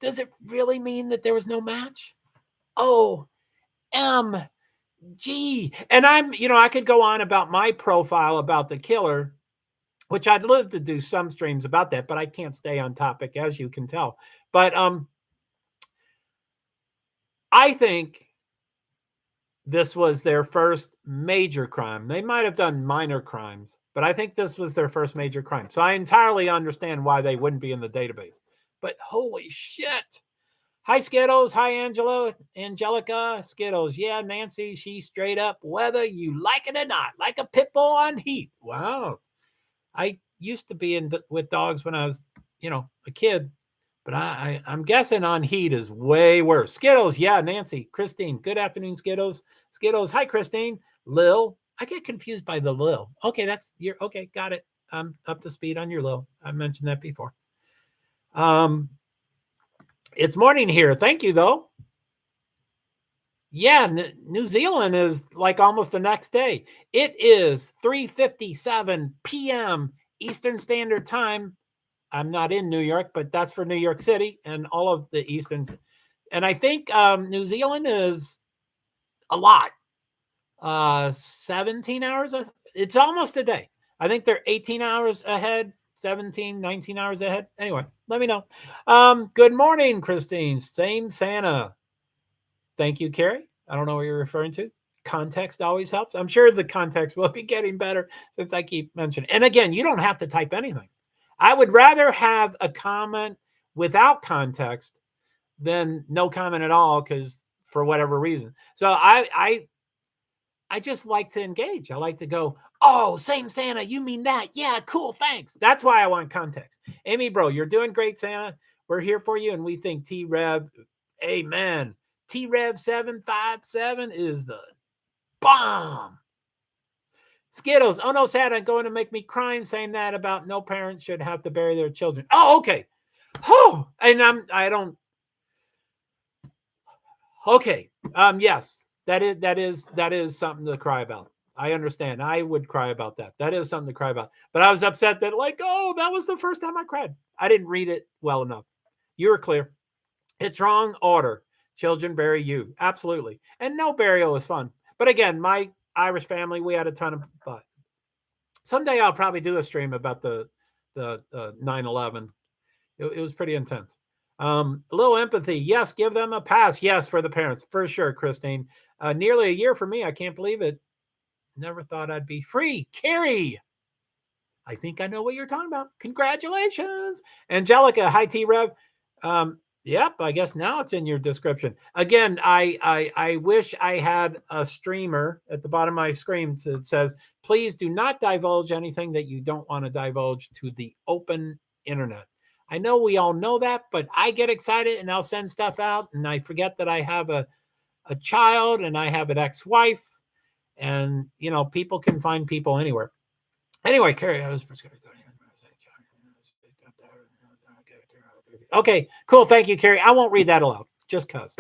Does it really mean that there was no match? OMG. And I could go on about my profile about the killer, which I'd love to do some streams about that, but I can't stay on topic, as you can tell. But I think this was their first major crime. They might have done minor crimes, but I think this was their first major crime. So I entirely understand why they wouldn't be in the database. But holy shit. Hi, Skittles. Hi, Angelica. Skittles. Yeah, Nancy, she's straight up, whether you like it or not, like a pit bull on heat. Wow. I used to be with dogs when I was, a kid, but I'm guessing on heat is way worse. Skittles. Yeah, Nancy. Christine. Good afternoon, Skittles. Skittles. Hi, Christine. Lil. I get confused by the Lil. Okay, okay. Got it. I'm up to speed on your Lil. I mentioned that before. It's morning here. Thank you, though. Yeah, New Zealand is like almost the next day. It is 3:57 p.m. Eastern Standard Time. I'm not in New York, but that's for New York City and all of the Eastern. And I think New Zealand is a lot. 17 hours. It's almost a day. I think they're 18 hours ahead. 17, 19 hours ahead. Anyway, let me know. Good morning, Christine. Same Santa. Thank you, Carrie. I don't know what you're referring to. Context always helps. I'm sure the context will be getting better since I keep mentioning. And again, you don't have to type anything. I would rather have a comment without context than no comment at all, because for whatever reason. So I just like to engage. I like to go, oh, same Santa, you mean that? Yeah, cool, thanks. That's why I want context. Amy, bro, you're doing great, Santa. We're here for you, and we think T-Rev, amen. T-Rev 757 is the bomb. Skittles, oh no, Santa, going to make me crying saying that about no parent should have to bury their children. Oh, okay. Oh, and I don't. Okay. Yes, that is something to cry about. I understand. I would cry about that. That is something to cry about. But I was upset that that was the first time I cried. I didn't read it well enough. You were clear. It's wrong order. Children bury you. Absolutely. And no burial is fun. But again, my Irish family, we had a ton of fun. Someday I'll probably do a stream about the 9/11. It was pretty intense. A little empathy. Yes, give them a pass. Yes, for the parents. For sure, Christine. Nearly a year for me. I can't believe it. Never thought I'd be free. Carrie. I think I know what you're talking about. Congratulations. Angelica. Hi, T-Rev. Yep, I guess now it's in your description. Again, I wish I had a streamer at the bottom of my screen that says, please do not divulge anything that you don't want to divulge to the open internet. I know we all know that, but I get excited and I'll send stuff out and I forget that I have a child and I have an ex-wife, and people can find people anywhere. Anyway, Carrie, I was okay, cool. Thank you, Carrie. I won't read that aloud. Just cause.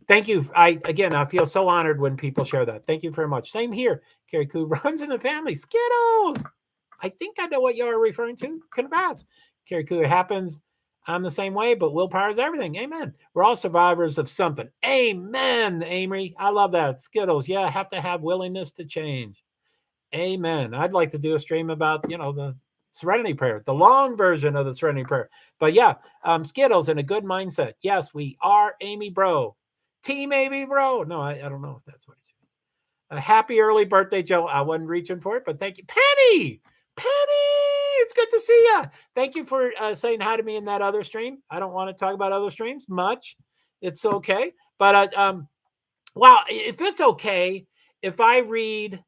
Thank you. Again, I feel so honored when people share that. Thank you very much. Same here. Carrie Koo runs in the family. Skittles. I think I know what you're referring to. Congrats. Carrie Koo, it happens. I'm the same way, but willpower is everything. Amen. We're all survivors of something. Amen, Amory. I love that. Skittles. Yeah, have to have willingness to change. Amen. I'd like to do a stream about, the Serenity Prayer, the long version of the Serenity Prayer. But yeah, Skittles in a good mindset. Yes, we are Amy Bro. Team Amy Bro. No, I don't know if that's what he's doing. A happy early birthday, Joe. I wasn't reaching for it, but thank you. Penny! It's good to see you. Thank you for saying hi to me in that other stream. I don't want to talk about other streams much. It's okay. But, wow, if it's okay, if I read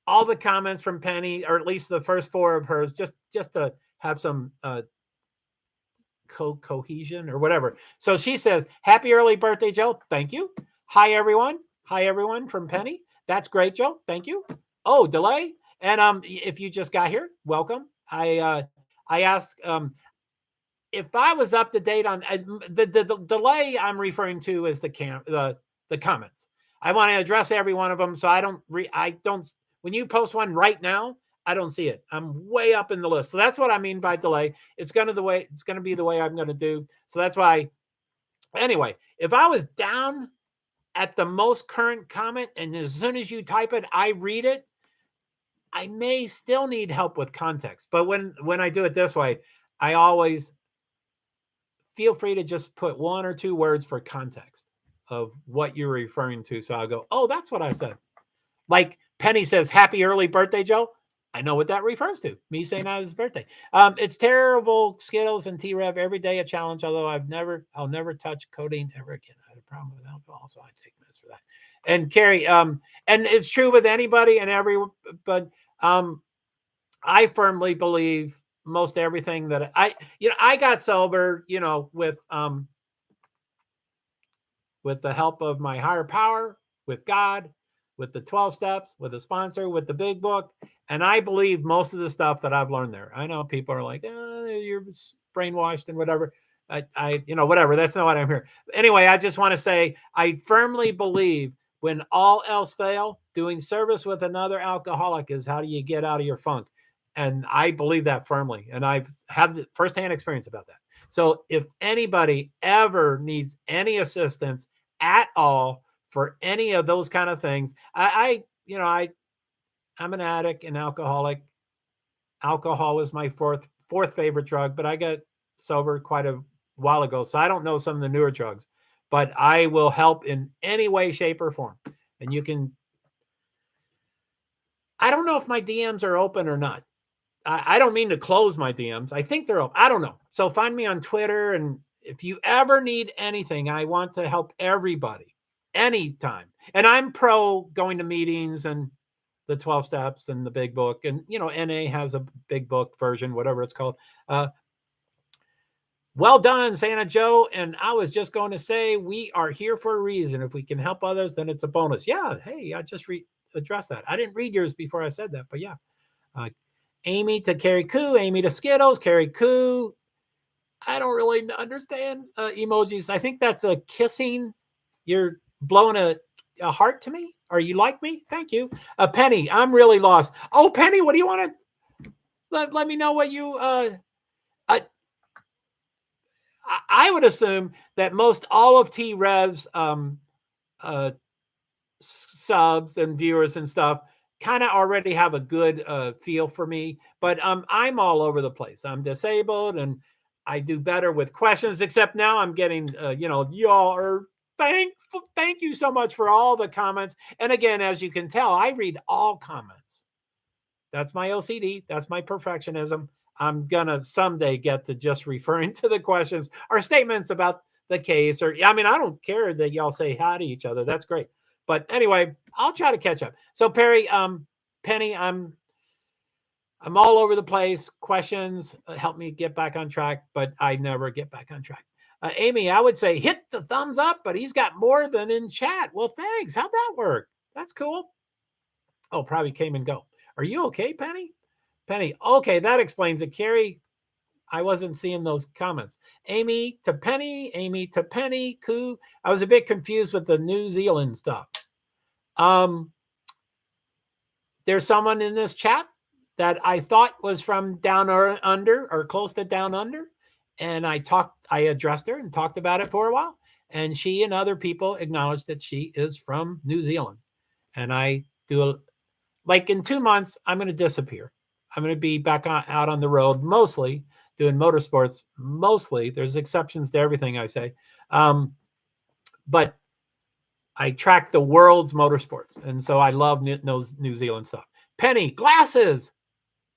all the comments from Penny, or at least the first 4 of hers, just to have some cohesion or whatever. So she says, happy early birthday, Joe. Thank you. Hi, everyone. From Penny. That's great, Joe. Thank you. Oh, delay. And if you just got here, welcome. I asked if I was up to date on the delay I'm referring to is the comments. I want to address every one of them, so I don't when you post one right now, I don't see it. I'm way up in the list. So that's what I mean by delay. It's going to be the way I'm going to do. So that's why. Anyway, if I was down at the most current comment, and as soon as you type it, I read it, I may still need help with context. But when I do it this way, I always feel free to just put 1 or 2 words for context of what you're referring to. So I'll go, oh, that's what I said. Like Penny says, happy early birthday, Joe. I know what that refers to. Me saying that is his birthday. It's terrible. Skittles and T-Rev every day a challenge. Although I'll never touch codeine ever again. I had a problem with alcohol, so I take meds for that. And Carrie, and it's true with anybody and but I firmly believe most everything that I got sober, with the help of my higher power, with God, with the 12 steps, with a sponsor, with the big book. And I believe most of the stuff that I've learned there. I know people are like, you're brainwashed and whatever. Whatever. That's not what I'm here. Anyway, I just want to say, I firmly believe when all else fail, doing service with another alcoholic is how do you get out of your funk. And I believe that firmly. And I've had the firsthand experience about that. So if anybody ever needs any assistance at all for any of those kind of things, I'm an addict and alcoholic. Alcohol was my fourth favorite drug, but I got sober quite a while ago. So I don't know some of the newer drugs, but I will help in any way, shape, or form. And I don't know if my DMs are open or not. I don't mean to close my DMs. I think they're open. I don't know. So find me on Twitter. And if you ever need anything, I want to help everybody anytime. And I'm pro going to meetings and the 12 steps and the big book. And, NA has a big book version, whatever it's called. Well done, Santa Joe. And I was just going to say, we are here for a reason. If we can help others, then it's a bonus. Yeah. Hey, I just addressed that. I didn't read yours before I said that, but yeah. Amy to Carrie Koo, Amy to Skittles, Carrie Koo. I don't really understand emojis. I think that's a kissing. You're blowing a heart to me, or you like me. Thank you. Penny, I'm really lost. Oh, Penny, what do you want to let me know what you I would assume that most all of T-Rev's subs and viewers and stuff kind of already have a good feel for me, but I'm all over the place. I'm disabled and I do better with questions, except now I'm getting, y'all are thankful. Thank you so much for all the comments. And again, as you can tell, I read all comments. That's my OCD. That's my perfectionism. I'm going to someday get to just referring to the questions or statements about the case, or, I don't care that y'all say hi to each other. That's great. But anyway, I'll try to catch up. So Penny, I'm all over the place. Questions help me get back on track, but I never get back on track. Amy, I would say hit the thumbs up, but he's got more than in chat. Well, thanks. How'd that work? That's cool. Oh, probably came and go. Are you okay, Penny? Penny, okay, that explains it. Carrie I wasn't seeing those comments. Amy to Penny, Koo. I was a bit confused with the New Zealand stuff. There's someone in this chat that I thought was from down under or close to down under. And I addressed her and talked about it for a while. And she and other people acknowledged that she is from New Zealand. And I do like in 2 months, I'm going to disappear. I'm going to be back out on the road, mostly doing motorsports. Mostly, there's exceptions to everything I say, but I track the world's motorsports, and so I love New Zealand stuff. Penny glasses.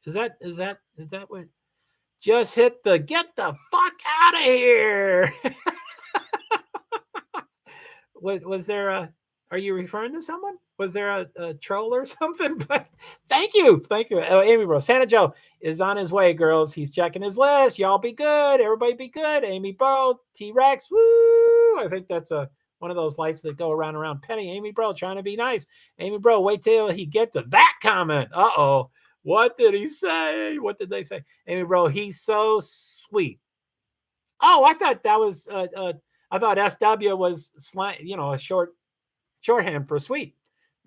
Is that what? Just hit the get the fuck out of here. Was there a? Are you referring to someone? Was there a troll or something? But thank you. Oh, Amy Bro, Santa Joe is on his way, girls. He's checking his list. Y'all be good. Everybody be good. Amy Bro, T-Rex, woo! I think that's one of those lights that go around. Penny, Amy Bro, trying to be nice. Amy Bro, wait till he get to that comment. Uh-oh. What did he say? What did they say? Amy Bro, he's so sweet. Oh, I thought that was I thought SW was a shorthand for sweet.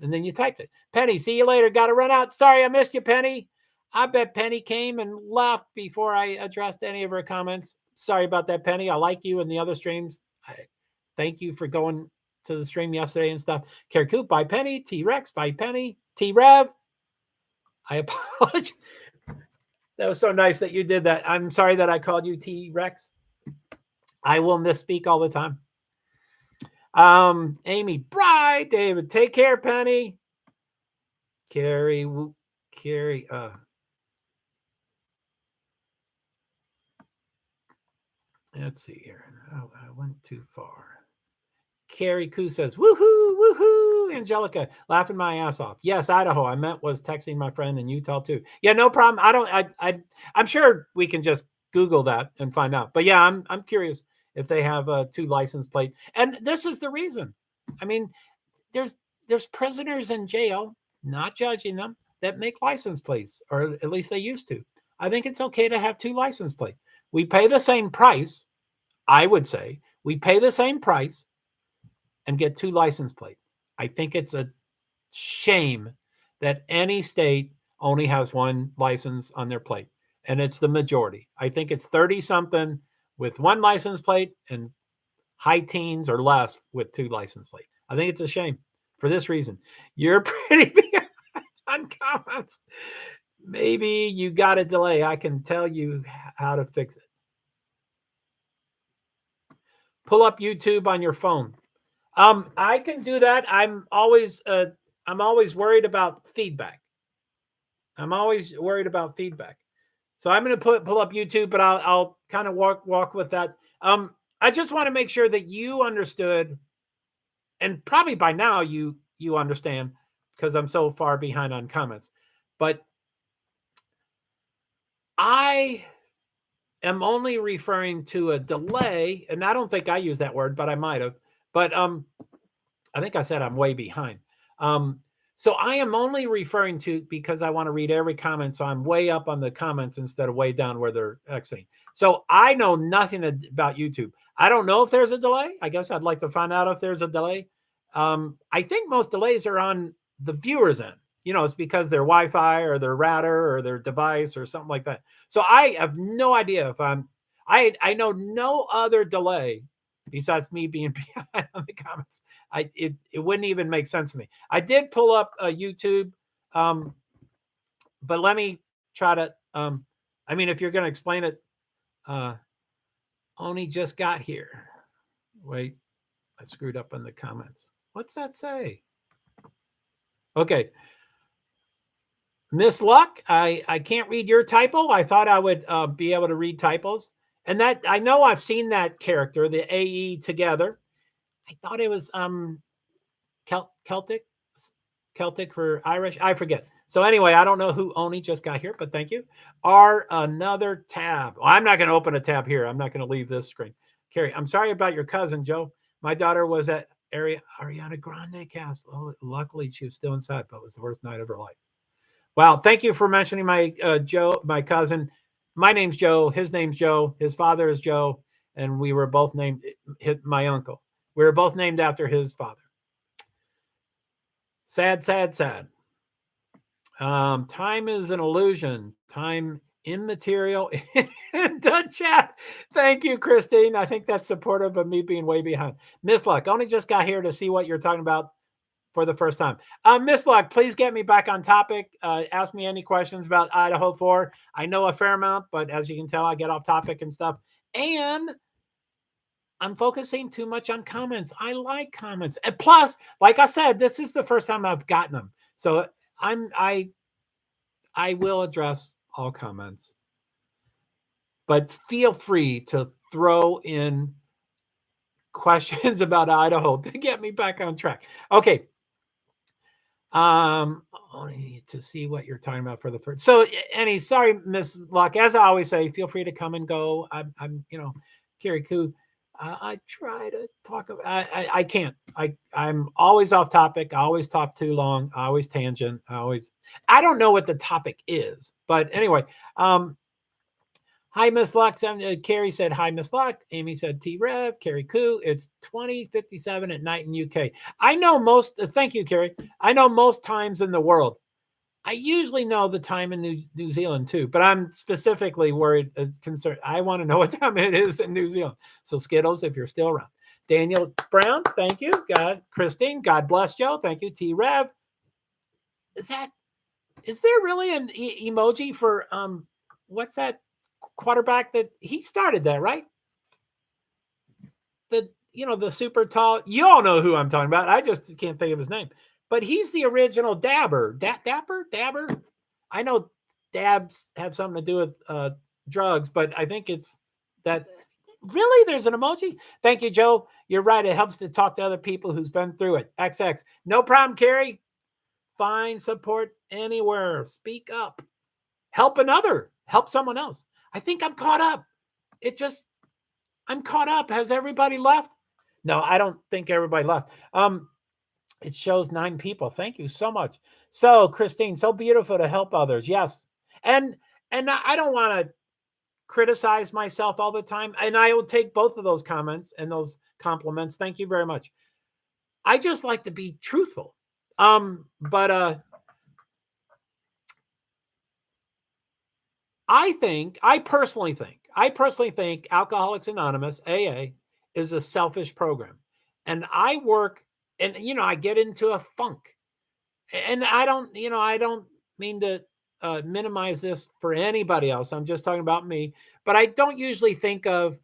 And then you typed it. Penny, see you later. Got to run out. Sorry, I missed you, Penny. I bet Penny came and left before I addressed any of her comments. Sorry about that, Penny. I like you in the other streams. Thank you for going to the stream yesterday and stuff. Carcoop by Penny. T-Rex by Penny. T-Rev. I apologize. That was so nice that you did that. I'm sorry that I called you T-Rex. I will misspeak all the time. Amy, Bry, David, take care, Penny. Carrie, let's see here. Oh, I went too far. Carrie Koo says, woohoo, Angelica, laughing my ass off. Yes, Idaho. I meant was texting my friend in Utah too. Yeah, no problem. I'm sure we can just Google that and find out. But yeah, I'm curious if they have a 2 license plate. And this is the reason. I mean, there's prisoners in jail, not judging them, that make license plates, or at least they used to. I think it's okay to have 2 license plates. We pay the same price. I would say we pay the same price and get 2 license plates. I think it's a shame that any state only has 1 license on their plate, and it's the majority. I think it's 30-something with 1 license plate and high teens or less with 2 license plates. I think it's a shame for this reason. You're pretty big on comments. Maybe you got a delay. I can tell you how to fix it. Pull up YouTube on your phone. I can do that. I'm always worried about feedback. So I'm going to pull up YouTube, but I'll kind of walk with that. I just want to make sure that you understood, and probably by now you understand because I'm so far behind on comments. But I am only referring to a delay, and I don't think I used that word, but I might have. But I think I said I'm way behind. So I am only referring to, because I want to read every comment, so I'm way up on the comments instead of way down where they're exiting. So I know nothing about YouTube. I don't know if there's a delay. I guess I'd like to find out if there's a delay. I think most delays are on the viewer's end. It's because their Wi-Fi or their router or their device or something like that. So I have no idea if I know no other delay besides me being behind on the comments. It wouldn't even make sense to me. I did pull up YouTube, but let me try to, if you're going to explain it, only just got here. Wait, I screwed up in the comments. What's that say? Okay. Miss Luck, I can't read your typo. I thought I would be able to read typos. And that, I know I've seen that character, the AE together. I thought it was Celtic for Irish. I forget. So anyway, I don't know who only just got here, but thank you. Another tab. Well, I'm not going to open a tab here. I'm not going to leave this screen. Carrie, I'm sorry about your cousin, Joe. My daughter was at Ariana Grande cast. Oh, luckily she was still inside, but it was the worst night of her life. Wow. Thank you for mentioning my Joe, my cousin. my name's Joe, his name's Joe, his father is Joe, and we were both named my uncle. We were both named after his father. Sad, sad, sad. Time is an illusion. Time immaterial in the chat. Thank you, Christine. I think that's supportive of me being way behind. Miss Luck, only just got here to see what you're talking about for the first time. Miss Luck, please get me back on topic. Ask me any questions about Idaho 4. I know a fair amount, but as you can tell, I get off topic and stuff. And I'm focusing too much on comments. I like comments. And plus, like I said, this is the first time I've gotten them. So I will address all comments. But feel free to throw in questions about Idaho to get me back on track. Okay. Only to see what you're talking about for the first. So, sorry, Miss Luck. As I always say, feel free to come and go. I'm Carrie Koo. I try to talk about. I can't. I'm always off topic. I always talk too long. I always tangent. I don't know what the topic is, but anyway. Hi, Miss Luck. Carrie said, hi, Miss Luck. Amy said, T-Rev. Carrie Koo. It's 20:57 at night in UK. I know most, thank you, Carrie. I know most times in the world. I usually know the time in New Zealand too, but I'm specifically worried, concerned. I want to know what time it is in New Zealand. So Skittles, if you're still around. Daniel Brown, thank you. Christine, God bless Joe. Thank you. T-Rev. Is there really an emoji for, what's that? Quarterback that he started that, right? The super tall, you all know who I'm talking about. I just can't think of his name, but he's the original dabber. Dabber. I know dabs have something to do with drugs, but I think it's that. Really, there's an emoji. Thank you, Joe. You're right. It helps to talk to other people who's been through it. XX. No problem, Carrie. Find support anywhere. Speak up. Help another. Help someone else. I think I'm caught up. I'm caught up. Has everybody left? No, I don't think everybody left. It shows 9 people. Thank you so much. So, Christine, so beautiful to help others. Yes. And I don't want to criticize myself all the time. And I will take both of those comments and those compliments. Thank you very much. I just like to be truthful. But I personally think Alcoholics Anonymous, AA, is a selfish program. And I work, and I get into a funk. And I don't mean to minimize this for anybody else. I'm just talking about me. But I don't usually think of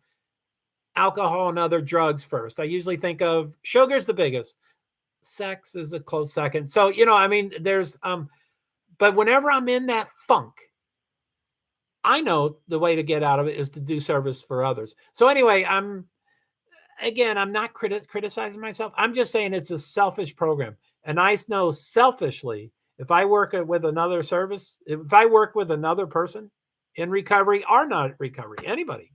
alcohol and other drugs first. I usually think of sugar's the biggest. Sex is a close second. So, there's but whenever I'm in that funk, I know the way to get out of it is to do service for others. So anyway, I'm not criticizing myself. I'm just saying it's a selfish program. And I know selfishly, if I work with another service, if I work with another person in recovery or not recovery, anybody,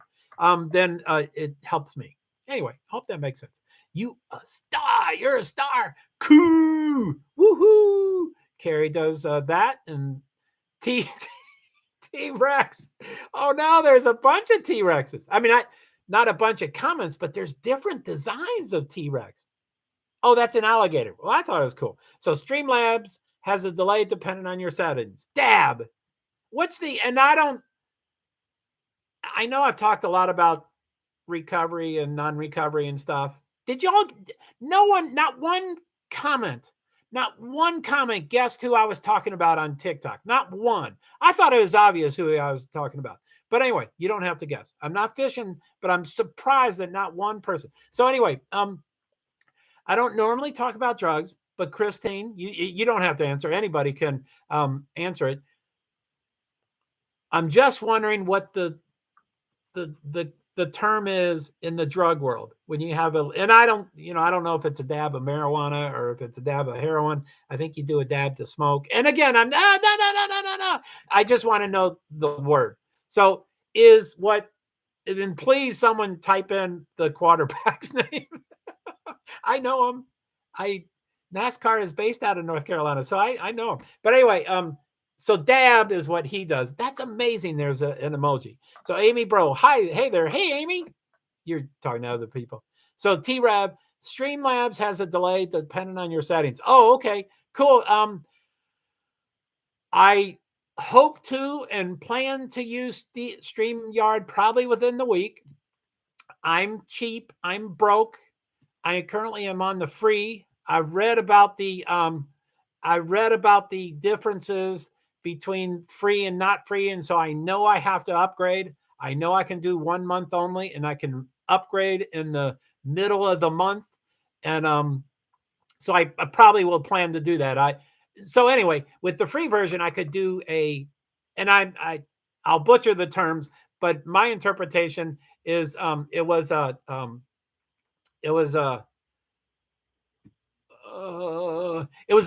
then it helps me. Anyway, hope that makes sense. You a star. You're a star. Cool. Woohoo. Carrie does that. And T-Rex. Oh, now there's a bunch of T-Rexes. I mean, not a bunch of comments, but there's different designs of T-Rex. Oh, that's an alligator. Well, I thought it was cool. So Streamlabs has a delay dependent on your settings. Dab. I know I've talked a lot about recovery and non-recovery and stuff. Not one comment guessed who I was talking about on TikTok. Not one. I thought it was obvious who I was talking about. But anyway, you don't have to guess. I'm not fishing, but I'm surprised that not one person. So anyway, I don't normally talk about drugs, but Christine, you don't have to answer. Anybody can answer it. I'm just wondering what the term is in the drug world when you have and I don't know if it's a dab of marijuana or if it's a dab of heroin. I think you do a dab to smoke. And again, I'm no. I just want to know the word. So then please someone type in the quarterback's name. I know him. NASCAR is based out of North Carolina, so I know him. But anyway, So dab is what he does. That's amazing. There's an emoji. So Amy Bro, hi, hey there. Hey, Amy. You're talking to other people. So T-Rab, Streamlabs has a delay depending on your settings. Oh, okay. Cool. I hope to and plan to use the StreamYard probably within the week. I'm cheap. I'm broke. I currently am on the free. I've read about the differences between free and not free, and so I know I have to upgrade. I know I can do 1 month only, and I can upgrade in the middle of the month, and so I probably will plan to do that. So anyway, with the free version, I could do and I'll butcher the terms, but my interpretation is it was a it was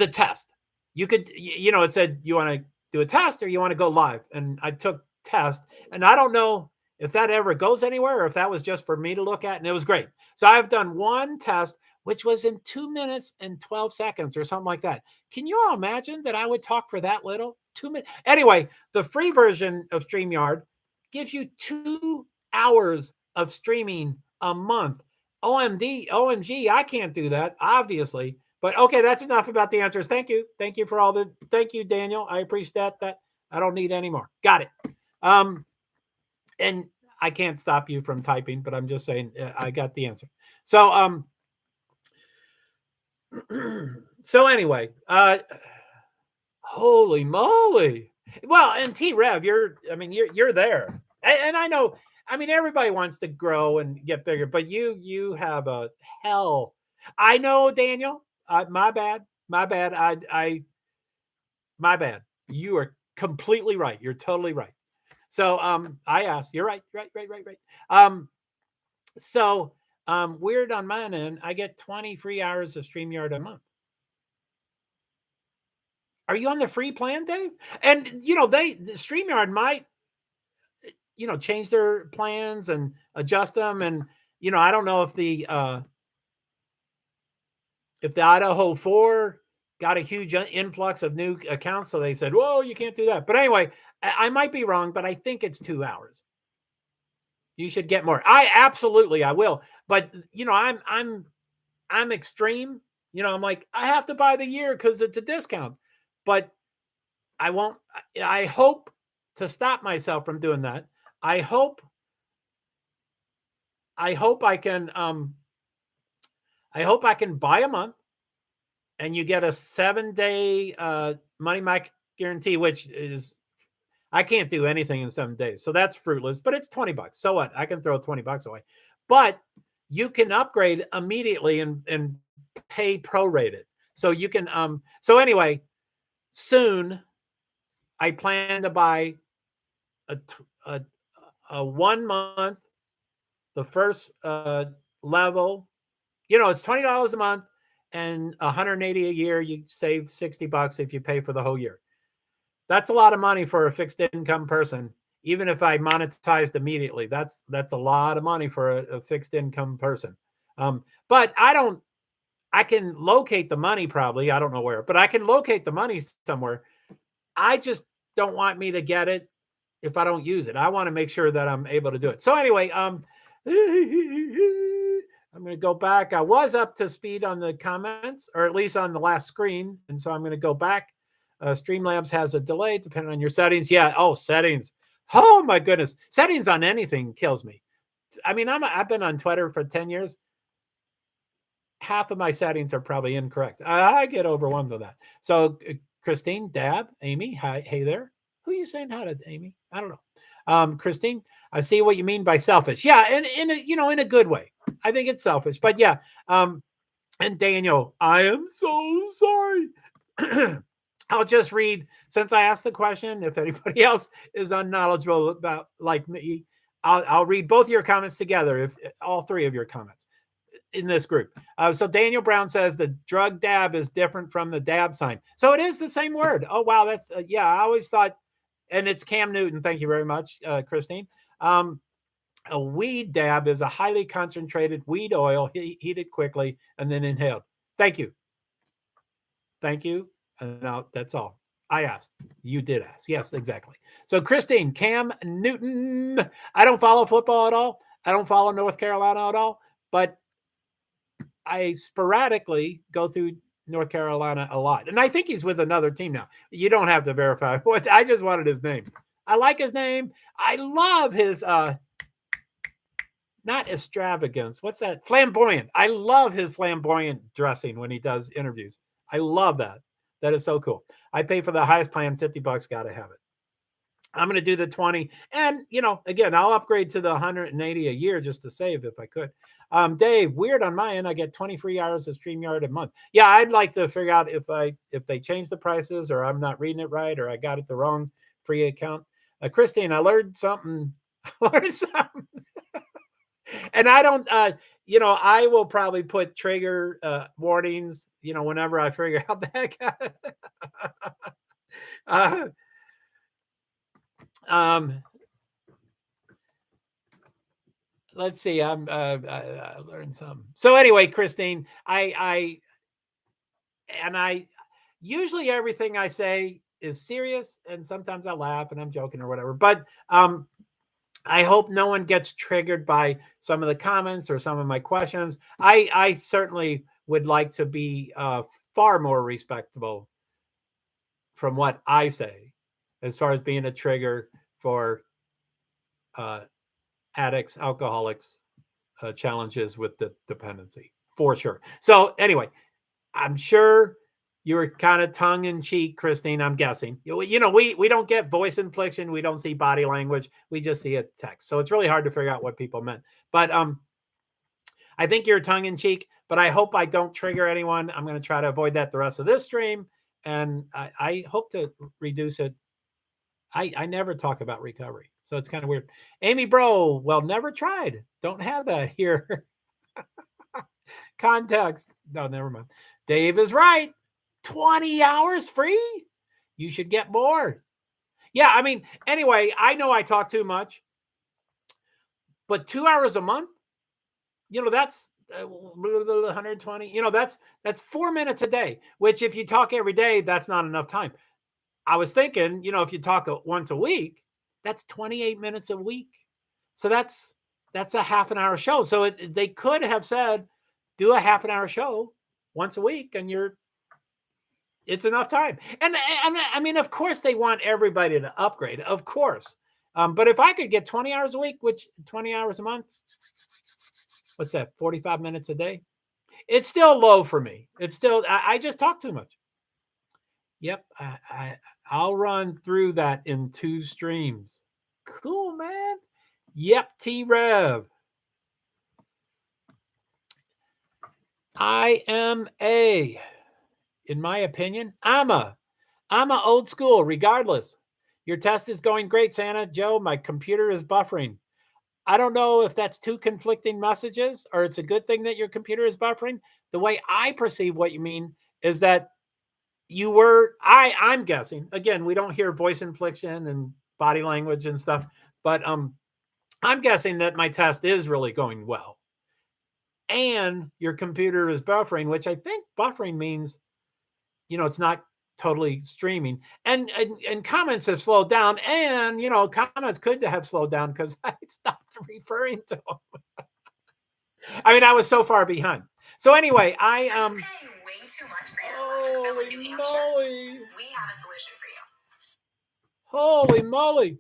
a test. You could, it said you want to do a test or you want to go live, and I took test, and I don't know if that ever goes anywhere or if that was just for me to look at, and it was great. So I've done one test, which was in 2 minutes and 12 seconds or something like that. Can you all imagine that I would talk for that little? 2 minutes. Anyway, the free version of StreamYard gives you 2 hours of streaming a month. OMG, I can't do that, obviously. But okay, that's enough about the answers. Thank you. Thank you for all the, thank you, Daniel. I appreciate that. I don't need any more. Got it. And I can't stop you from typing, but I'm just saying I got the answer. So, so anyway, holy moly. Well, and T-Rev, you're there. And I know, everybody wants to grow and get bigger, but you have a hell. I know, Daniel. My bad. My bad. My bad. You are completely right. You're totally right. So I asked. You're right. Right. So weird on my end. I get 20 free hours of StreamYard a month. Are you on the free plan, Dave? And the StreamYard might change their plans and adjust them. And I don't know if the Idaho 4 got a huge influx of new accounts, so they said, "Whoa, you can't do that." But anyway, I might be wrong, but I think it's 2 hours. You should get more. I will. But I'm extreme. I'm like, I have to buy the year because it's a discount. But I won't. I hope to stop myself from doing that. I hope I can buy a month, and you get a 7-day money back guarantee, which is, I can't do anything in 7 days. So that's fruitless, but it's $20. So what? I can throw $20 away. But you can upgrade immediately and pay prorated. So you can so anyway, soon I plan to buy a 1 month, the first level. It's $20 a month and $180 a year. You save $60 if you pay for the whole year. That's a lot of money for a fixed income person. Even if I monetized immediately, that's a lot of money for a fixed income person. But I can locate the money probably. I don't know where, but I can locate the money somewhere. I just don't want me to get it if I don't use it. I want to make sure that I'm able to do it. So anyway, I'm going to go back. I was up to speed on the comments, or at least on the last screen. And so I'm going to go back. Streamlabs has a delay depending on your settings. Yeah. Oh, settings. Oh my goodness. Settings on anything kills me. I've been on Twitter for 10 years. Half of my settings are probably incorrect. I get overwhelmed with that. So Christine, Dab, Amy, hi, hey there. Who are you saying hi to, Amy? I don't know. Christine, I see what you mean by selfish. Yeah, and in a good way. I think it's selfish, but yeah. And Daniel, I am so sorry. I'll just read, since I asked the question, if anybody else is unknowledgeable about like me, I'll read both your comments together, if all three of your comments in this group. So Daniel Brown says the drug dab is different from the dab sign. So it is the same word. Oh, wow. That's, yeah, I always thought, and it's Cam Newton. Thank you very much, Christine. A weed dab is a highly concentrated weed oil heated quickly and then inhaled. Thank you. Thank you. And now that's all. I asked. You did ask. Yes, exactly. So, Christine, Cam Newton. I don't follow football at all. I don't follow North Carolina at all. But I sporadically go through North Carolina a lot. And I think he's with another team now. You don't have to verify. I just wanted his name. I like his name. I love his not extravagance. What's that? Flamboyant. I love his flamboyant dressing when he does interviews. I love that. That is so cool. I pay for the highest plan, $50. Got to have it. I'm going to do the 20. And, again, I'll upgrade to the 180 a year just to save if I could. Dave, weird on my end. I get 20 free hours of StreamYard a month. Yeah, I'd like to figure out if they change the prices or I'm not reading it right or I got it the wrong free account. Christine, I learned something. And I don't, I will probably put trigger warnings, whenever I figure out that. Let's see. I learned some. So anyway, Christine, I usually everything I say is serious, and sometimes I laugh and I'm joking or whatever. But I hope no one gets triggered by some of the comments or some of my questions. I certainly would like to be far more respectable from what I say, as far as being a trigger for addicts, alcoholics, challenges with the dependency, for sure. So anyway, I'm sure you were kind of tongue in cheek, Christine. I'm guessing. We don't get voice inflection. We don't see body language. We just see a text. So it's really hard to figure out what people meant. But I think you're tongue in cheek. But I hope I don't trigger anyone. I'm going to try to avoid that the rest of this stream, and I hope to reduce it. I never talk about recovery, so it's kind of weird. Amy Bro, well, never tried. Don't have that here. Context. No, never mind. Dave is right. 20 hours free? You should get more. Yeah, I mean, anyway, I know I talk too much, but 2 hours a month, that's 120. That's 4 minutes a day, which if you talk every day, that's not enough time. I was thinking, if you talk once a week, that's 28 minutes a week. So that's a half an hour show. So they could have said, do a half an hour show once a week, and it's enough time. And I mean, of course, they want everybody to upgrade, of course. But if I could get 20 hours a week, which 20 hours a month, what's that? 45 minutes a day. It's still low for me. It's still, I just talk too much. Yep. I'll run through that in 2 streams. Cool, man. Yep. T-Rev. IMA. In my opinion, I'm a old school regardless. Your test is going great, Santa. Joe, my computer is buffering. I don't know if that's 2 conflicting messages or it's a good thing that your computer is buffering. The way I perceive what you mean is that I'm guessing, again, we don't hear voice inflection and body language and stuff, but I'm guessing that my test is really going well. And your computer is buffering, which I think buffering means, it's not totally streaming. And comments have slowed down. And, comments could have slowed down because I stopped referring to them. I mean, I was so far behind. So anyway, I'm paying way too much for your electric bill in New Hampshire. We have a solution for you. Holy moly.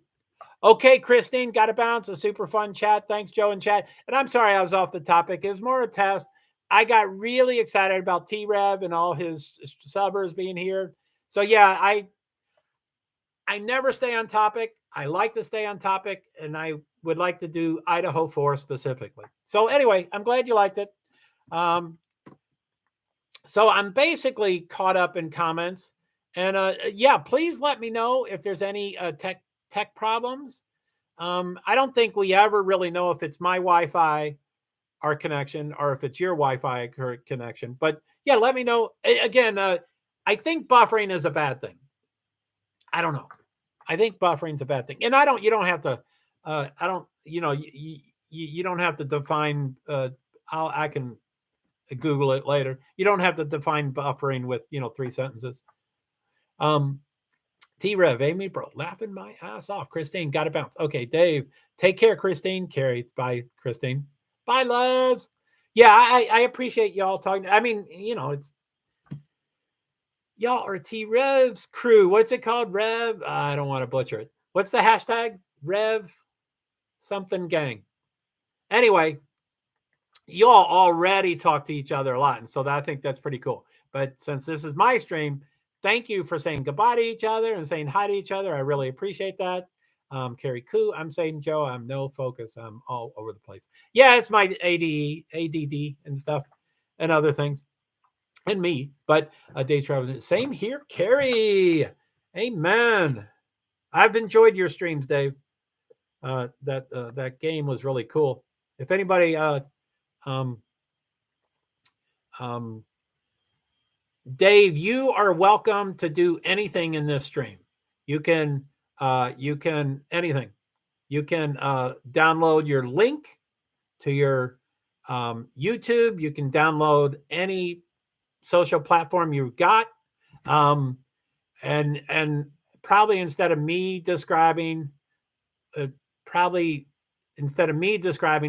Okay, Christine, got to bounce. A super fun chat. Thanks, Joe and chat. And I'm sorry I was off the topic. It was more a test. I got really excited about T-Rev and all his subbers being here. So yeah, I never stay on topic. I like to stay on topic, and I would like to do Idaho 4 specifically. So anyway, I'm glad you liked it. So I'm basically caught up in comments. And yeah, please let me know if there's any tech problems. I don't think we ever really know if it's my Wi-Fi, our connection, or if it's your Wi-Fi connection. But yeah, let me know. Again, I think buffering is a bad thing. I don't know. I think buffering is a bad thing. And you don't have to, you don't have to define, I can Google it later. You don't have to define buffering with, 3 sentences. T-Rev, Amy, bro, laughing my ass off. Christine, got to bounce. Okay, Dave, take care, Christine. Carrie, bye, Christine. Bye, loves. Yeah, I appreciate y'all talking. I mean, it's y'all are T-Rev's crew. What's it called? Rev? I don't want to butcher it. What's the hashtag? Rev something gang. Anyway, you all already talk to each other a lot. And so I think that's pretty cool. But since this is my stream, thank you for saying goodbye to each other and saying hi to each other. I really appreciate that. Carrie Koo, I'm saying Joe, I'm no focus. I'm all over the place. Yeah, it's my ADD and stuff and other things and me. But day travel, same here, Carrie. Amen. I've enjoyed your streams, Dave. That game was really cool. If anybody um, Dave, you are welcome to do anything in this stream. You can anything. You can download your link to your YouTube. You can download any social platform you've got, and probably instead of me describing,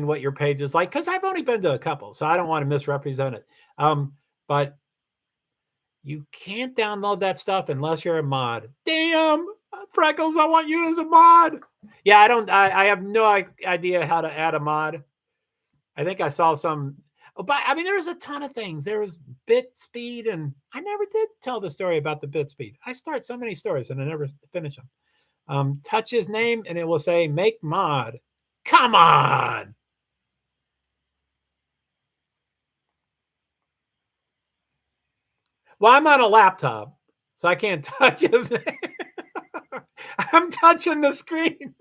what your page is like, because I've only been to a couple, so I don't want to misrepresent it. But you can't download that stuff unless you're a mod. Damn, Freckles, I want you as a mod. Yeah, I have no idea how to add a mod. I think I saw some, but I mean, there was a ton of things. There was bit speed, and I never did tell the story about the bit speed. I start so many stories and I never finish them. Touch his name and it will say make mod. Come on. Well, I'm on a laptop, so I can't touch his name. I'm touching the screen.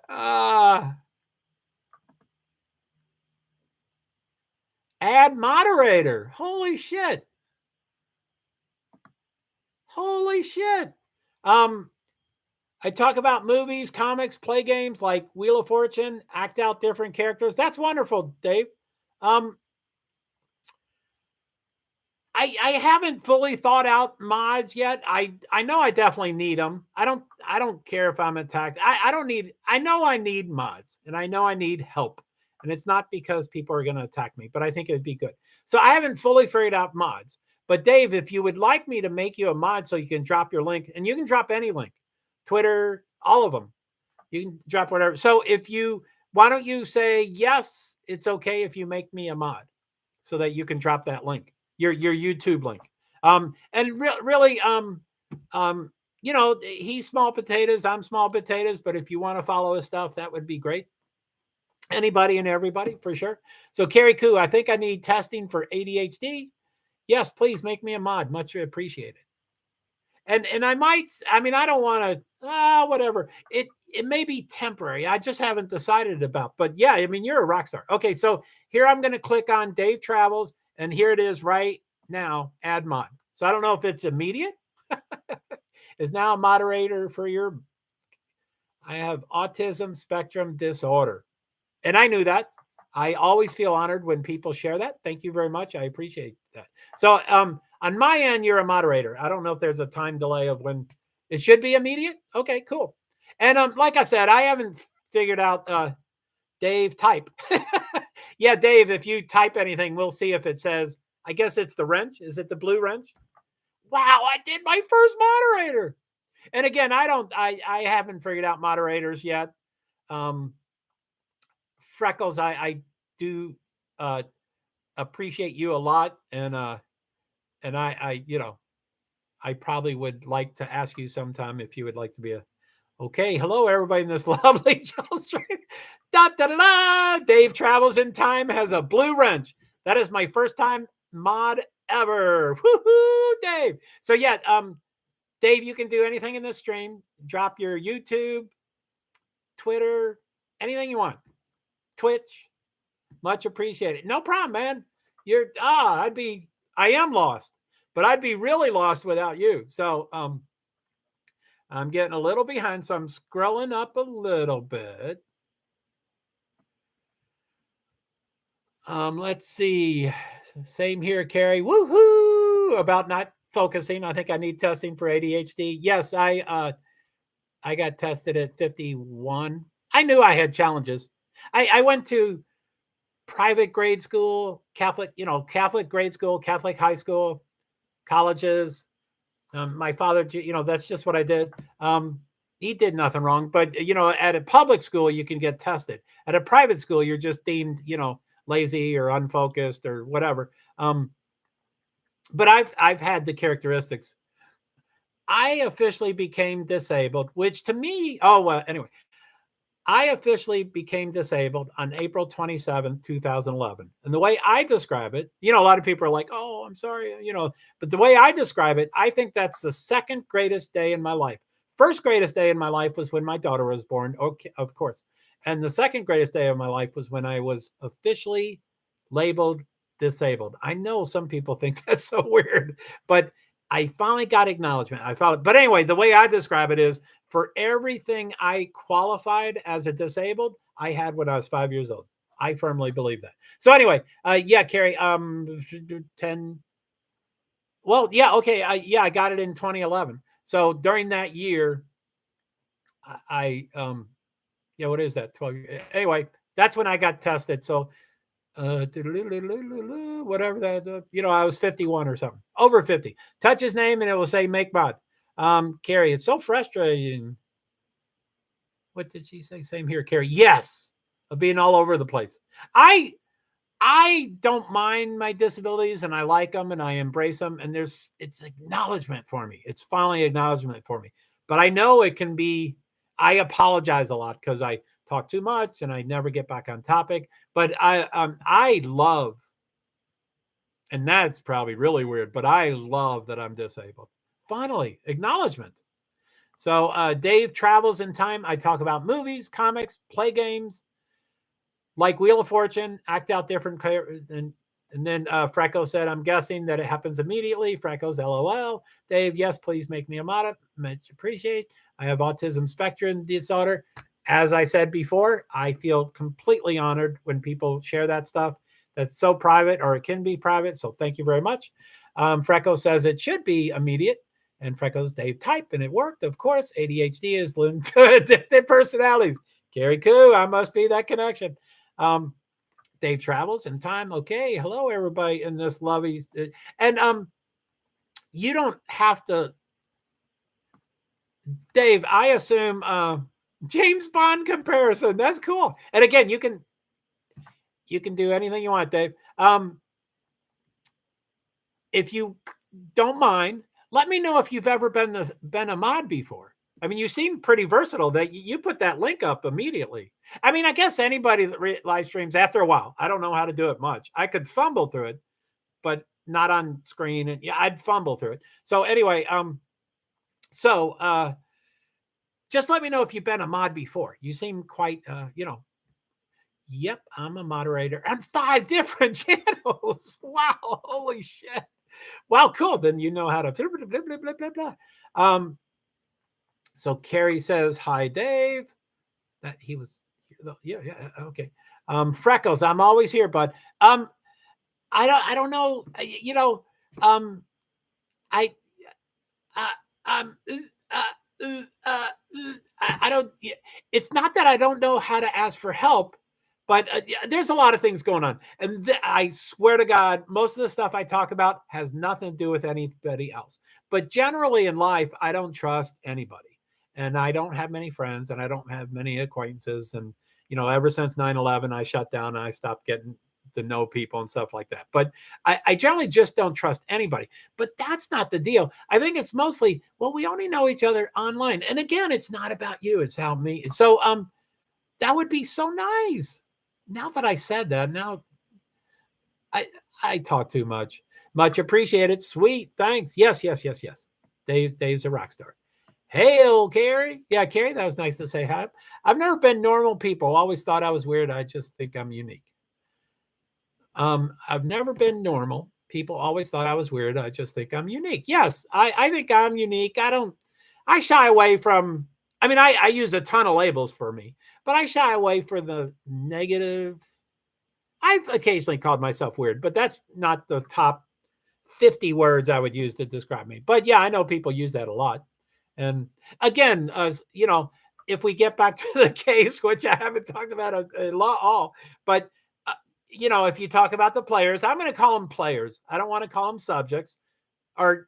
Add moderator. Holy shit. Holy shit. I talk about movies, comics, play games like Wheel of Fortune, act out different characters. That's wonderful, Dave. I haven't fully thought out mods yet. I know I definitely need them. I don't care if I'm attacked. I know I need mods and I know I need help. And it's not because people are going to attack me, but I think it'd be good. So I haven't fully figured out mods. But Dave, if you would like me to make you a mod so you can drop your link, and you can drop any link, Twitter, all of them. You can drop whatever. So why don't you say, yes, it's okay if you make me a mod so that you can drop that link, your YouTube link. And really, he's small potatoes, I'm small potatoes, but if you want to follow his stuff, that would be great. Anybody and everybody, for sure. So Carrie Koo, I think I need testing for ADHD. Yes, please make me a mod. Much appreciated. And I don't want to, whatever. It may be temporary. I just haven't decided about. But yeah, I mean, you're a rock star. Okay, so here I'm going to click on Dave Travels, and here it is right now, add mod. So I don't know if it's immediate. Is now a moderator for I have autism spectrum disorder. And I knew that. I always feel honored when people share that. Thank you very much. I appreciate that. So on my end, you're a moderator. I don't know if there's a time delay of when it should be immediate. Okay, cool. And like I said, I haven't figured out Dave type. Yeah, Dave, if you type anything, we'll see if it says, I guess it's the wrench. Is it the blue wrench? Wow, I did my first moderator. And again, I haven't figured out moderators yet. Freckles, I do appreciate you a lot, and I probably would like to ask you sometime if you would like to be okay. Hello, everybody in this lovely stream. Da da da! Dave Travels in Time has a blue wrench. That is my first time mod ever. Woohoo, Dave! So yeah, Dave, you can do anything in this stream. Drop your YouTube, Twitter, anything you want. Twitch, much appreciated. No problem, man. I am lost, but I'd be really lost without you. So I'm getting a little behind, so I'm scrolling up a little bit. Let's see. Same here, Carrie. Woohoo! About not focusing. I think I need testing for ADHD. Yes, I got tested at 51. I knew I had challenges. I went to private grade school, Catholic, Catholic grade school, Catholic high school, colleges. My father, that's just what I did. He did nothing wrong, but at a public school, you can get tested. At a private school, you're just deemed, lazy or unfocused or whatever. But I've had the characteristics. I officially became disabled, which to me, anyway, I officially became disabled on April 27th, 2011. And the way I describe it, a lot of people are like, oh, I'm sorry, but the way I describe it, I think that's the second greatest day in my life. First greatest day in my life was when my daughter was born, okay, of course. And the second greatest day of my life was when I was officially labeled disabled. I know some people think that's so weird, but I finally got acknowledgement. But anyway, the way I describe it is for everything I qualified as a disabled, I had when I was 5 years old. I firmly believe that. So anyway, yeah, Carrie, 10. Well, yeah, okay. I got it in 2011. So during that year, what is that? 12 years. Anyway, that's when I got tested. So whatever that, I was 51 or something, over 50. Touch his name and it will say make mod. Carrie, it's so frustrating. What did she say? Same here, Carrie. Yes, of being all over the place. I don't mind my disabilities and I like them and I embrace them. And it's acknowledgement for me. It's finally acknowledgement for me. But I know it can be, I apologize a lot because I talk too much and I never get back on topic. But I love, and that's probably really weird, but I love that I'm disabled. Finally, acknowledgement. So Dave travels in time. I talk about movies, comics, play games, like Wheel of Fortune, act out different. And then Freckles said, I'm guessing that it happens immediately. Freckles, LOL. Dave, yes, please make me a mod. Much appreciate. I have autism spectrum disorder. As I said before, I feel completely honored when people share that stuff. That's so private, or it can be private. So thank you very much. Freckles says it should be immediate. And Freckles, Dave typed, and it worked. Of course, ADHD is linked to addicted personalities. Carrie Koo, I must be that connection. Dave travels in time. Okay, hello everybody in this lovey, and you don't have to. Dave, I assume James Bond comparison. That's cool. And again, you can do anything you want, Dave. If you don't mind, let me know if you've ever been a mod before. I mean, you seem pretty versatile that you put that link up immediately. I mean, I guess anybody that live streams after a while, I don't know how to do it much. I could fumble through it, but not on screen. And yeah, I'd fumble through it. So anyway, just let me know if you've been a mod before. You seem quite, Yep, I'm a moderator on 5 different channels. Wow, holy shit. Wow, cool. Then you know how to blah, blah, blah, blah, blah, blah. So Carrie says, hi, Dave. That he was here though. Yeah, okay. Freckles, I'm always here, bud. I don't know, I don't, it's not that I don't know how to ask for help, but there's a lot of things going on. And I swear to God, most of the stuff I talk about has nothing to do with anybody else. But generally in life, I don't trust anybody. And I don't have many friends and I don't have many acquaintances. And, ever since 9/11, I shut down and I stopped getting to know people and stuff like that. But I generally just don't trust anybody. But that's not the deal. I think it's mostly, well, we only know each other online. And again, it's not about you. It's how me. So that would be so nice. Now that I said that, now I talk too much. Much appreciated. Sweet. Thanks. Yes. Dave's a rock star. Hail, Carrie. Yeah, Carrie, that was nice to say hi. I've never been normal people. Always thought I was weird. I just think I'm unique. I've never been normal. People always thought I was weird. I just think I'm unique. Yes, I think I'm unique. I shy away from, I use a ton of labels for me, but I shy away from the negative. I've occasionally called myself weird, but that's not the top 50 words I would use to describe me. But yeah, I know people use that a lot. And again, if we get back to the case, which I haven't talked about a lot, but if you talk about the players, I'm going to call them players. I don't want to call them subjects or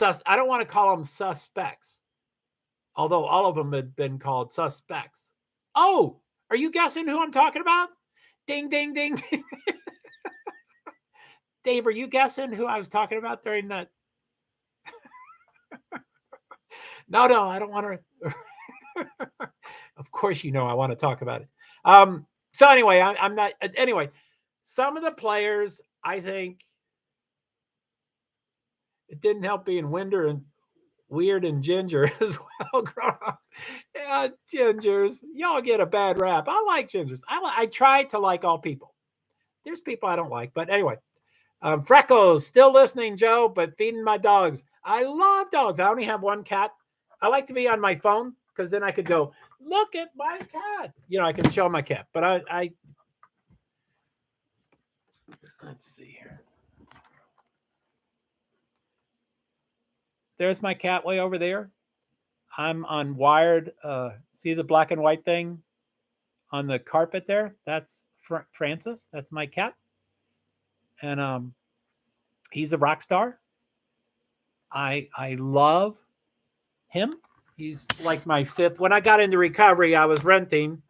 I don't want to call them suspects, although all of them had been called suspects. Oh, are you guessing who I'm talking about? Ding, ding, ding. Dave, are you guessing who I was talking about during that? No, I don't want to. Of course, I want to talk about it. So anyway, I'm not. Anyway, some of the players, I think it didn't help being weird and ginger as well growing up. Yeah, gingers, y'all get a bad rap. I like gingers. I try to like all people. There's people I don't like, but anyway. Freckles, still listening, Joe, but feeding my dogs. I love dogs. I only have one cat. I like to be on my phone because then I could go, look at my cat. I can show my cat. But I let's see here. There's my cat way over there. I'm on wired. See the black and white thing on the carpet there? That's Francis. That's my cat. And he's a rock star. I love him. He's like my fifth. When I got into recovery, I was renting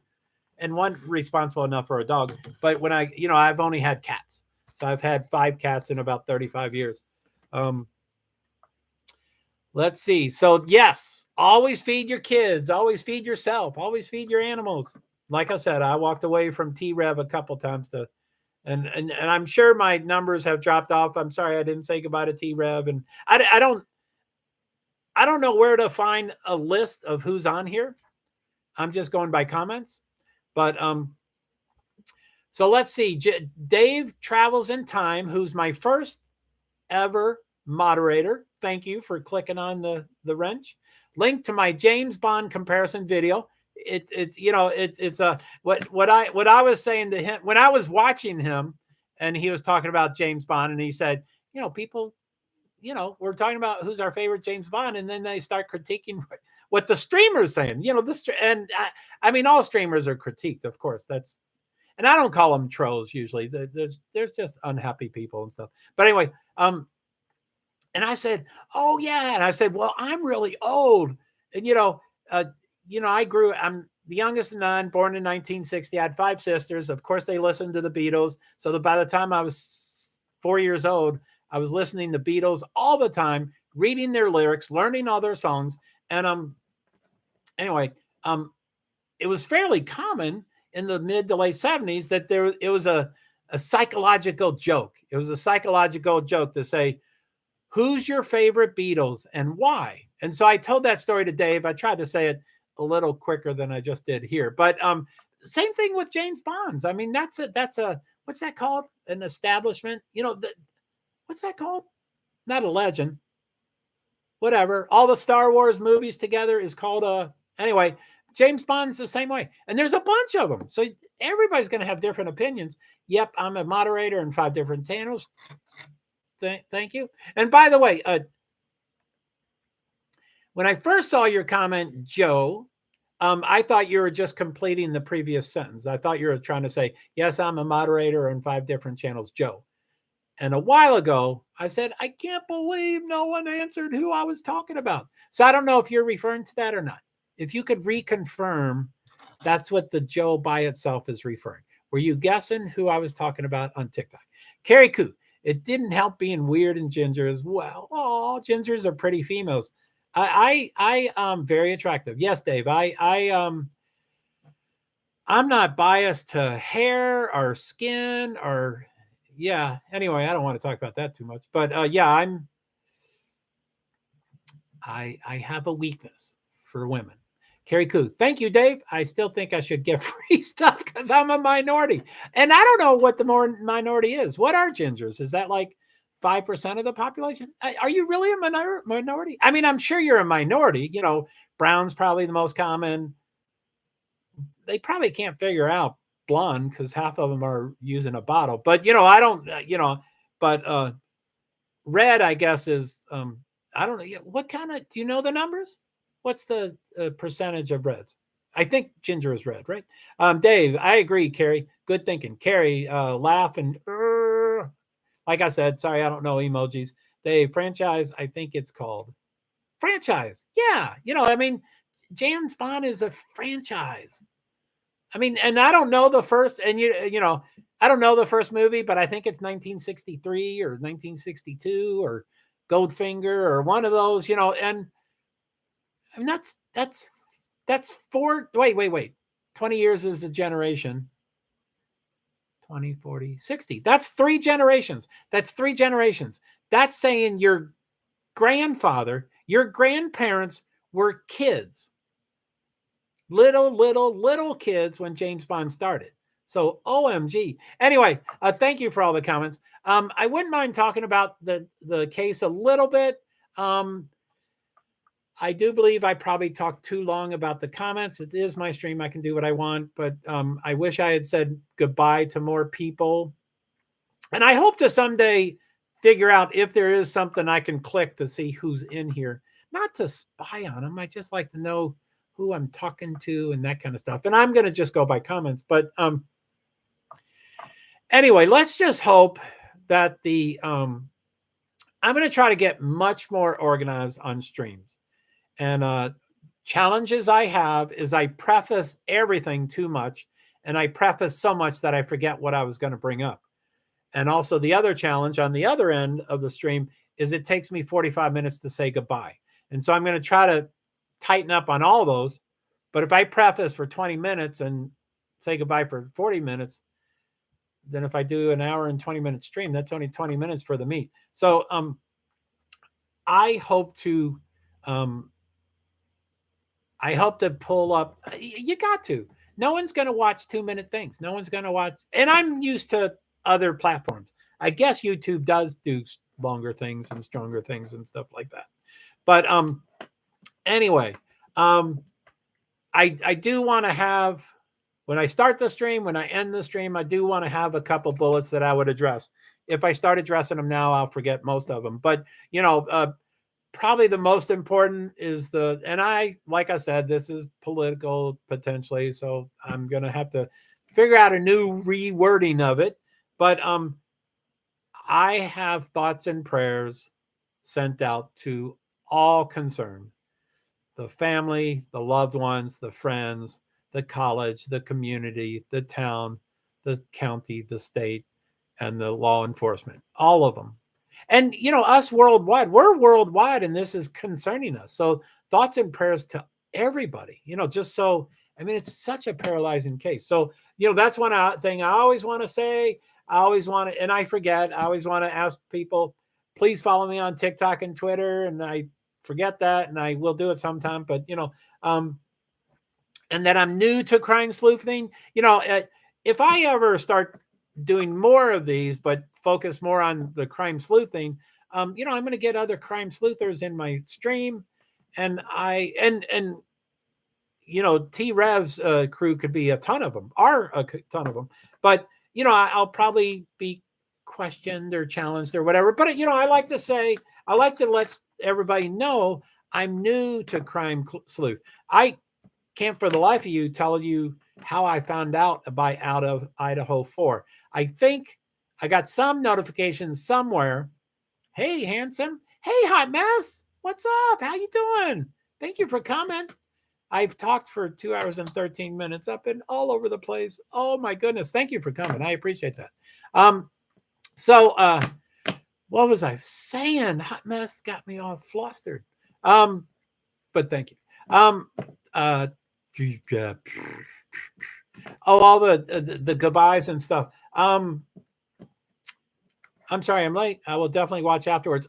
and one responsible enough for a dog. But when I've only had cats. So I've had 5 cats in about 35 years. Let's see. So yes, always feed your kids, always feed yourself, always feed your animals. Like I said, I walked away from T-Rev a couple times and I'm sure my numbers have dropped off. I'm sorry I didn't say goodbye to T-Rev. And I don't know where to find a list of who's on here. I'm just going by comments. But so let's see. Dave Travels in Time, who's my first ever moderator. Thank you for clicking on the wrench. Link to my James Bond comparison video. It's what I was saying to him when I was watching him, and he was talking about James Bond, and he said, people, we're talking about who's our favorite James Bond, and then they start critiquing what the streamer's saying. And I mean, all streamers are critiqued, of course. And I don't call them trolls usually. There's just unhappy people and stuff. But anyway, and I said, oh yeah, and I said, well, I'm really old, and I'm the youngest of 9, born in 1960. I had 5 sisters. Of course, they listened to the Beatles. So by the time I was 4 years old, I was listening to Beatles all the time, reading their lyrics, learning all their songs. And anyway, it was fairly common in the mid to late 70s that it was a psychological joke. It was a psychological joke to say, who's your favorite Beatles and why? And so I told that story to Dave. I tried to say it a little quicker than I just did here. But same thing with James Bonds. I mean, that's a what's that called? An establishment? What's that called? Not a legend. Whatever. All the Star Wars movies together is called anyway, James Bond's the same way. And there's a bunch of them. So everybody's going to have different opinions. Yep, I'm a moderator in 5 different channels. Thank you. And by the way, when I first saw your comment, Joe, I thought you were just completing the previous sentence. I thought you were trying to say, yes, I'm a moderator on 5 different channels, Joe. And a while ago, I said, I can't believe no one answered who I was talking about. So I don't know if you're referring to that or not. If you could reconfirm, that's what the Joe by itself is referring. Were you guessing who I was talking about on TikTok? Carrie Koo, it didn't help being weird and ginger as well. Oh, gingers are pretty females. I am very attractive. Yes, Dave. I'm not biased to hair or skin or yeah. Anyway, I don't want to talk about that too much. But yeah, I have a weakness for women. Carrie Koo, thank you, Dave. I still think I should get free stuff because I'm a minority. And I don't know what the minority is. What are gingers? Is that like 5% of the population? Are you really a minority? I mean, I'm sure you're a minority. Brown's probably the most common. They probably can't figure out blonde because half of them are using a bottle. But, I don't, but red, I guess, is I don't know what kind of. Do you know the numbers? What's the percentage of reds? I think ginger is red, right? Dave, I agree. Carrie, good thinking. Carrie, laugh and like I said, sorry, I don't know emojis. Dave, franchise, I think it's called franchise. Yeah, I mean, James Bond is a franchise. I mean, and I don't know the first, and I don't know the first movie, but I think it's 1963 or 1962 or Goldfinger or one of those, and I mean that's four. Wait. 20 years is a generation. 20, 40, 60. That's three generations. That's three generations. That's saying your grandfather, your grandparents were kids. Little kids when James Bond started. So OMG. Anyway, thank you for all the comments. I wouldn't mind talking about the case a little bit. I do believe I probably talked too long about the comments. It is my stream. I can do what I want, but I wish I had said goodbye to more people. And I hope to someday figure out if there is something I can click to see who's in here. Not to spy on them. I just like to know who I'm talking to and that kind of stuff. And I'm going to just go by comments. But anyway, let's just hope that I'm going to try to get much more organized on streams. And challenges I have is I preface everything too much. And I preface so much that I forget what I was going to bring up. And also the other challenge on the other end of the stream is it takes me 45 minutes to say goodbye. And so I'm going to try to tighten up on all those. But if I preface for 20 minutes and say goodbye for 40 minutes, then if I do an hour and 20-minute stream, that's only 20 minutes for the meet. So I hope to pull up. You got to. No one's going to watch 2-minute things. No one's going to watch. And I'm used to other platforms. I guess YouTube does do longer things and stronger things and stuff like that. But anyway, I do want to have, when I start the stream, when I end the stream, I do want to have a couple bullets that I would address. If I start addressing them now, I'll forget most of them. But, probably the most important is like I said, this is political potentially, so I'm going to have to figure out a new rewording of it. But I have thoughts and prayers sent out to all concerned. The family, the loved ones, the friends, the college, the community, the town, the county, the state, and the law enforcement, all of them. And, us worldwide, we're worldwide, and this is concerning us. So thoughts and prayers to everybody, just so, it's such a paralyzing case. So, that's one thing I always want to say. I always want to, and I forget, I always want to ask people, please follow me on TikTok and Twitter. And I forget that, and I will do it sometime, but, and that I'm new to crime sleuthing. If I ever start doing more of these, but focus more on the crime sleuthing, I'm going to get other crime sleuthers in my stream. And T-Rev's crew could be a ton of them, but, I'll probably be questioned or challenged or whatever. But, I like to let everybody know I'm new to crime sleuth. I can't for the life of you tell you how I found out about Out of Idaho 4. I think I got some notifications somewhere. Hey, handsome. Hey, hot mess. What's up? How you doing? Thank you for coming. I've talked for 2 hours and 13 minutes. I've been all over the place. Oh my goodness. Thank you for coming. I appreciate that. So what was I saying? Hot mess got me all flustered. But thank you. All the goodbyes and stuff. I'm sorry I'm late. I will definitely watch afterwards.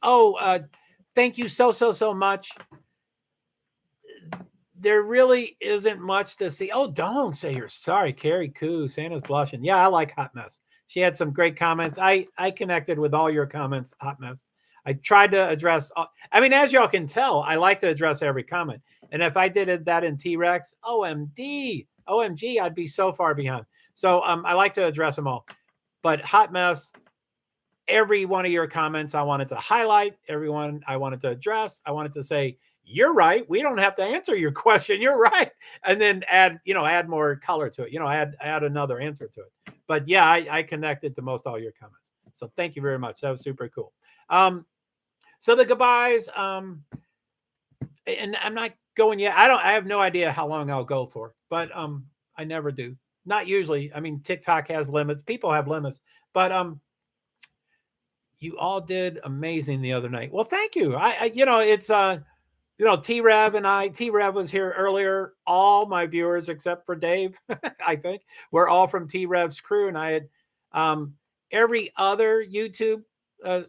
Thank you so much. There really isn't much to see. Oh, don't say you're sorry, Carrie Koo. Santa's blushing. Yeah, I like Hot Mess. She had some great comments. I connected with all your comments, Hot Mess. I tried to address, as y'all can tell, I like to address every comment. And if I did that in T-Rex, OMG, I'd be so far behind. So I like to address them all. But Hot Mess, every one of your comments I wanted to highlight, everyone I wanted to address. I wanted to say, you're right. We don't have to answer your question. You're right. And then add more color to it, add another answer to it. But yeah, I connected to most all your comments. So thank you very much. That was super cool. So the goodbyes, and I'm not going yet. I have no idea how long I'll go for, but I never do. Not usually. I mean, TikTok has limits. People have limits, but you all did amazing the other night. Well, thank you. It's T-Rev was here earlier. All my viewers except for Dave, I think, we're all from T-Rev's crew. And I had every other YouTube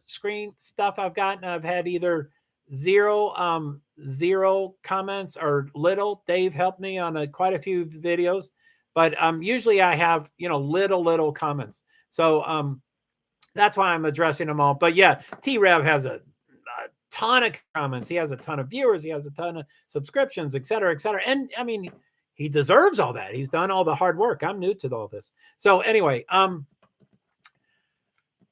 screen stuff I've gotten, I've had either zero comments or little. Dave helped me on quite a few videos, but usually I have, little comments. So that's why I'm addressing them all. But yeah, T-Rev has a ton of comments. He has a ton of viewers. He has a ton of subscriptions, et cetera, et cetera. And I mean, he deserves all that. He's done all the hard work. I'm new to all this. So anyway,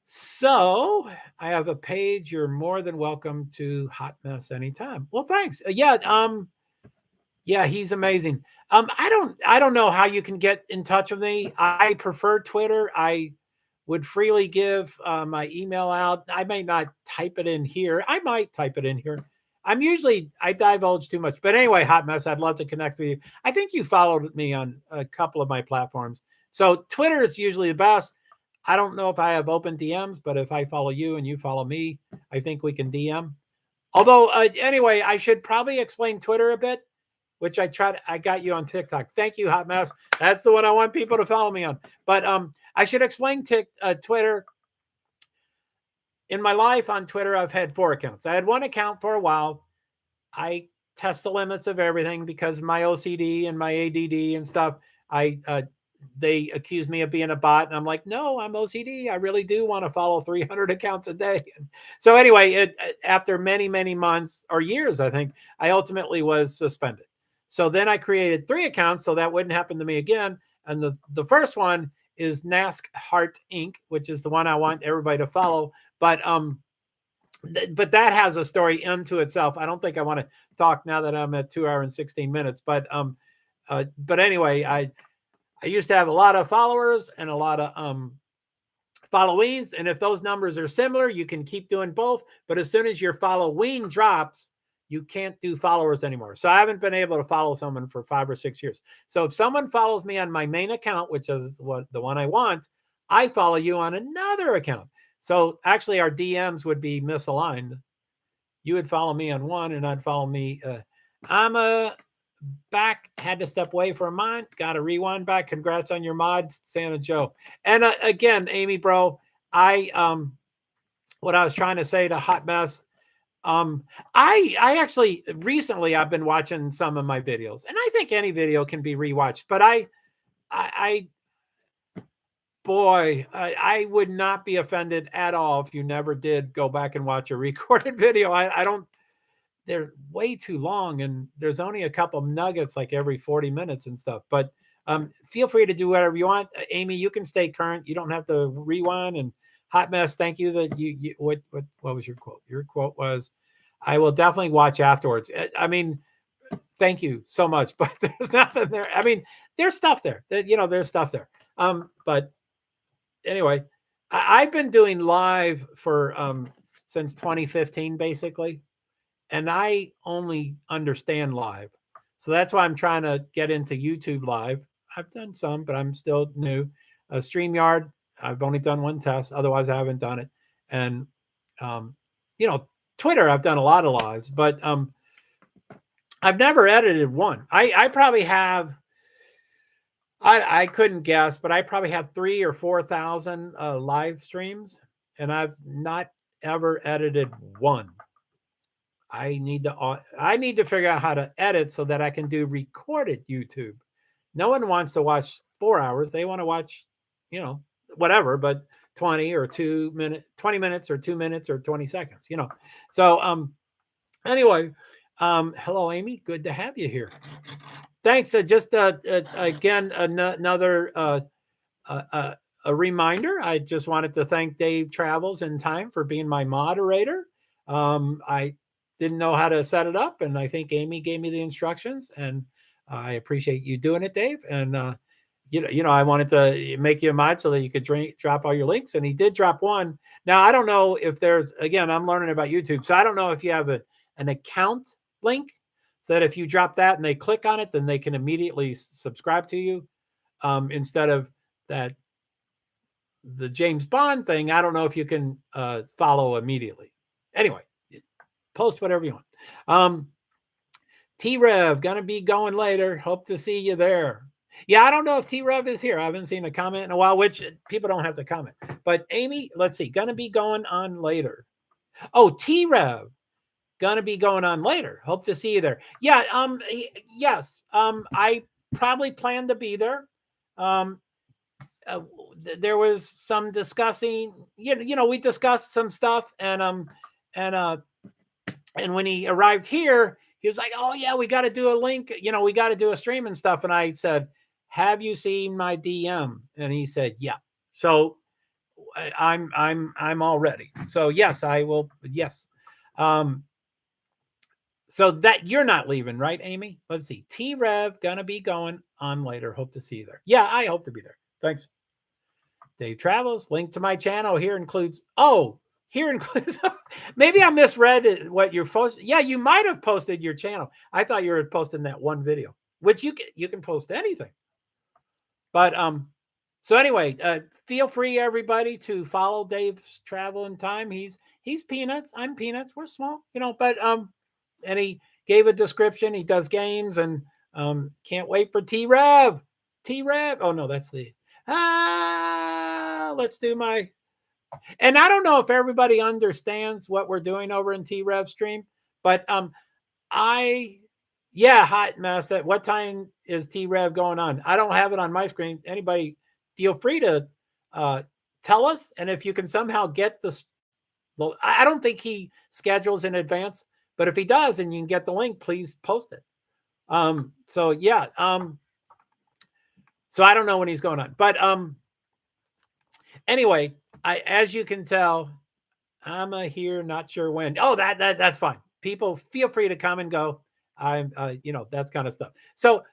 so I have a page. You're more than welcome to Hot Mess anytime. Well, thanks. Yeah, he's amazing. I don't know how you can get in touch with me. I prefer Twitter. I would freely give my email out. I may not type it in here. I might type it in here. I divulge too much. But anyway, Hot Mess, I'd love to connect with you. I think you followed me on a couple of my platforms. So Twitter is usually the best. I don't know if I have open DMs, but if I follow you and you follow me, I think we can DM. Although, anyway, I should probably explain Twitter a bit, which I got you on TikTok. Thank you, Hot Mess. That's the one I want people to follow me on. But I should explain Twitter. In my life on Twitter, I've had 4 accounts. I had one account for a while. I test the limits of everything because my OCD and my ADD and stuff. They accuse me of being a bot, and I'm like, no, I'm OCD. I really do want to follow 300 accounts a day. So anyway, after many, many months or years, I think, I ultimately was suspended. So then I created 3 accounts so that wouldn't happen to me again. And the first one is Misc Heart Inc., which is the one I want everybody to follow. But that has a story unto itself. I don't think I want to talk now that I'm at 2 hours and 16 minutes. But anyway, I used to have a lot of followers and a lot of followees. And if those numbers are similar, you can keep doing both. But as soon as your following drops, you can't do followers anymore. So I haven't been able to follow someone for 5 or 6 years. So if someone follows me on my main account, which is the one I want, I follow you on another account. So actually our DMs would be misaligned. You would follow me on one and I'd follow me. I'm back, had to step away for a month, got to rewind back. Congrats on your mod, Santa Joe. And again, Amy, bro, what I was trying to say to Hot Mess, I actually recently I've been watching some of my videos, and I think any video can be rewatched, but I would not be offended at all if you never did go back and watch a recorded video. I don't, they're way too long, and there's only a couple of nuggets like every 40 minutes and stuff. But feel free to do whatever you want. Amy, you can stay current. You don't have to rewind. And Hot Mess, thank you that what was your quote? Your quote was, I will definitely watch afterwards. I mean, thank you so much, but there's nothing there. I mean, there's stuff there that, there's stuff there. But anyway, I've been doing live for since 2015, basically. And I only understand live. So that's why I'm trying to get into YouTube live. I've done some, but I'm still new. StreamYard, I've only done one test. Otherwise, I haven't done it. And, Twitter, I've done a lot of lives, but I've never edited one. I probably have, I couldn't guess, but I probably have 3,000 or 4,000 live streams, and I've not ever edited one. I need to figure out how to edit so that I can do recorded YouTube. No one wants to watch 4 hours. They want to watch, whatever, but 20 or 2 minutes, 20 minutes or 2 minutes or 20 seconds, So anyway, hello, Amy. Good to have you here. Thanks. Just again, another a reminder, I just wanted to thank Dave Travels in Time for being my moderator. I didn't know how to set it up, and I think Amy gave me the instructions, and I appreciate you doing it, Dave. And I wanted to make you a mod so that you could drop all your links, and he did drop one. Now, I don't know if there's, again, I'm learning about YouTube, so I don't know if you have an account link so that if you drop that and they click on it, then they can immediately subscribe to you instead of the James Bond thing. I don't know if you can follow immediately. Anyway, post whatever you want. T-Rev, gonna be going later. Hope to see you there. Yeah, I don't know if T-Rev is here. I haven't seen a comment in a while, which people don't have to comment. But Amy, let's see, gonna be going on later. Oh, T-Rev, gonna be going on later. Hope to see you there. Yeah, yes. I probably plan to be there. There was some discussing, we discussed some stuff, and when he arrived here, he was like, "Oh yeah, we got to do a link. We got to do a stream and stuff." And I said, "Have you seen my DM?" And he said, "Yeah." So I'm all ready. So yes, I will. Yes. So that you're not leaving, right, Amy? Let's see. T-Rev gonna be going on later. Hope to see you there. Yeah, I hope to be there. Thanks. Dave Travels, link to my channel here includes. Maybe I misread what you're posting. Yeah, you might have posted your channel. I thought you were posting that one video, which you can post anything. But so anyway, feel free everybody to follow Dave's Travel in Time. He's Peanuts. I'm Peanuts. We're small, but and he gave a description. He does games, and can't wait for T-Rev. T-Rev. Oh no, that's the let's do my. And I don't know if everybody understands what we're doing over in T-Rev stream, but hot mess. At what time is T-Rev going on? I don't have it on my screen. Anybody feel free to tell us. And if you can somehow get this, I don't think he schedules in advance, but if he does and you can get the link, please post it. So I don't know when he's going on, but anyway, as you can tell, I'm here, not sure when. Oh, that's fine. People feel free to come and go. I'm that kind of stuff. So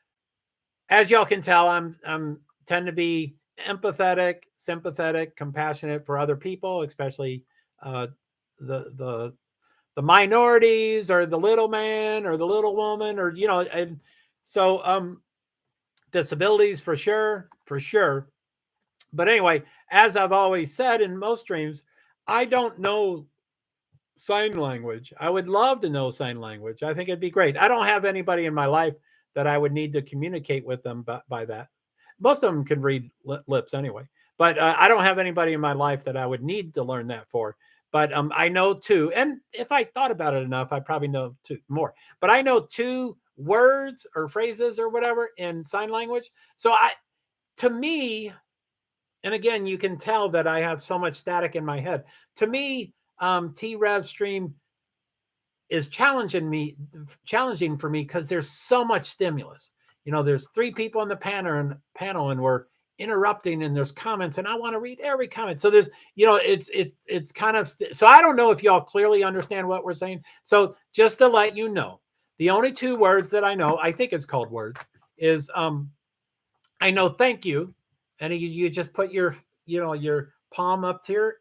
as y'all can tell, I'm tend to be empathetic, sympathetic, compassionate for other people, especially the minorities or the little man or the little woman, or and so disabilities for sure. But anyway, as I've always said in most streams, I don't know sign language. I would love to know sign language. I think it'd be great. I don't have anybody in my life that I would need to communicate with them by that. Most of them can read lips anyway, but I don't have anybody in my life that I would need to learn that for. But I know two, and if I thought about it enough, I probably know two more. But I know two words or phrases or whatever in sign language. So to me, and again, you can tell that I have so much static in my head. To me, T-Rev stream is challenging for me because there's so much stimulus. There's three people on the panel, and we're interrupting, and there's comments, and I want to read every comment. So there's, it's kind of, so I don't know if y'all clearly understand what we're saying. So just to let you know, the only two words that I know, I think it's called words, is I know thank you. And you just put your palm up to your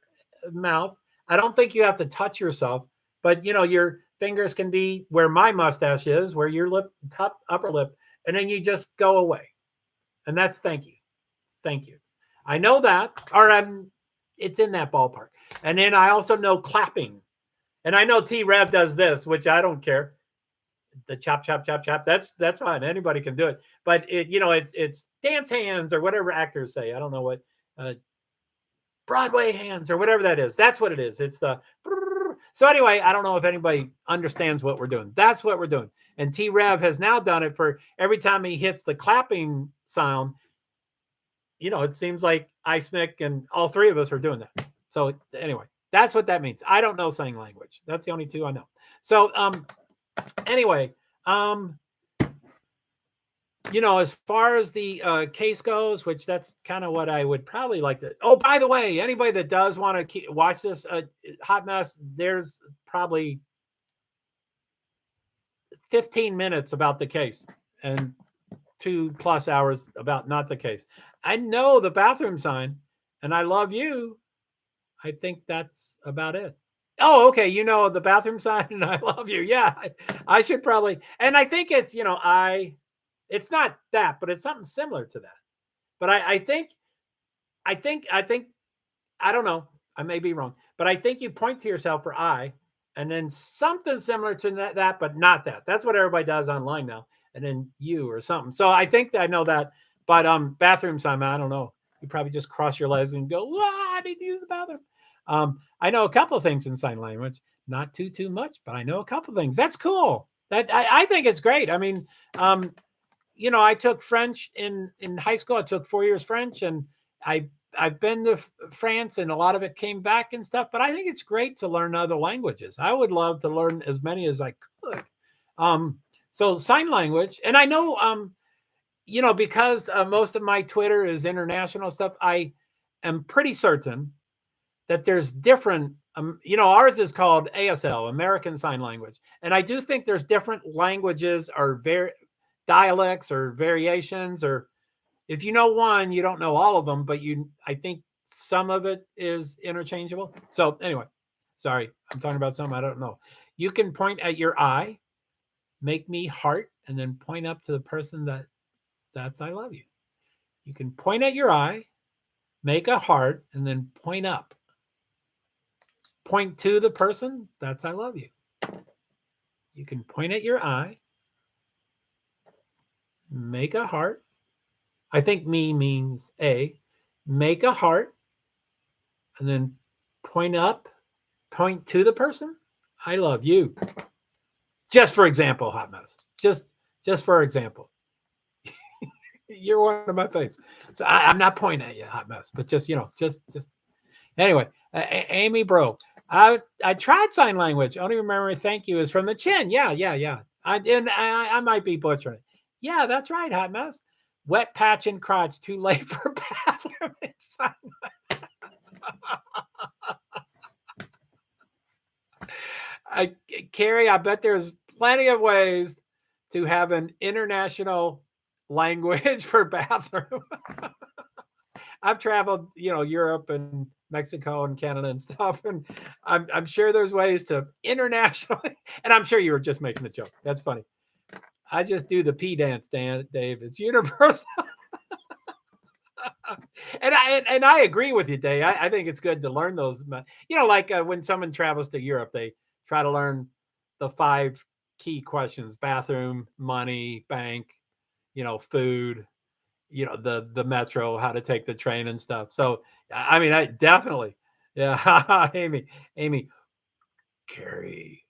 mouth. I don't think you have to touch yourself, but your fingers can be where my mustache is, where your upper lip, and then you just go away. And that's thank you. Thank you. I know that, or it's in that ballpark. And then I also know clapping. And I know T-Rev does this, which I don't care. The chop, chop, chop, chop. That's fine. Anybody can do it. But it's dance hands or whatever actors say. I don't know what Broadway hands or whatever that is. That's what it is. It's the. So anyway, I don't know if anybody understands what we're doing. That's what we're doing. And T-Rev has now done it for every time he hits the clapping sound. It seems like Misc and all three of us are doing that. So anyway, that's what that means. I don't know sign language. That's the only two I know. So anyway, As far as the case goes, which that's kind of what I would probably like to. Oh, by the way, anybody that does want to watch this hot mess, there's probably 15 minutes about the case and 2+ hours about not the case. I know the bathroom sign, and I love you. I think that's about it. Oh, okay. The bathroom sign, and I love you. Yeah, I should probably. And I think it's It's not that, but it's something similar to that. But I think I don't know. I may be wrong, but I think you point to yourself for I, and then something similar to that, but not that. That's what everybody does online now, and then you or something. So I think that I know that. But bathroom sign, I don't know. You probably just cross your legs and go, I need to use the bathroom. I know a couple of things in sign language, not too much, but I know a couple of things. That's cool. I think it's great. I mean, I took French in high school. I took 4 years French, and I I've been to France, and a lot of it came back and stuff. But I think it's great to learn other languages. I would love to learn as many as I could. Um, so sign language, and I know because most of my Twitter is international stuff. I am pretty certain that there's different. Ours is called ASL, American Sign Language, and I do think there's different languages or dialects or variations, or if you know one, you don't know all of them, but I think some of it is interchangeable. So anyway, sorry, I'm talking about something I don't know. You can point at your eye, make me heart, and then point up to the person that's I love you. You can point at your eye, make a heart, and then point up. Point to the person that's I love you. You can point at your eye, make a heart. I think me means A. Make a heart, and then point up, point to the person. I love you. Just for example, hot mess. Just for example. You're one of my faves. So I'm not pointing at you, hot mess, but just anyway. Amy Bro, I tried sign language. Only remember thank you is from the chin. Yeah. I might be butchering it. Yeah, that's right, hot mess. Wet patch and crotch. Too late for bathroom. Carrie, I bet there's plenty of ways to have an international language for bathroom. I've traveled, Europe and Mexico and Canada and stuff, and I'm sure there's ways to internationally. And I'm sure you were just making a joke. That's funny. I just do the P dance, Dave. It's universal. and I agree with you, Dave. I think it's good to learn those. Like when someone travels to Europe, they try to learn the 5 key questions: bathroom, money, bank, food, the metro, how to take the train and stuff. So I mean, I definitely, yeah. Amy, Carrie,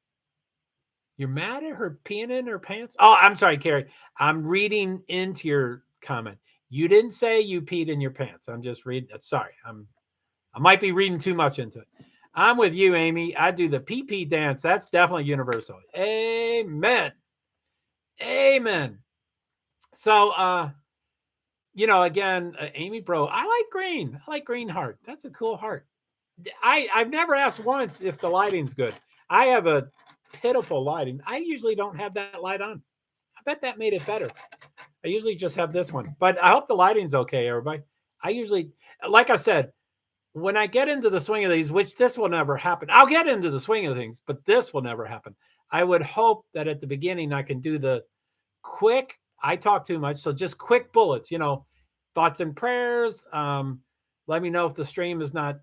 you're mad at her peeing in her pants? Oh, I'm sorry, Carrie. I'm reading into your comment. You didn't say you peed in your pants. I'm just reading. Sorry, I might be reading too much into it. I'm with you, Amy. I do the pee dance. That's definitely universal. Amen. Amen. So, again, Amy Bro, I like green. I like green heart. That's a cool heart. I've never asked once if the lighting's good. I have a pitiful lighting. I usually don't have that light on. I bet that made it better. I usually just have this one, but I hope the lighting's okay, everybody. I usually, like I said, when I get into the swing of these, which this will never happen, I'll get into the swing of things, but this will never happen. I would hope that at the beginning I can do the quick. I talk too much, so just quick bullets. Thoughts and prayers. Let me know if the stream is not.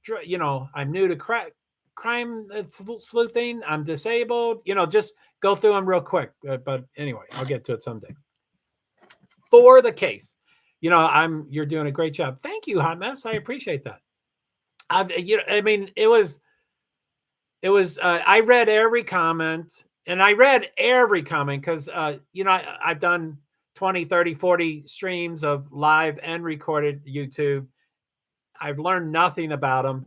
I'm new to crime sleuthing. I'm disabled. Just go through them real quick. But anyway, I'll get to it someday. For the case, you're doing a great job. Thank you, hot mess. I appreciate that. It was. I read every comment, and I read every comment because I've done 20, 30, 40 streams of live and recorded YouTube. I've learned nothing about them.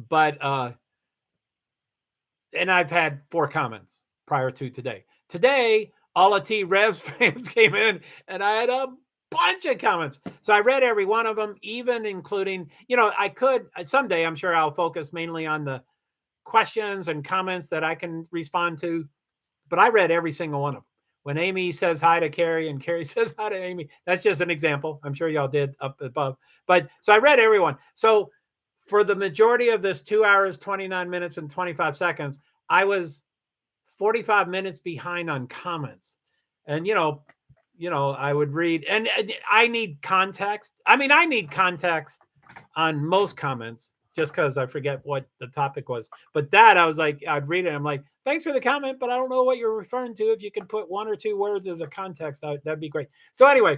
But and I've had 4 comments prior to today. Today, all the T-Revs fans came in, and I had a bunch of comments. So I read every one of them, even including, I could someday, I'm sure I'll focus mainly on the questions and comments that I can respond to, but I read every single one of them. When Amy says hi to Carrie and Carrie says hi to Amy, that's just an example. I'm sure y'all did up above. But so I read everyone. So for the majority of this 2 hours, 29 minutes, and 25 seconds, I was 45 minutes behind on comments. And, I would read, and I need context. I mean, I need context on most comments just because I forget what the topic was. But that I was like, I'd read it. I'm like, thanks for the comment, but I don't know what you're referring to. If you could put 1 or 2 words as a context, that'd be great. So anyway,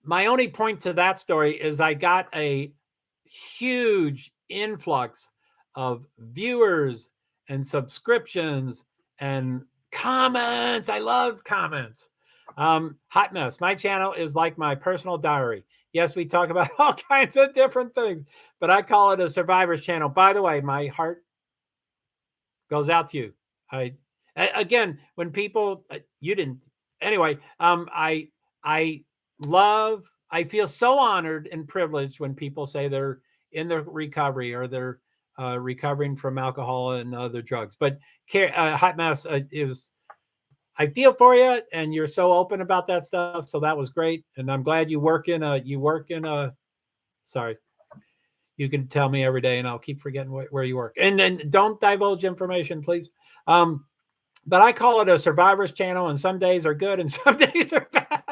my only point to that story is I got a huge influx of viewers and subscriptions and comments. I love comments. Hot Mess. My channel is like my personal diary. Yes, we talk about all kinds of different things, but I call it a survivor's channel. By the way, my heart goes out to you. Again, when people, you didn't, anyway, I feel so honored and privileged when people say they're in their recovery or they're recovering from alcohol and other drugs. But Hot Mess I feel for you, and you're so open about that stuff. So that was great, and I'm glad you work in a. Sorry, you can tell me every day, and I'll keep forgetting where you work. And then don't divulge information, please. But I call it a survivor's channel, and some days are good and some days are bad.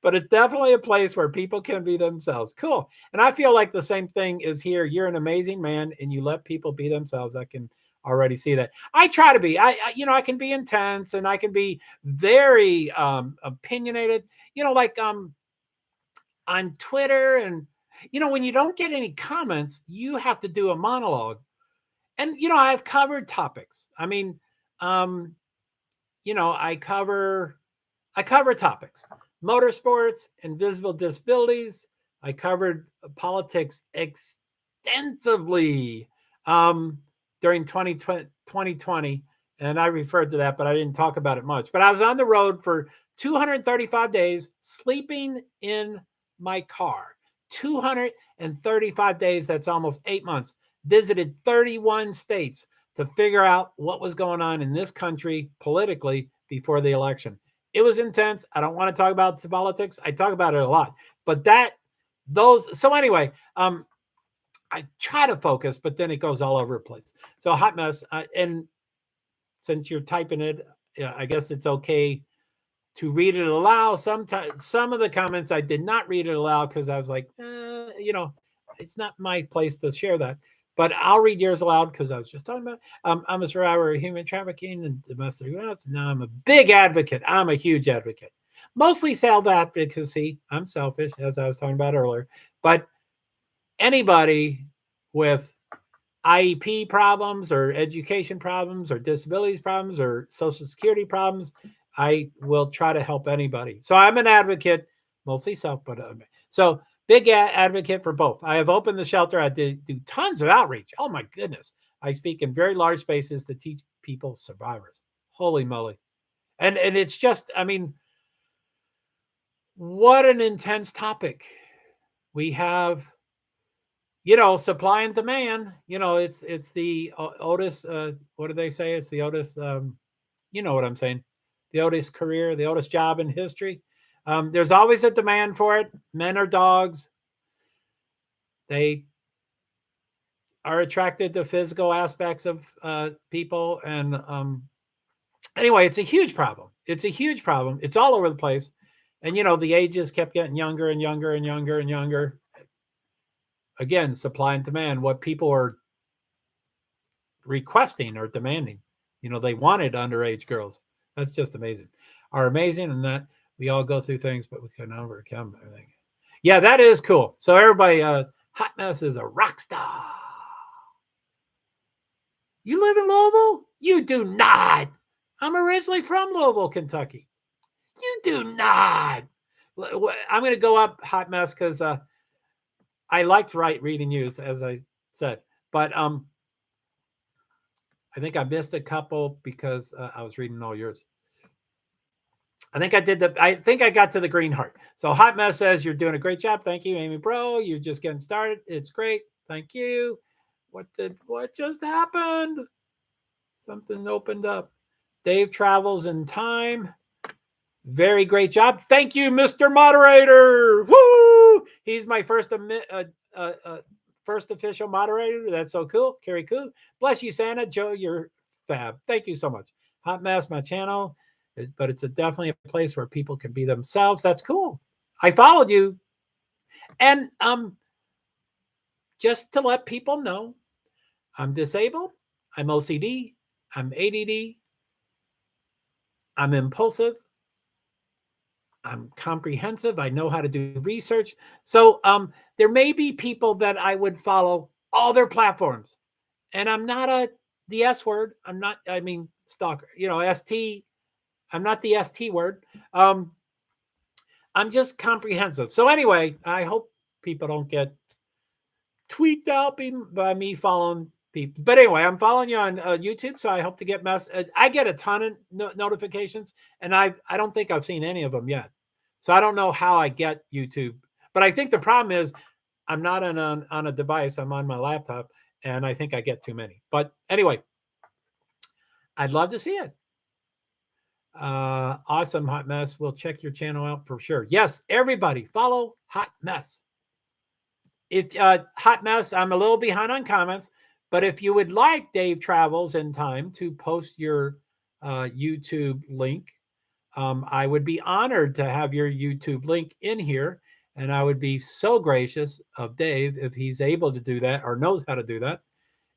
But it's definitely a place where people can be themselves. Cool. And I feel like the same thing is here. You're an amazing man, and you let people be themselves. I can already see that. I try to be. I can be intense, and I can be very opinionated. Like on Twitter, and when you don't get any comments, you have to do a monologue. And I've covered topics. I mean, I cover topics: motorsports, invisible disabilities. I covered politics extensively during 2020, and I referred to that, but I didn't talk about it much. But I was on the road for 235 days, sleeping in my car. 235 days. That's almost 8 months. Visited 31 states to figure out what was going on in this country politically before the election. It was intense. I don't want to talk about the politics. I talk about it a lot, but so anyway, I try to focus, but then it goes all over the place. So Hot Mess, and since you're typing it, I guess it's okay to read it aloud. Sometimes some of the comments I did not read it aloud because I was like, it's not my place to share that. But I'll read yours aloud because I was just talking about. I'm a survivor of human trafficking and domestic violence. Now I'm a big advocate. I'm a huge advocate. Mostly self-advocacy. I'm selfish, as I was talking about earlier. But anybody with IEP problems or education problems or disabilities problems or Social Security problems, I will try to help anybody. So I'm an advocate, mostly self, but so big advocate for both. I have opened the shelter. I do tons of outreach. Oh my goodness. I speak in very large spaces to teach people survivors. Holy moly. And it's just, I mean, what an intense topic. We have, supply and demand. It's the Otis, what do they say? It's the Otis, you know what I'm saying? The Otis career, the Otis job in history. There's always a demand for it. Men are dogs. They are attracted to physical aspects of people. And anyway, it's a huge problem. It's a huge problem. It's all over the place. And, the ages kept getting younger and younger and younger and younger. Again, supply and demand, what people are requesting or demanding. They wanted underage girls. That's just amazing. Are amazing, and that we all go through things, but we can overcome everything. Yeah, that is cool. So everybody, Hot Mess is a rock star. You live in Louisville? You do not. I'm originally from Louisville, Kentucky. You do not. I'm going to go up, Hot Mess, because I liked reading news, as I said, but I think I missed a couple because I was reading all yours. I think I got to the green heart. So Hot Mess says, you're doing a great job. Thank you, Amy Bro. You're just getting started. It's great. Thank you. What just happened? Something opened up. Dave travels in time. Very great job. Thank you, Mr. Moderator. Woo! He's my first official moderator. That's so cool. Carrie Koo. Bless you, Santa. Joe, you're fab. Thank you so much. Hot Mess, my channel, but it's definitely a place where people can be themselves. That's cool. I followed you. And just to let people know, I'm disabled. I'm OCD. I'm ADD. I'm impulsive. I'm comprehensive. I know how to do research. So there may be people that I would follow all their platforms. And I'm not the S word. I mean, stalker, ST. I'm not the ST word. I'm just comprehensive. So anyway, I hope people don't get tweaked out by me following people. But anyway, I'm following you on YouTube, so I hope to get I get a ton of notifications, and I don't think I've seen any of them yet. So I don't know how I get YouTube. But I think the problem is I'm not on a device. I'm on my laptop, and I think I get too many. But anyway, I'd love to see it. Awesome, Hot Mess. We'll check your channel out for sure. Yes, everybody follow Hot Mess. If Hot Mess, I'm a little behind on comments, but if you would like Dave Travels in Time to post your YouTube link, I would be honored to have your YouTube link in here. And I would be so gracious of Dave if he's able to do that or knows how to do that.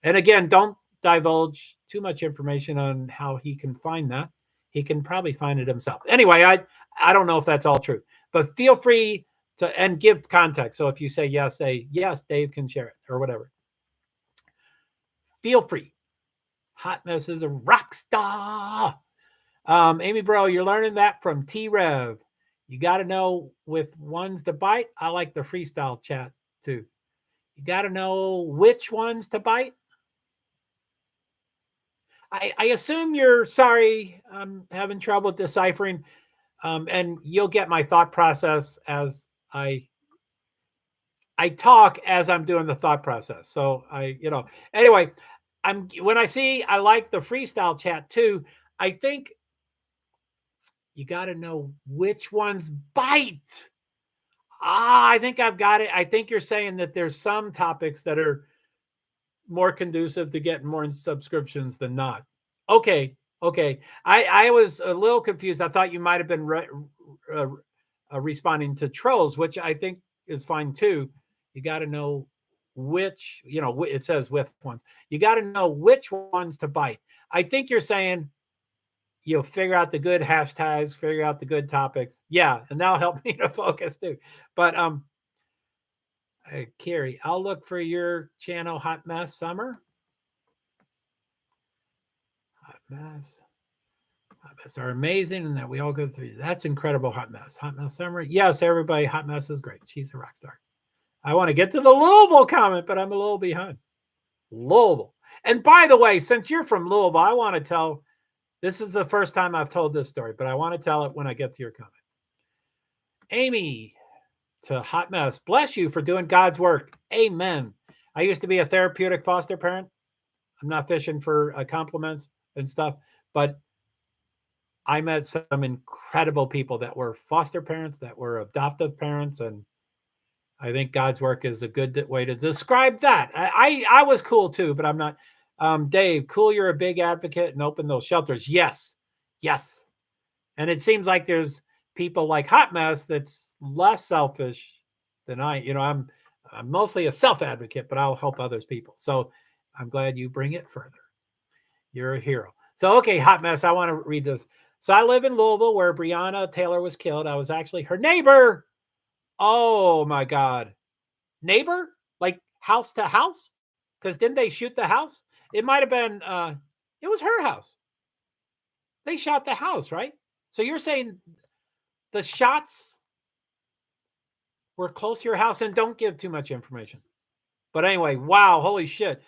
And again, don't divulge too much information on how he can find that. He can probably find it himself. Anyway, I don't know if that's all true, but feel free and give context. So if you say yes, Dave can share it or whatever. Feel free. Hot Mess is a rock star. Amy Bro, you're learning that from T-Rev. You got to know with ones to bite. I like the freestyle chat too. You got to know which ones to bite. I assume you're sorry. I'm having trouble deciphering. And you'll get my thought process as I talk as I'm doing the thought process. So anyway, I like the freestyle chat too. I think you got to know which ones bite. I think I've got it. I think you're saying that there's some topics that are more conducive to getting more subscriptions than not. Okay. I was a little confused. I thought you might have been responding to trolls, which I think is fine too. You got to know which, it says with ones. You got to know which ones to bite. I think you're saying you'll figure out the good hashtags, figure out the good topics. Yeah, and that'll help me to focus too. But Carrie, I'll look for your channel, Hot Mess Summer. Hot Mess are amazing, and that we all go through. That's incredible, Hot Mess. Hot Mess Summer. Yes, everybody, Hot Mess is great. She's a rock star. I want to get to the Louisville comment, but I'm a little behind. Louisville. And by the way, since you're from Louisville, I want to tell, this is the first time I've told this story, but I want to tell it when I get to your comment. Amy to Hot Mess, bless you for doing God's work. Amen. I used to be a therapeutic foster parent. I'm not fishing for compliments and stuff, but I met some incredible people that were foster parents, that were adoptive parents, and I think God's work is a good way to describe that. I was cool too, but I'm not. Dave, cool, you're a big advocate and open those shelters. Yes. And it seems like there's people like Hot Mess that's less selfish than I'm mostly a self-advocate, but I'll help others people. So I'm glad you bring it further. You're a hero. So, okay, Hot Mess, I want to read this. So I live in Louisville where Breonna Taylor was killed. I was actually her neighbor. Oh my God. Neighbor? Like house to house? Because didn't they shoot the house? It might have been, it was her house. They shot the house, right? So you're saying the shots were close to your house, and don't give too much information. But anyway, wow, holy shit.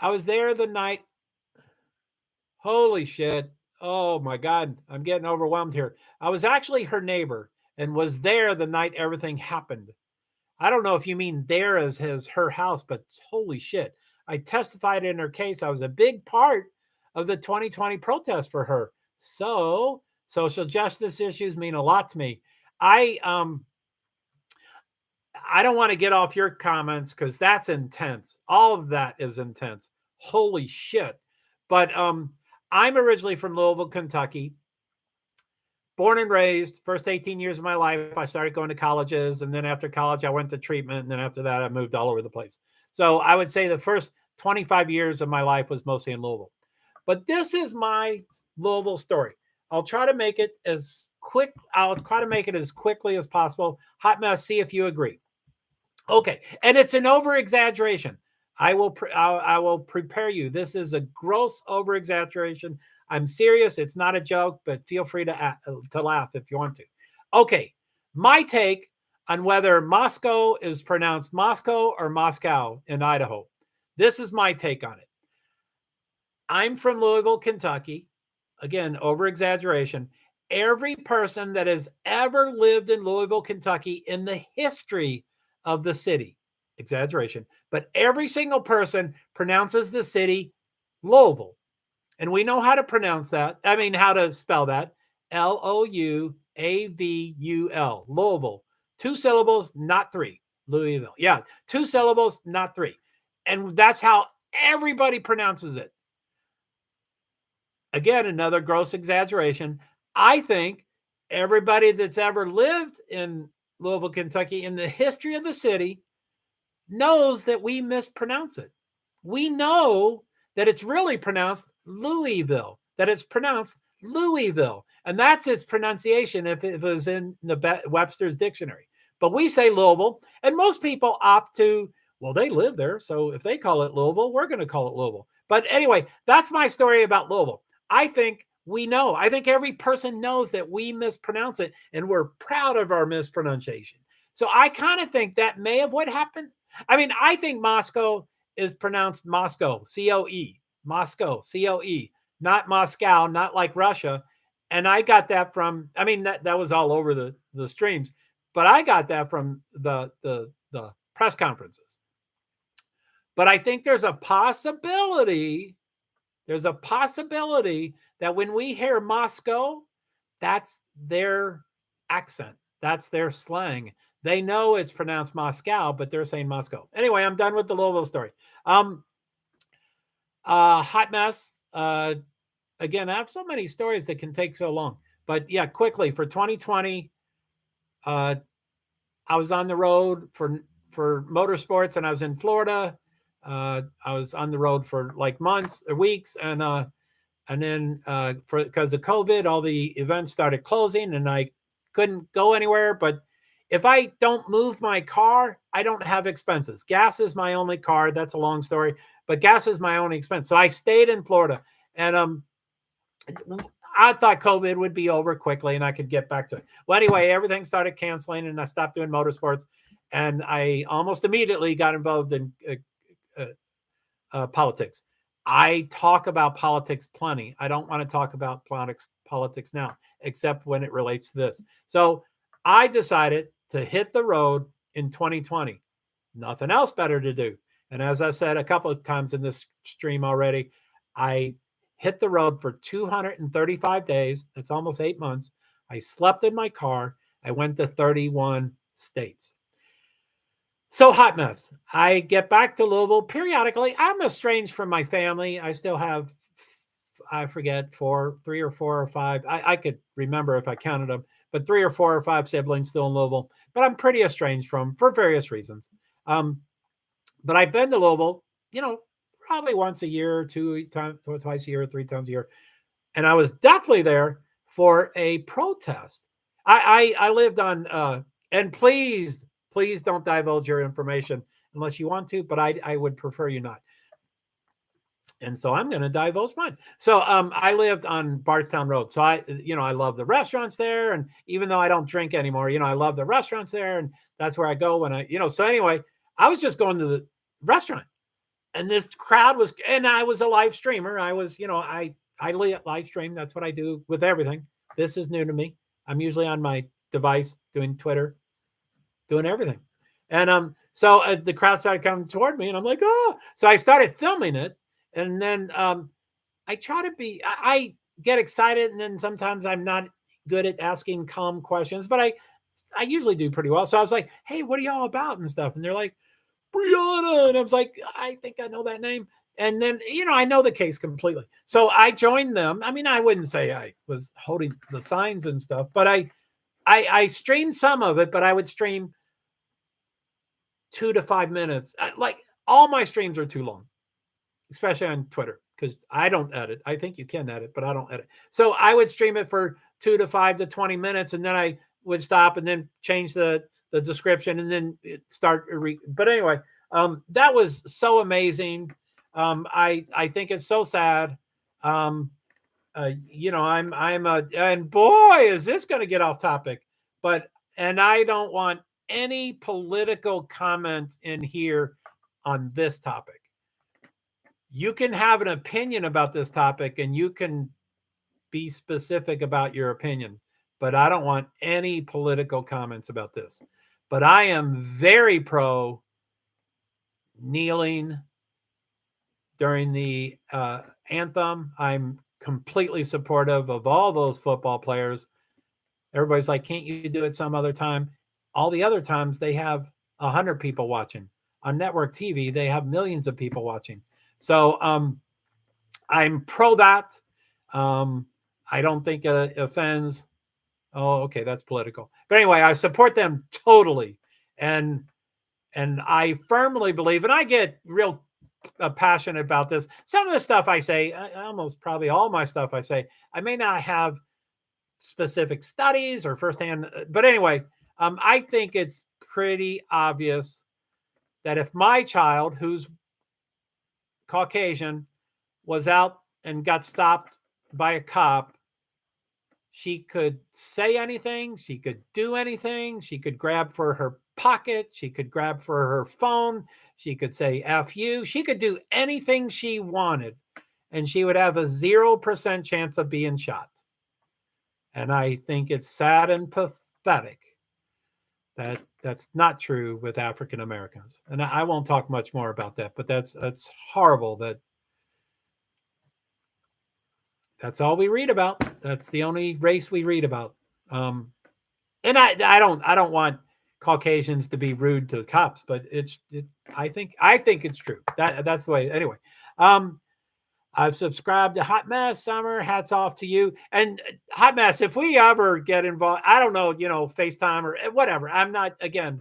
I was there the night. Holy shit. Oh my God. I'm getting overwhelmed here. I was actually her neighbor and was there the night everything happened. I don't know if you mean there as her house, but holy shit. I testified in her case. I was a big part of the 2020 protest for her. So social justice issues mean a lot to me. I um I don't want to get off your comments because that's intense. All of that is intense. Holy shit. But I'm originally from Louisville, Kentucky, born and raised. First 18 years of my life, I started going to colleges. And then after college, I went to treatment. And then after that, I moved all over the place. So I would say the first 25 years of my life was mostly in Louisville. But this is my Louisville story. I'll try to make it as quick. I'll try to make it as quickly as possible. Hot mess. See if you agree. Okay, and it's an over exaggeration. I will prepare you. This is a gross over exaggeration. I'm serious. It's not a joke, but feel free to laugh if you want to. Okay, my take on whether Moscow is pronounced Moscow or Moscow in Idaho. This is my take on it. I'm from Louisville, Kentucky. Again, over exaggeration. Every person that has ever lived in Louisville, Kentucky in the history of the city, exaggeration, but every single person pronounces the city Louisville. And we know how to pronounce that. I mean, how to spell that. Louavul, Louisville. 2 syllables, not 3. Louisville. Yeah, 2 syllables, not 3. And that's how everybody pronounces it. Again, another gross exaggeration. I think everybody that's ever lived in Louisville, Kentucky, in the history of the city, knows that we mispronounce it. We know that it's really pronounced Louisville, that it's pronounced Louisville. And that's its pronunciation if it was in the Webster's dictionary. But we say Louisville, and most people opt to, well, they live there. So if they call it Louisville, we're going to call it Louisville. But anyway, that's my story about Louisville. I think we know. I think every person knows that we mispronounce it, and we're proud of our mispronunciation. So I kind of think that may have what happened. I mean, I think Moscow is pronounced Moscow, C-O-E, Moscow, C-O-E, not Moscow, not like Russia. And I got that from, I mean, that was all over the streams, but I got that from the press conferences. But I think there's a possibility that when we hear Moscow, that's their accent. That's their slang. They know it's pronounced Moscow, but they're saying Moscow. Anyway, I'm done with the Louisville story. Hot mess. Again, I have so many stories that can take so long. But yeah, quickly for 2020, I was on the road for motorsports, and I was in Florida. I was on the road for like months or weeks, and then because of COVID, all the events started closing, and I couldn't go anywhere. But if I don't move my car, I don't have expenses. Gas is my only car. That's a long story, but gas is my only expense. So I stayed in Florida, and I thought COVID would be over quickly and I could get back to it. Well, anyway, everything started canceling, and I stopped doing motorsports, and I almost immediately got involved in politics. I talk about politics plenty. I don't want to talk about politics now, except when it relates to this. So I decided to hit the road in 2020. Nothing else better to do. And as I said a couple of times in this stream already, I hit the road for 235 days. That's almost 8 months. I slept in my car. I went to 31 states. So hot mess. I get back to Louisville periodically. I'm estranged from my family. I still have, I forget, 3 or 4 or 5. I could remember if I counted them, but 3 or 4 or 5 siblings still in Louisville. But I'm pretty estranged from for various reasons. But I've been to Louisville, probably once a year, or twice a year, 3 times a year. And I was definitely there for a protest. I lived on, and please don't divulge your information unless you want to, but I would prefer you not. And so I'm going to divulge mine. So I lived on Bardstown Road. So I love the restaurants there. And even though I don't drink anymore, I love the restaurants there. And that's where I go when so anyway, I was just going to the restaurant. and this crowd was, and I was a live streamer. I was, I live stream. That's what I do with everything. This is new to me. I'm usually on my device doing Twitter, doing everything. And so the crowd started coming toward me, and I'm like, oh. So I started filming it, and then I try to be. I get excited, and then sometimes I'm not good at asking calm questions, but I usually do pretty well. So I was like, hey, what are y'all about and stuff? And they're like, Brianna. And I was like, I think I know that name. And then, I know the case completely. So I joined them. I mean, I wouldn't say I was holding the signs and stuff, but I streamed some of it, but I would stream 2 to 5 minutes. Like all my streams are too long, especially on Twitter, because I don't edit. I think you can edit, but I don't edit. So I would stream it for 2 to 5 to 20 minutes, and then I would stop and then change the description and then start. But anyway, that was so amazing. I think it's so sad. I'm and boy, is this going to get off topic, and I don't want any political comment in here on this topic. You can have an opinion about this topic and you can be specific about your opinion, but I don't want any political comments about this. But I am very pro kneeling during the anthem. I'm completely supportive of all those football players. Everybody's like, can't you do it some other time? All the other times they have 100 people watching. On network TV, they have millions of people watching. So I'm pro that. I don't think it offends. Oh, okay, that's political. But anyway, I support them totally. And I firmly believe, and I get real passionate about this. Some of the stuff I say, almost probably all my stuff I say, I may not have specific studies or firsthand, but anyway, I think it's pretty obvious that if my child, who's Caucasian, was out and got stopped by a cop, she could say anything, she could do anything, she could grab for her pocket, she could grab for her phone, she could say F you, she could do anything she wanted, and she would have a 0% chance of being shot. And I think it's sad and pathetic that that's not true with African Americans. And I won't talk much more about that, but that's horrible that that's all we read about. That's the only race we read about. And I don't want Caucasians to be rude to cops, but I think it's true. That's the way. Anyway, I've subscribed to Hot Mess. Summer, hats off to you. And Hot Mess, if we ever get involved, I don't know, FaceTime or whatever. I'm not, again,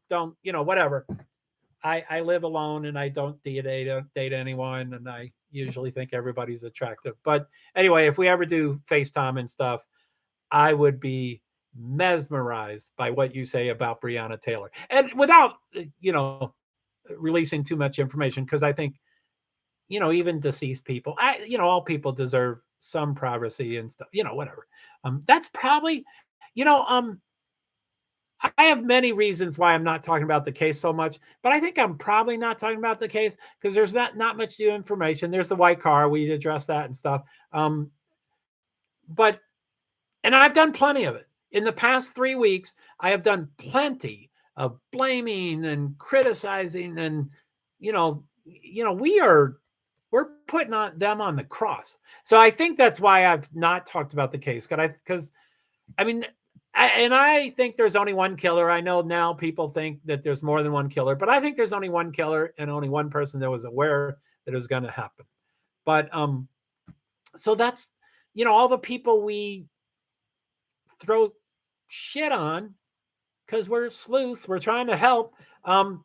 don't, whatever. I live alone and I don't date anyone, and I usually think everybody's attractive. But anyway, if we ever do FaceTime and stuff, I would be mesmerized by what you say about Breonna Taylor. And without, releasing too much information, because I think, even deceased people, all people deserve some privacy and stuff, whatever. That's probably, I have many reasons why I'm not talking about the case so much, but I think I'm probably not talking about the case because there's not much new information. There's the white car. We addressed that and stuff. But I've done plenty of it. In the past 3 weeks, I have done plenty of blaming and criticizing, and we're putting them on the cross. So I think that's why I've not talked about the case. Because I mean, I think there's only one killer. I know now people think that there's more than one killer, but I think there's only one killer and only one person that was aware that it was going to happen. But so that's all the people we throw shit on because we're sleuths, we're trying to help. All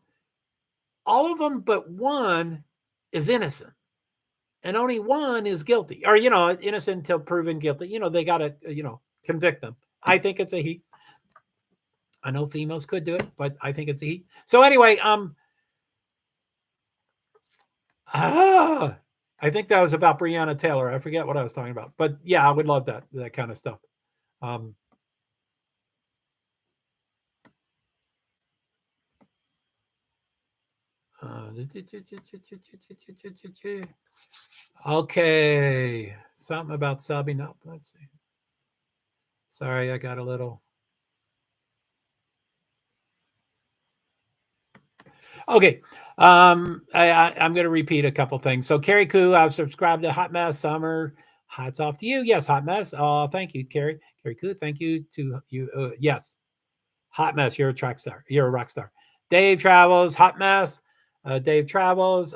of them but one is innocent, and only one is guilty, or innocent until proven guilty. They got to convict them. I think it's a he. I know females could do it, but I think it's a he. So anyway, I think that was about Breonna Taylor. I forget what I was talking about, but yeah, I would love that kind of stuff. Okay, something about subbing up. Let's see. Sorry, I got a little. Okay. I'm going to repeat a couple things. So, Carrie Koo, I've subscribed to Hot Mess Summer. Hats off to you. Yes, Hot Mess. Oh, thank you, Carrie. Carrie Koo, thank you to you. Yes, Hot Mess. You're a track star. You're a rock star. Dave Travels, Hot Mess. Dave Travels.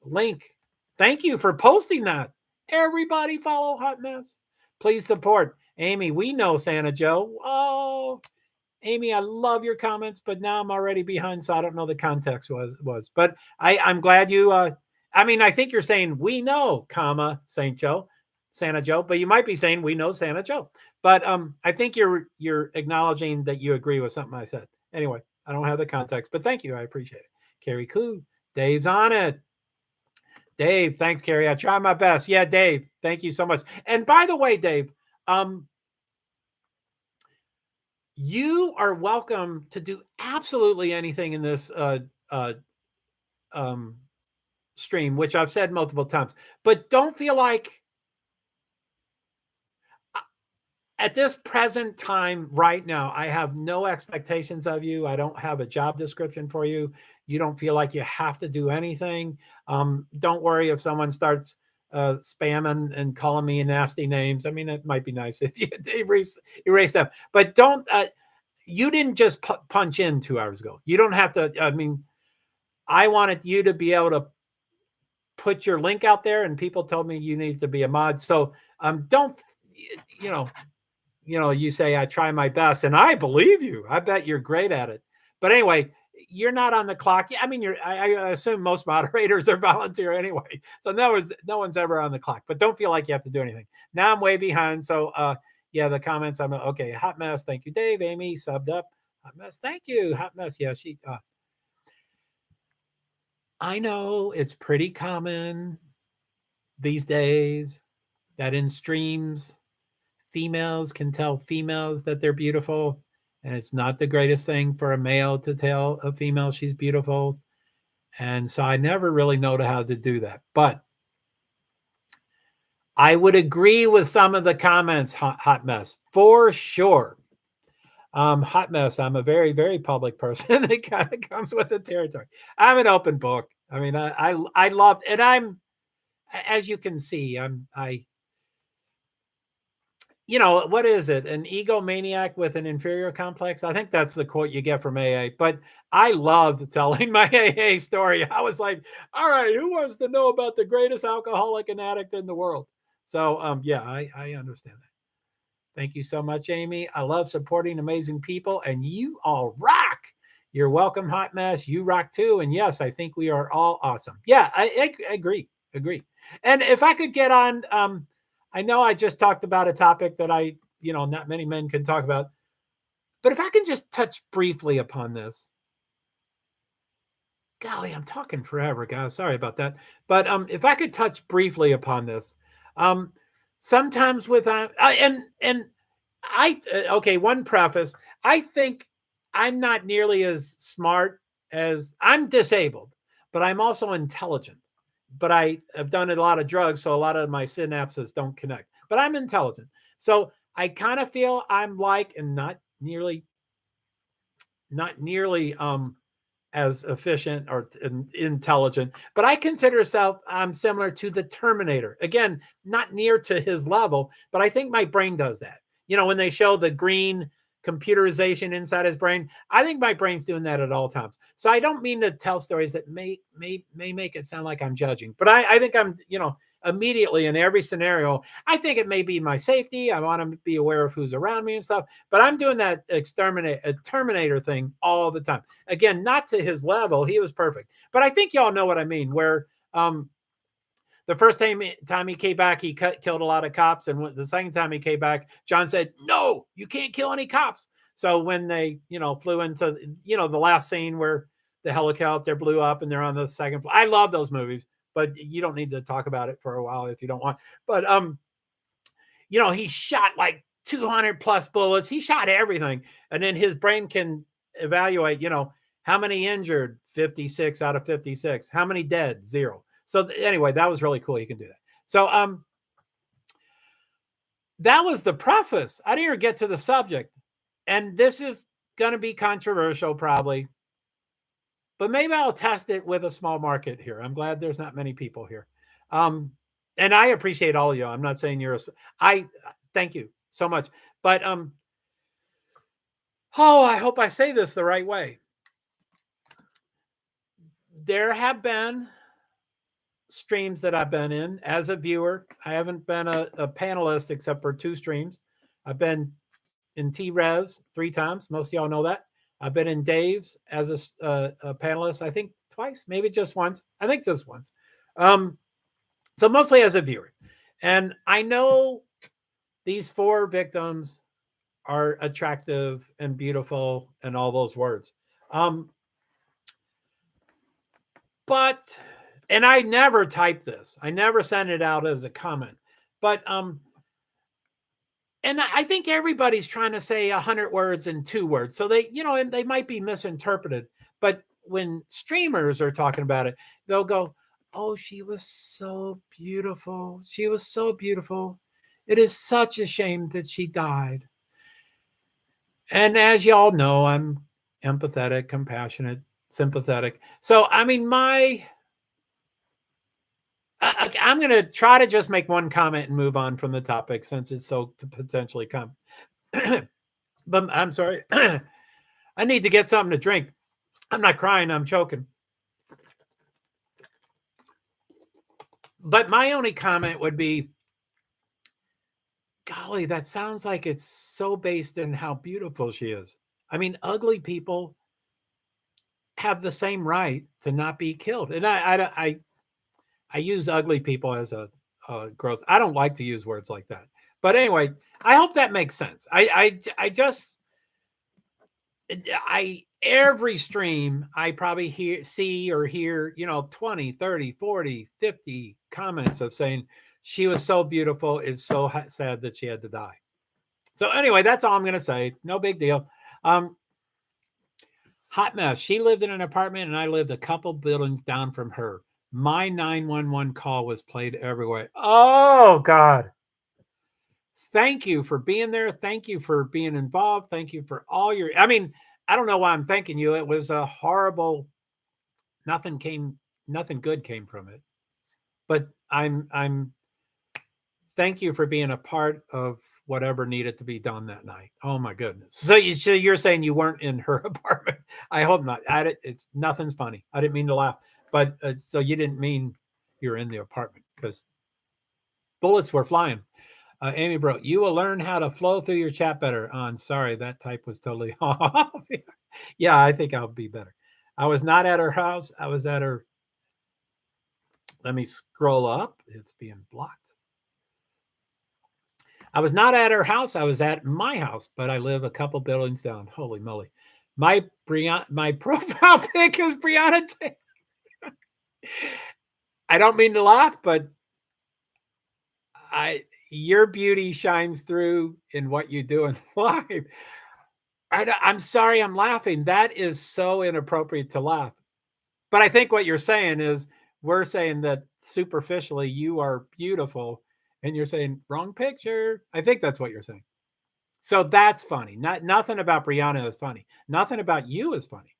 Link. Thank you for posting that. Everybody follow Hot Mess. Please support Amy. We know Santa Joe. Oh, Amy, I love your comments, but now I'm already behind, so I don't know the context was. But I'm glad you. I mean, I think you're saying we know, comma Saint Joe, Santa Joe, but you might be saying we know Santa Joe. But I think you're acknowledging that you agree with something I said. Anyway, I don't have the context, but thank you, I appreciate it. Carrie Koo, Dave's on it. Dave, thanks, Carrie. I try my best. Yeah, Dave, thank you so much. And by the way, Dave, you are welcome to do absolutely anything in this uh, um, stream, which I've said multiple times. But don't feel like at this present time, right now, I have no expectations of you. I don't have a job description for you. You don't feel like you have to do anything. Don't worry if someone starts spamming and calling me nasty names. I mean, it might be nice if you erase them, but don't. You didn't just punch in 2 hours ago. You don't have to. I mean, I wanted you to be able to put your link out there, and people told me you need to be a mod. So don't, you say I try my best, and I believe you. I bet you're great at it. But anyway, you're not on the clock. I mean, I assume most moderators are volunteer anyway, so no one's ever on the clock. But don't feel like you have to do anything. Now I'm way behind, so yeah, the comments. I'm okay. Hot Mess, thank you, Dave. Amy subbed up. Hot Mess, thank you. Hot Mess, yeah, she. I know it's pretty common these days that in streams, females can tell females that they're beautiful. And it's not the greatest thing for a male to tell a female she's beautiful. And so I never really know how to do that. But I would agree with some of the comments, Hot Mess, for sure. Hot Mess, I'm a very, very public person. It kind of comes with the territory. I'm an open book. I mean, I loved, and I'm, as you can see, what is it? An egomaniac with an inferior complex? I think that's the quote you get from AA. But I loved telling my AA story. I was like, all right, who wants to know about the greatest alcoholic and addict in the world? So, yeah, I understand that. Thank you so much, Amy. I love supporting amazing people, and you all rock. You're welcome, Hot Mess. You rock too. And yes, I think we are all awesome. Yeah, I agree. Agree. And if I could get on, I know I just talked about a topic that not many men can talk about, but if I can just touch briefly upon this. Golly, I'm talking forever, guys. Sorry about that. But if I could touch briefly upon this, sometimes with and okay, one preface. I think I'm not nearly as smart as I'm disabled, but I'm also intelligent. But I have done a lot of drugs, so a lot of my synapses don't connect. But I'm intelligent. So I kind of feel I'm like, and not nearly as efficient or intelligent, but I consider myself similar to the Terminator. Again, not near to his level, but I think my brain does that. When they show the green computerization inside his brain, I think my brain's doing that at all times. So I don't mean to tell stories that may make it sound like I'm judging, but I think I'm, immediately in every scenario. I think it may be my safety. I want to be aware of who's around me and stuff, but I'm doing that Terminator thing all the time. Again, not to his level. He was perfect, but I think y'all know what I mean, where, the first time he came back, he killed a lot of cops. And the second time he came back, John said, no, you can't kill any cops. So when they, flew into, the last scene where the helicopter blew up and they're on the second floor. I love those movies, but you don't need to talk about it for a while if you don't want. But, he shot like 200 plus bullets. He shot everything. And then his brain can evaluate, How many injured? 56 out of 56. How many dead? 0. So anyway, that was really cool. You can do that. So that was the preface. I didn't even get to the subject. And this is going to be controversial probably. But maybe I'll test it with a small market here. I'm glad there's not many people here. And I appreciate all of you. I'm not saying I thank you so much. But I hope I say this the right way. There have been streams that I've been in as a viewer. I haven't been a panelist except for 2 streams. I've been in T-Revs 3 times. Most of y'all know that. I've been in Dave's as a panelist, I think twice, maybe just once. I think just once. So mostly as a viewer. And I know these 4 victims are attractive and beautiful and all those words. But, and I never type this. I never send it out as a comment. But, and I think everybody's trying to say 100 words in 2 words. So they, and they might be misinterpreted. But when streamers are talking about it, they'll go, oh, she was so beautiful. She was so beautiful. It is such a shame that she died. And as y'all know, I'm empathetic, compassionate, sympathetic. So, I mean, I'm going to try to just make one comment and move on from the topic since it's so to potentially come. But I'm sorry. I need to get something to drink. I'm not crying. I'm choking. But my only comment would be, golly, that sounds like it's so based in how beautiful she is. I mean, ugly people have the same right to not be killed. And I use ugly people as a gross. I don't like to use words like that. But anyway, I hope that makes sense. Every stream I probably see or hear, 20, 30, 40, 50 comments of saying she was so beautiful. It's so sad that she had to die. So anyway, that's all I'm going to say. No big deal. Hot mess. She lived in an apartment and I lived a couple buildings down from her. My 911 call was played everywhere. Oh, God. Thank you for being there. Thank you for being involved. Thank you for all your, I mean, I don't know why I'm thanking you. It was a horrible, nothing good came from it. But thank you for being a part of whatever needed to be done that night. Oh my goodness. So you're saying you weren't in her apartment. I hope not. It's nothing's funny. I didn't mean to laugh. But so you didn't mean you're in the apartment because bullets were flying. Amy Bro, you will learn how to flow through your chat better. Sorry, that type was totally off. Yeah, I think I'll be better. I was not at her house. I was at her. Let me scroll up. It's being blocked. I was not at her house. I was at my house, but I live a couple buildings down. Holy moly. My profile pic is Brianna Taylor. I don't mean to laugh, but your beauty shines through in what you do in life. I'm sorry I'm laughing. That is so inappropriate to laugh. But I think what you're saying is we're saying that superficially you are beautiful and you're saying wrong picture. I think that's what you're saying. So that's funny. Nothing about Brianna is funny. Nothing about you is funny.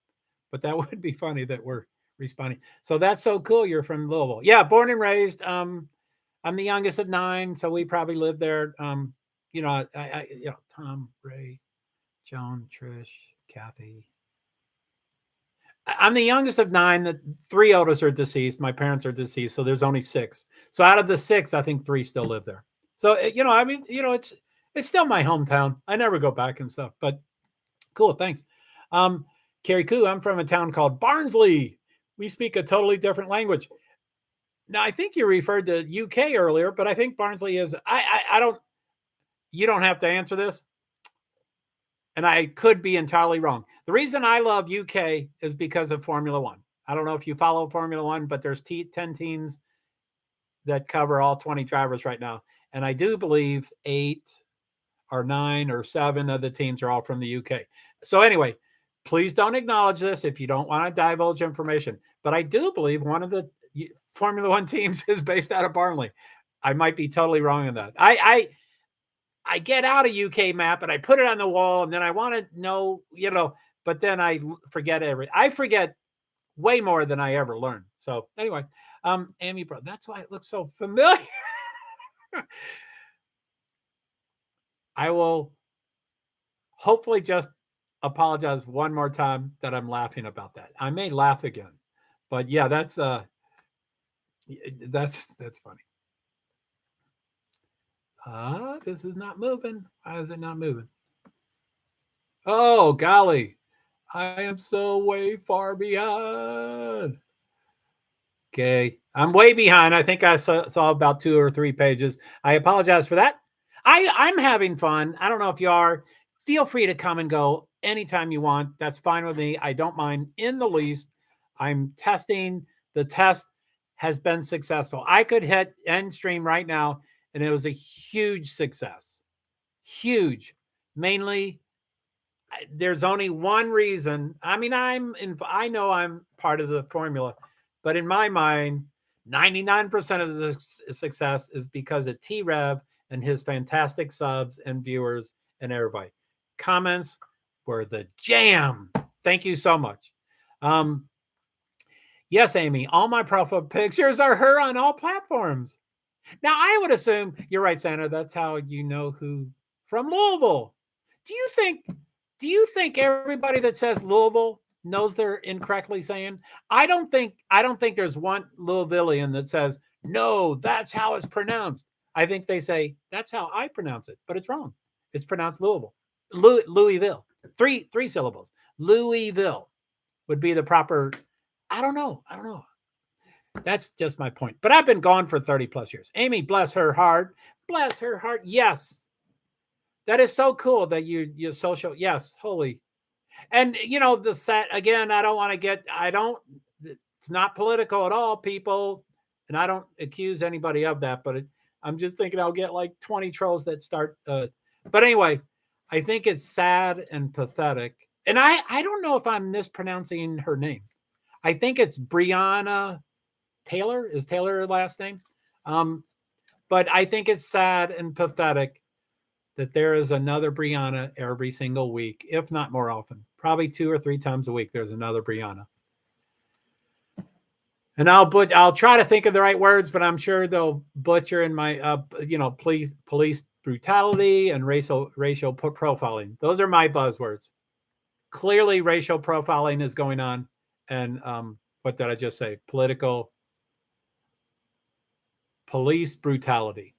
But that would be funny that we're responding. So that's so cool. You're from Louisville. Yeah, born and raised. I'm the youngest of 9, so we probably lived there. Tom, Ray, Joan, Trish, Kathy. I'm the youngest of 9. The 3 oldest are deceased. My parents are deceased, so there's only 6. So out of the 6, I think 3 still live there. So it's still my hometown. I never go back and stuff, but cool. Thanks. Carrie Koo, I'm from a town called Barnsley. We speak a totally different language. Now, I think you referred to UK earlier, but I think Barnsley is, you don't have to answer this. And I could be entirely wrong. The reason I love UK is because of Formula One. I don't know if you follow Formula One, but there's 10 teams that cover all 20 drivers right now. And I do believe 8 or 9 or 7 of the teams are all from the UK. So anyway, Please don't acknowledge this if you don't want to divulge information. But I do believe one of the Formula One teams is based out of Barnley. I might be totally wrong on that. I get out a UK map and I put it on the wall, and then I want to know, but then I forget I forget way more than I ever learned. So anyway, Amy, bro, that's why it looks so familiar. I will hopefully just apologize one more time that I'm laughing about that. I may laugh again, but yeah, that's funny. This is not moving. Why is it not moving? Oh, golly. I am so way far behind. Okay. I'm way behind. I think I saw about 2 or 3 pages. I apologize for that. I'm having fun. I don't know if you are. Feel free to come and go anytime you want. That's fine with me. I don't mind in the least. I'm testing. The test has been successful. I could hit end stream right now, and it was a huge success. Huge. Mainly, there's only one reason. I mean, I know I'm part of the formula, but in my mind, 99% of the success is because of T-Rev and his fantastic subs and viewers and everybody. Comments were the jam. Thank you so much. Yes, Amy, all my profile pictures are her on all platforms. Now, I would assume, you're right, Santa, that's how you know who from Louisville. Do you think everybody that says Louisville knows they're incorrectly saying? I don't think there's one Louisvillian that says, no, that's how it's pronounced. I think they say, that's how I pronounce it, but it's wrong. It's pronounced Louisville. Louisville. Three syllables. Louisville would be the proper. I don't know. That's just my point. But I've been gone for 30 plus years. Amy, bless her heart. Bless her heart. Yes. That is so cool that you social. Yes. Holy. And the set again, it's not political at all, people. And I don't accuse anybody of that, but I'm just thinking I'll get like 20 trolls that start. But anyway, I think it's sad and pathetic. And I don't know if I'm mispronouncing her name. I think it's Brianna Taylor. Is Taylor her last name? But I think it's sad and pathetic that there is another Brianna every single week, if not more often. Probably 2 or 3 times a week, there's another Brianna. And I'll try to think of the right words, but I'm sure they'll butcher in my, police brutality and racial profiling. Those are my buzzwords. Clearly, racial profiling is going on. And what did I just say? Police brutality.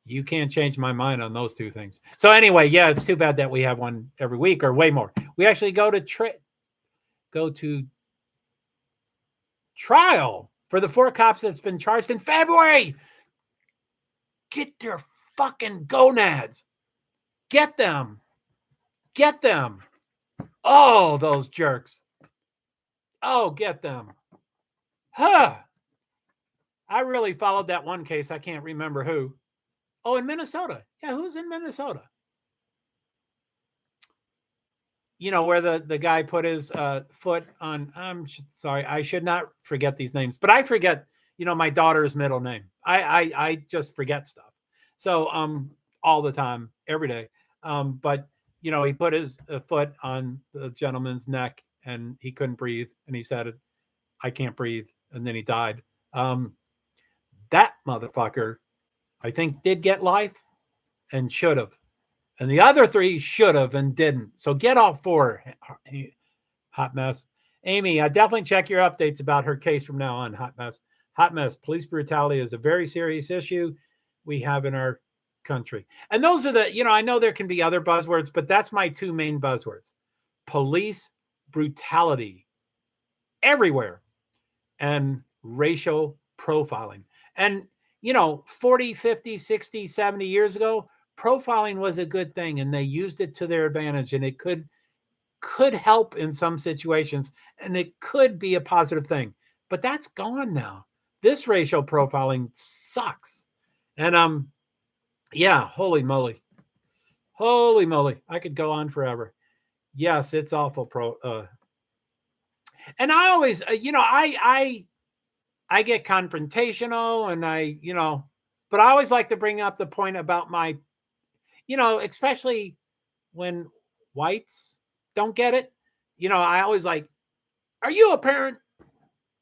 You can't change my mind on those 2 things. So anyway, yeah, it's too bad that we have one every week or way more. We actually go to trial for the 4 cops that's been charged in February. Get their fucking gonads. Get them. Oh, those jerks. Oh, get them. Huh. I really followed that one case. I can't remember who. Oh, in Minnesota. Yeah, who's in Minnesota? Where the guy put his foot on. I'm sorry, I should not forget these names, but I forget, my daughter's middle name. I just forget stuff. So all the time, every day. But he put his foot on the gentleman's neck and he couldn't breathe, and he said, "I can't breathe," and then he died. That motherfucker, I think, did get life and should have. And the other 3 should have and didn't. So get all 4, Hot Mess. Amy, I definitely check your updates about her case from now on, Hot Mess. Hot Mess, police brutality is a very serious issue we have in our country. And those are I know there can be other buzzwords, but that's my 2 main buzzwords. Police brutality everywhere and racial profiling. And, 40, 50, 60, 70 years ago, profiling was a good thing and they used it to their advantage, and it could help in some situations, and it could be a positive thing, but that's gone now. This racial profiling sucks. And yeah, holy moly, I could go on forever. Yes, it's awful. And I always, I get confrontational, and but I always like to bring up the point about my, especially when whites don't get it. I always like, are you a parent?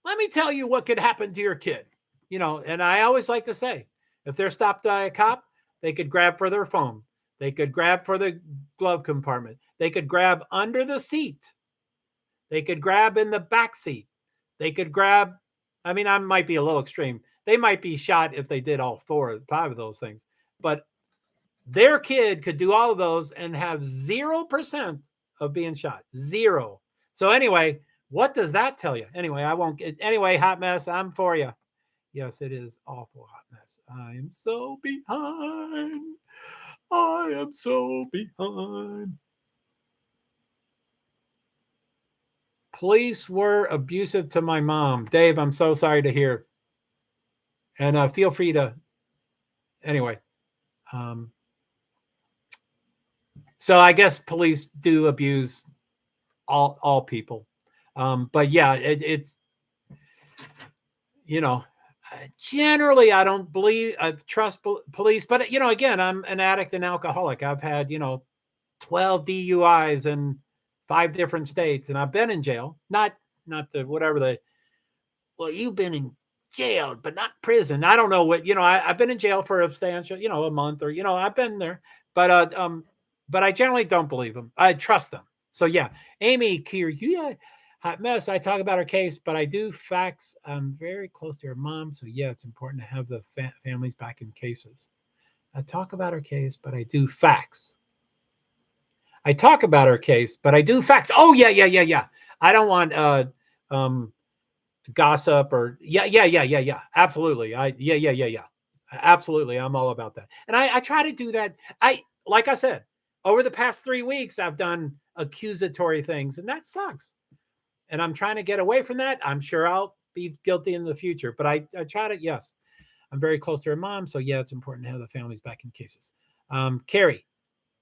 Let me tell you what could happen to your kid. And I always like to say, if they're stopped by a cop, they could grab for their phone. They could grab for the glove compartment. They could grab under the seat. They could grab in the back seat. They could grab, I mean, I might be a little extreme. They might be shot if they did all 4 or 5 of those things. But their kid could do all of those and have 0% of being shot. 0. So anyway, what does that tell you? Anyway, I won't get, anyway, hot mess, I'm for you. Yes, it is awful hot mess. I am so behind. I am so behind. Police were abusive to my mom. Dave, I'm so sorry to hear. And feel free to, anyway. So I guess police do abuse all people. But yeah, it's, generally I don't believe, I trust police. But, again, I'm an addict and alcoholic. I've had, 12 DUIs in 5 different states, and I've been in jail. Not the whatever the, well, you've been in jail, but not prison. I don't know what, I've been in jail for a substantial, a month, or, I've been there. But I generally don't believe them. I trust them. So yeah, Amy Kier, hot mess. I talk about her case, but I do facts. I'm very close to her mom, so yeah, it's important to have the families back in cases. I talk about her case, but I do facts. I talk about her case, but I do facts. Oh yeah. I don't want gossip or yeah. Absolutely. Yeah. Absolutely. I'm all about that. And I try to do that. Like I said, over the past 3 weeks, I've done accusatory things, and that sucks. And I'm trying to get away from that. I'm sure I'll be guilty in the future, but I try to, yes. I'm very close to her mom, so yeah, it's important to have the families back in cases. Carrie,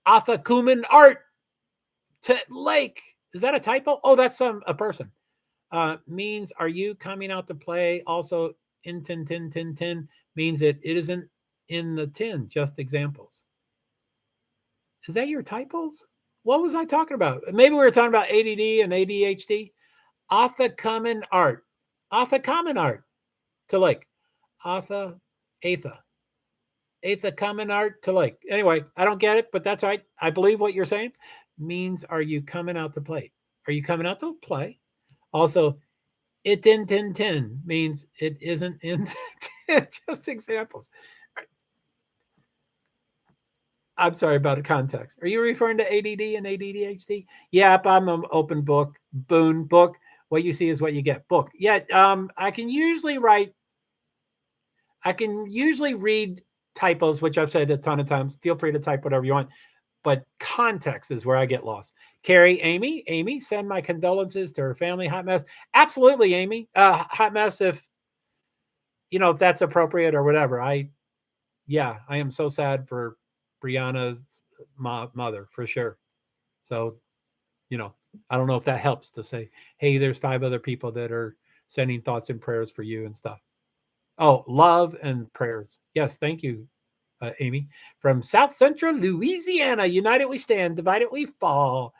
Atha Kuman Art to Lake. Is that a typo? Oh, that's a person. Means, are you coming out to play? Also, in tin means it isn't in the tin, just examples. Is that your typos? What was I talking about? Maybe we were talking about ADD and ADHD. Atha Common Art. Atha Common Art to Lake. Atha Common Art to Lake. Anyway, I don't get it, but that's right. I believe what you're saying. Means, are you coming out to play? Are you coming out to play? Also, it in tin means it isn't in just examples. I'm sorry about the context. Are you referring to ADD and ADHD? Yep, I'm an open book, boon book. What you see is what you get. Book. Yeah, I can usually read typos, which I've said a ton of times. Feel free to type whatever you want. But context is where I get lost. Carrie, Amy, send my condolences to her family. Hot mess. Absolutely, Amy. Hot mess if that's appropriate or whatever. I am so sad for Brianna's mother for sure. So, I don't know if that helps to say, hey, there's 5 other people that are sending thoughts and prayers for you and stuff. Oh, love and prayers. Yes, thank you, Amy. From South Central Louisiana, united we stand, divided we fall.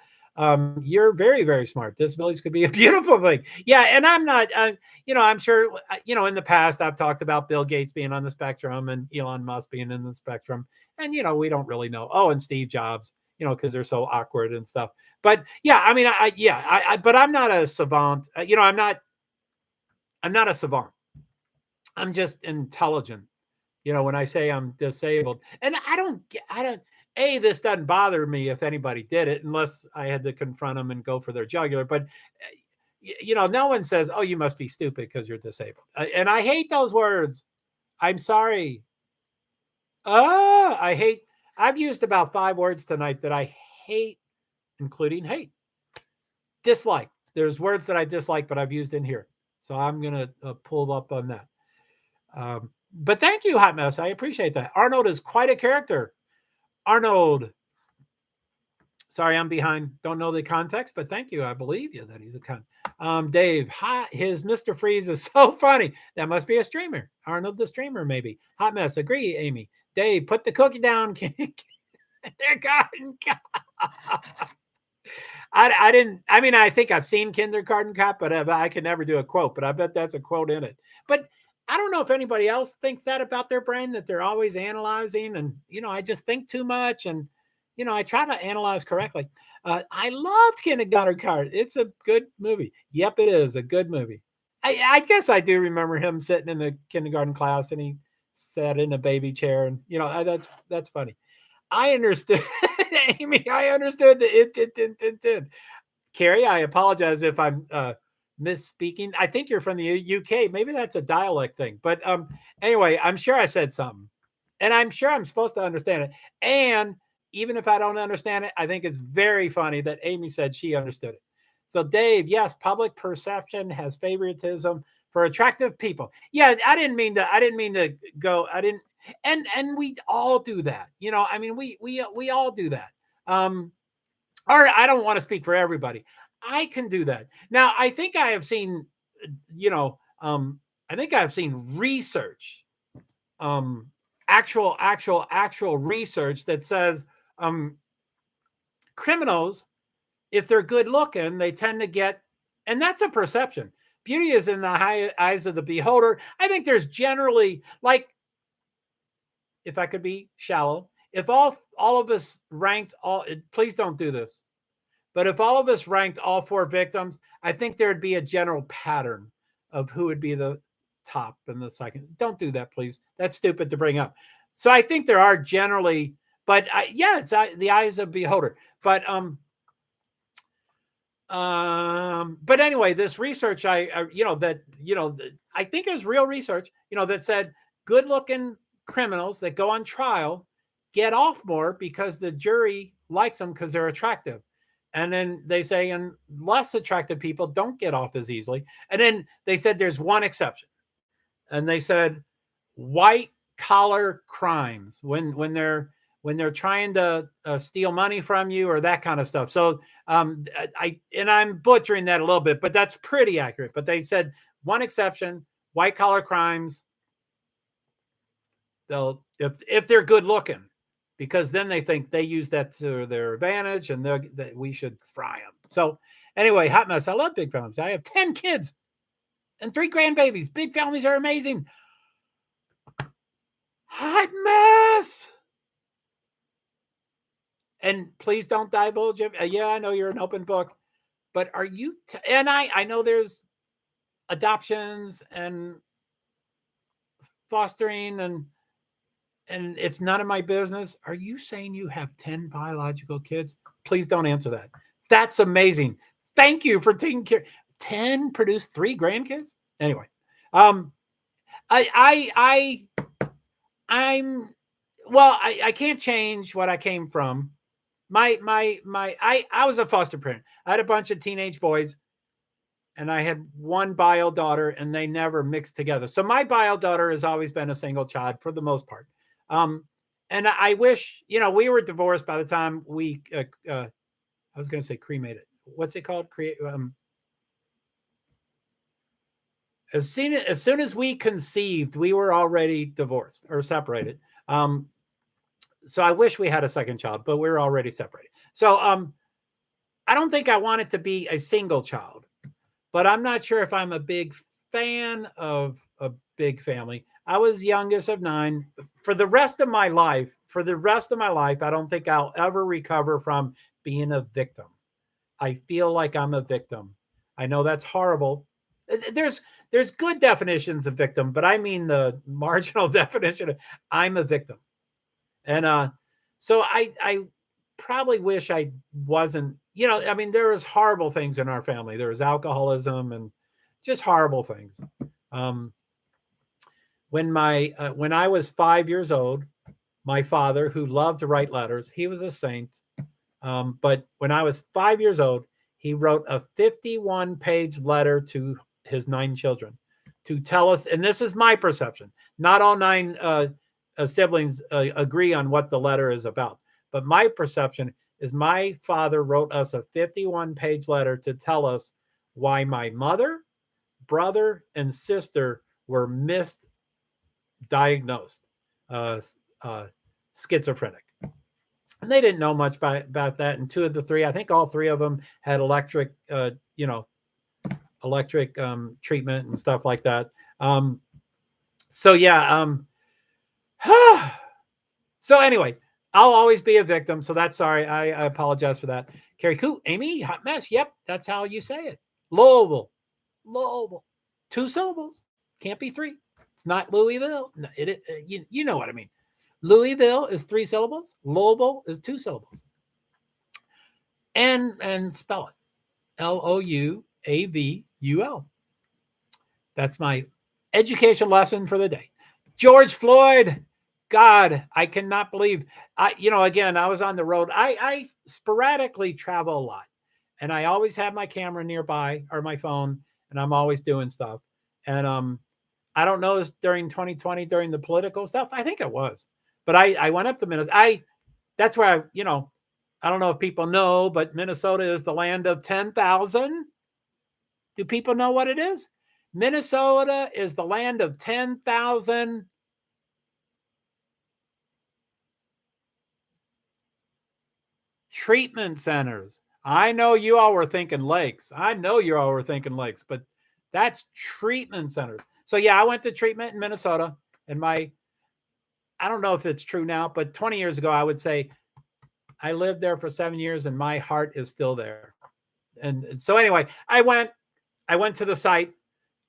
You're very, very smart. Disabilities could be a beautiful thing. Yeah, and I'm not, I'm sure, in the past I've talked about Bill Gates being on the spectrum and Elon Musk being in the spectrum. And, we don't really know. Oh, and Steve Jobs, because they're so awkward and stuff. But yeah, I mean, but I'm not a savant. I'm not a savant. I'm just intelligent. When I say I'm disabled, and this doesn't bother me if anybody did it, unless I had to confront them and go for their jugular. But, no one says, oh, you must be stupid because you're disabled. And I hate those words. I'm sorry. I've used about 5 words tonight that I hate, including hate. Dislike. There's words that I dislike, but I've used in here. So I'm going to pull up on that. But thank you, Hot Mess. I appreciate that. Arnold is quite a character. Arnold Sorry, I'm behind. Don't know the context, but thank you. I believe you that he's a con. Dave, his Mr. Freeze is so funny. That must be a streamer. Arnold the streamer, maybe. Hot mess. Agree, Amy. Dave, put the cookie down. They're gone. I didn't. I mean, I think I've seen Kindergarten Cop, but I could never do a quote. But I bet that's a quote in it. But I don't know if anybody else thinks that about their brain, that they're always analyzing, and I just think too much, and I try to analyze correctly. I loved Kindergarten Cop. It's a good movie. Yep, it is a good movie. I guess I do remember him sitting in the kindergarten class, and he sat in a baby chair, and that's funny. I understood, Amy. I understood the it. Carrie, I apologize if I'm misspeaking. I think you're from the UK. Maybe that's a dialect thing. But anyway, I'm sure I said something, and I'm sure I'm supposed to understand it. And even if I don't understand it, I think it's very funny that Amy said she understood it. So, Dave, yes, public perception has favoritism for attractive people. Yeah, I didn't mean to. I didn't mean to go. I didn't. And we all do that. I mean, we all do that. Or I don't want to speak for everybody. I can do that. Now, I think I have seen, I think I've seen research, actual research that says criminals, if they're good looking, they tend to get, and that's a perception. Beauty is in the eyes of the beholder. I think there's generally, like, if I could be shallow, if all of us ranked please don't do this. But if all of us ranked all 4 victims, I think there'd be a general pattern of who would be the top and the second. Don't do that, please. That's stupid to bring up. So I think there are generally, but it's the eyes of the beholder. But anyway, this research, I think is real research, that said good-looking criminals that go on trial get off more because the jury likes them because they're attractive. And then they say, and less attractive people don't get off as easily. And then they said there's one exception. And they said white collar crimes when they're trying to steal money from you or that kind of stuff. So I'm butchering that a little bit, but that's pretty accurate. But they said one exception: white collar crimes. They'll if they're good looking, because then they think they use that to their advantage, and that we should fry them. So anyway, hot mess. I love big families. I have 10 kids and 3 grandbabies. Big families are amazing. Hot mess. And please don't divulge it. Yeah, I know you're an open book, but are you? And I know there's adoptions and fostering, and it's none of my business. Are you saying you have 10 biological kids? Please don't answer that. That's amazing. Thank you for taking care. 10 produced 3 grandkids. Anyway, I can't change what I came from. I was a foster parent. I had a bunch of teenage boys, and I had one bio daughter, and they never mixed together. So my bio daughter has always been a single child for the most part. And I wish, we were divorced by the time we, I was going to say cremated. What's it called? As soon as we conceived, we were already divorced or separated. So I wish we had a second child, but we're already separated. So I don't think I want it to be a single child, but I'm not sure if I'm a big fan of a big family. I was youngest of 9. For the rest of my life, I don't think I'll ever recover from being a victim. I feel like I'm a victim. I know that's horrible. There's good definitions of victim, but I mean the marginal definition of I'm a victim. And so I probably wish I wasn't, I mean, there was horrible things in our family. There was alcoholism and just horrible things. When I was 5 years old, my father, who loved to write letters, he was a saint. But when I was 5 years old, he wrote a 51-page letter to his 9 children to tell us, and this is my perception, not all 9 siblings agree on what the letter is about, but my perception is my father wrote us a 51-page letter to tell us why my mother, brother, and sister were misdiagnosed uh, uh, schizophrenic. And they didn't know much about that. And two of the three, I think all three of them had electric, electric treatment and stuff like that. So yeah. So anyway, I'll always be a victim. So that's sorry. I apologize for that. Carrie Coo, Amy, hot mess. Yep, that's how you say it. Louisville, Louisville, 2 syllables. Can't be 3. It's not Louisville. No, you know what I mean. Louisville is 3 syllables. Louisville is 2 syllables. And spell it. Louavul. That's my education lesson for the day. George Floyd. God, I cannot believe again, I was on the road. I sporadically travel a lot, and I always have my camera nearby or my phone, and I'm always doing stuff. And I don't know, during 2020, during the political stuff, I think it was, but I went up to Minnesota. That's where I don't know if people know, but Minnesota is the land of 10,000. Do people know what it is? Minnesota is the land of 10,000 treatment centers. I know you all were thinking lakes. But that's treatment centers. So yeah, I went to treatment in Minnesota, and I don't know if it's true now, but 20 years ago, I would say I lived there for 7 years and my heart is still there. And so anyway, I went to the site.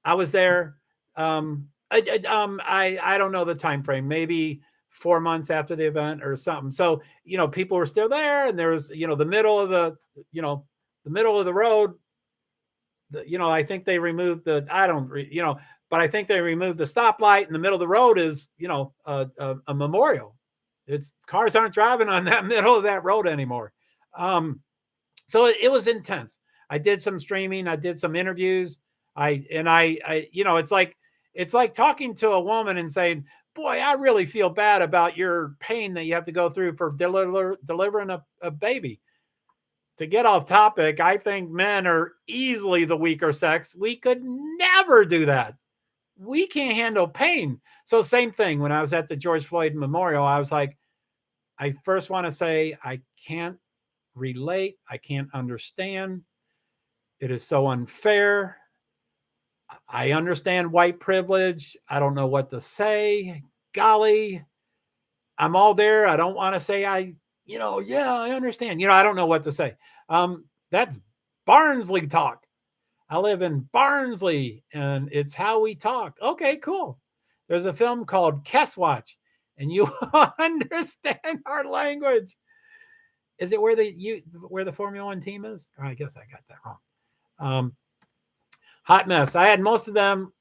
I was there. I don't know the time frame, maybe 4 months after the event or something. So, people were still there, and there was, the middle of the road. I think they removed but I think they removed the stoplight in the middle of the road is, a memorial. Cars aren't driving on that middle of that road anymore. So it was intense. I did some streaming. I did some interviews. It's like talking to a woman and saying, boy, I really feel bad about your pain that you have to go through for delivering a baby. To get off topic, I think men are easily the weaker sex. We could never do that. We can't handle pain. So same thing. When I was at the George Floyd Memorial, I was like, I first want to say, I can't relate. I can't understand. It is so unfair. I understand white privilege. I don't know what to say. Golly, I'm all there. I don't want to say I understand. I don't know what to say. That's Barnsley talk. I live in Barnsley, and it's how we talk. Okay, cool. There's a film called Kess Watch, and you understand our language. Is it where the Formula One team is? Oh, I guess I got that wrong. Hot mess. I had most of them.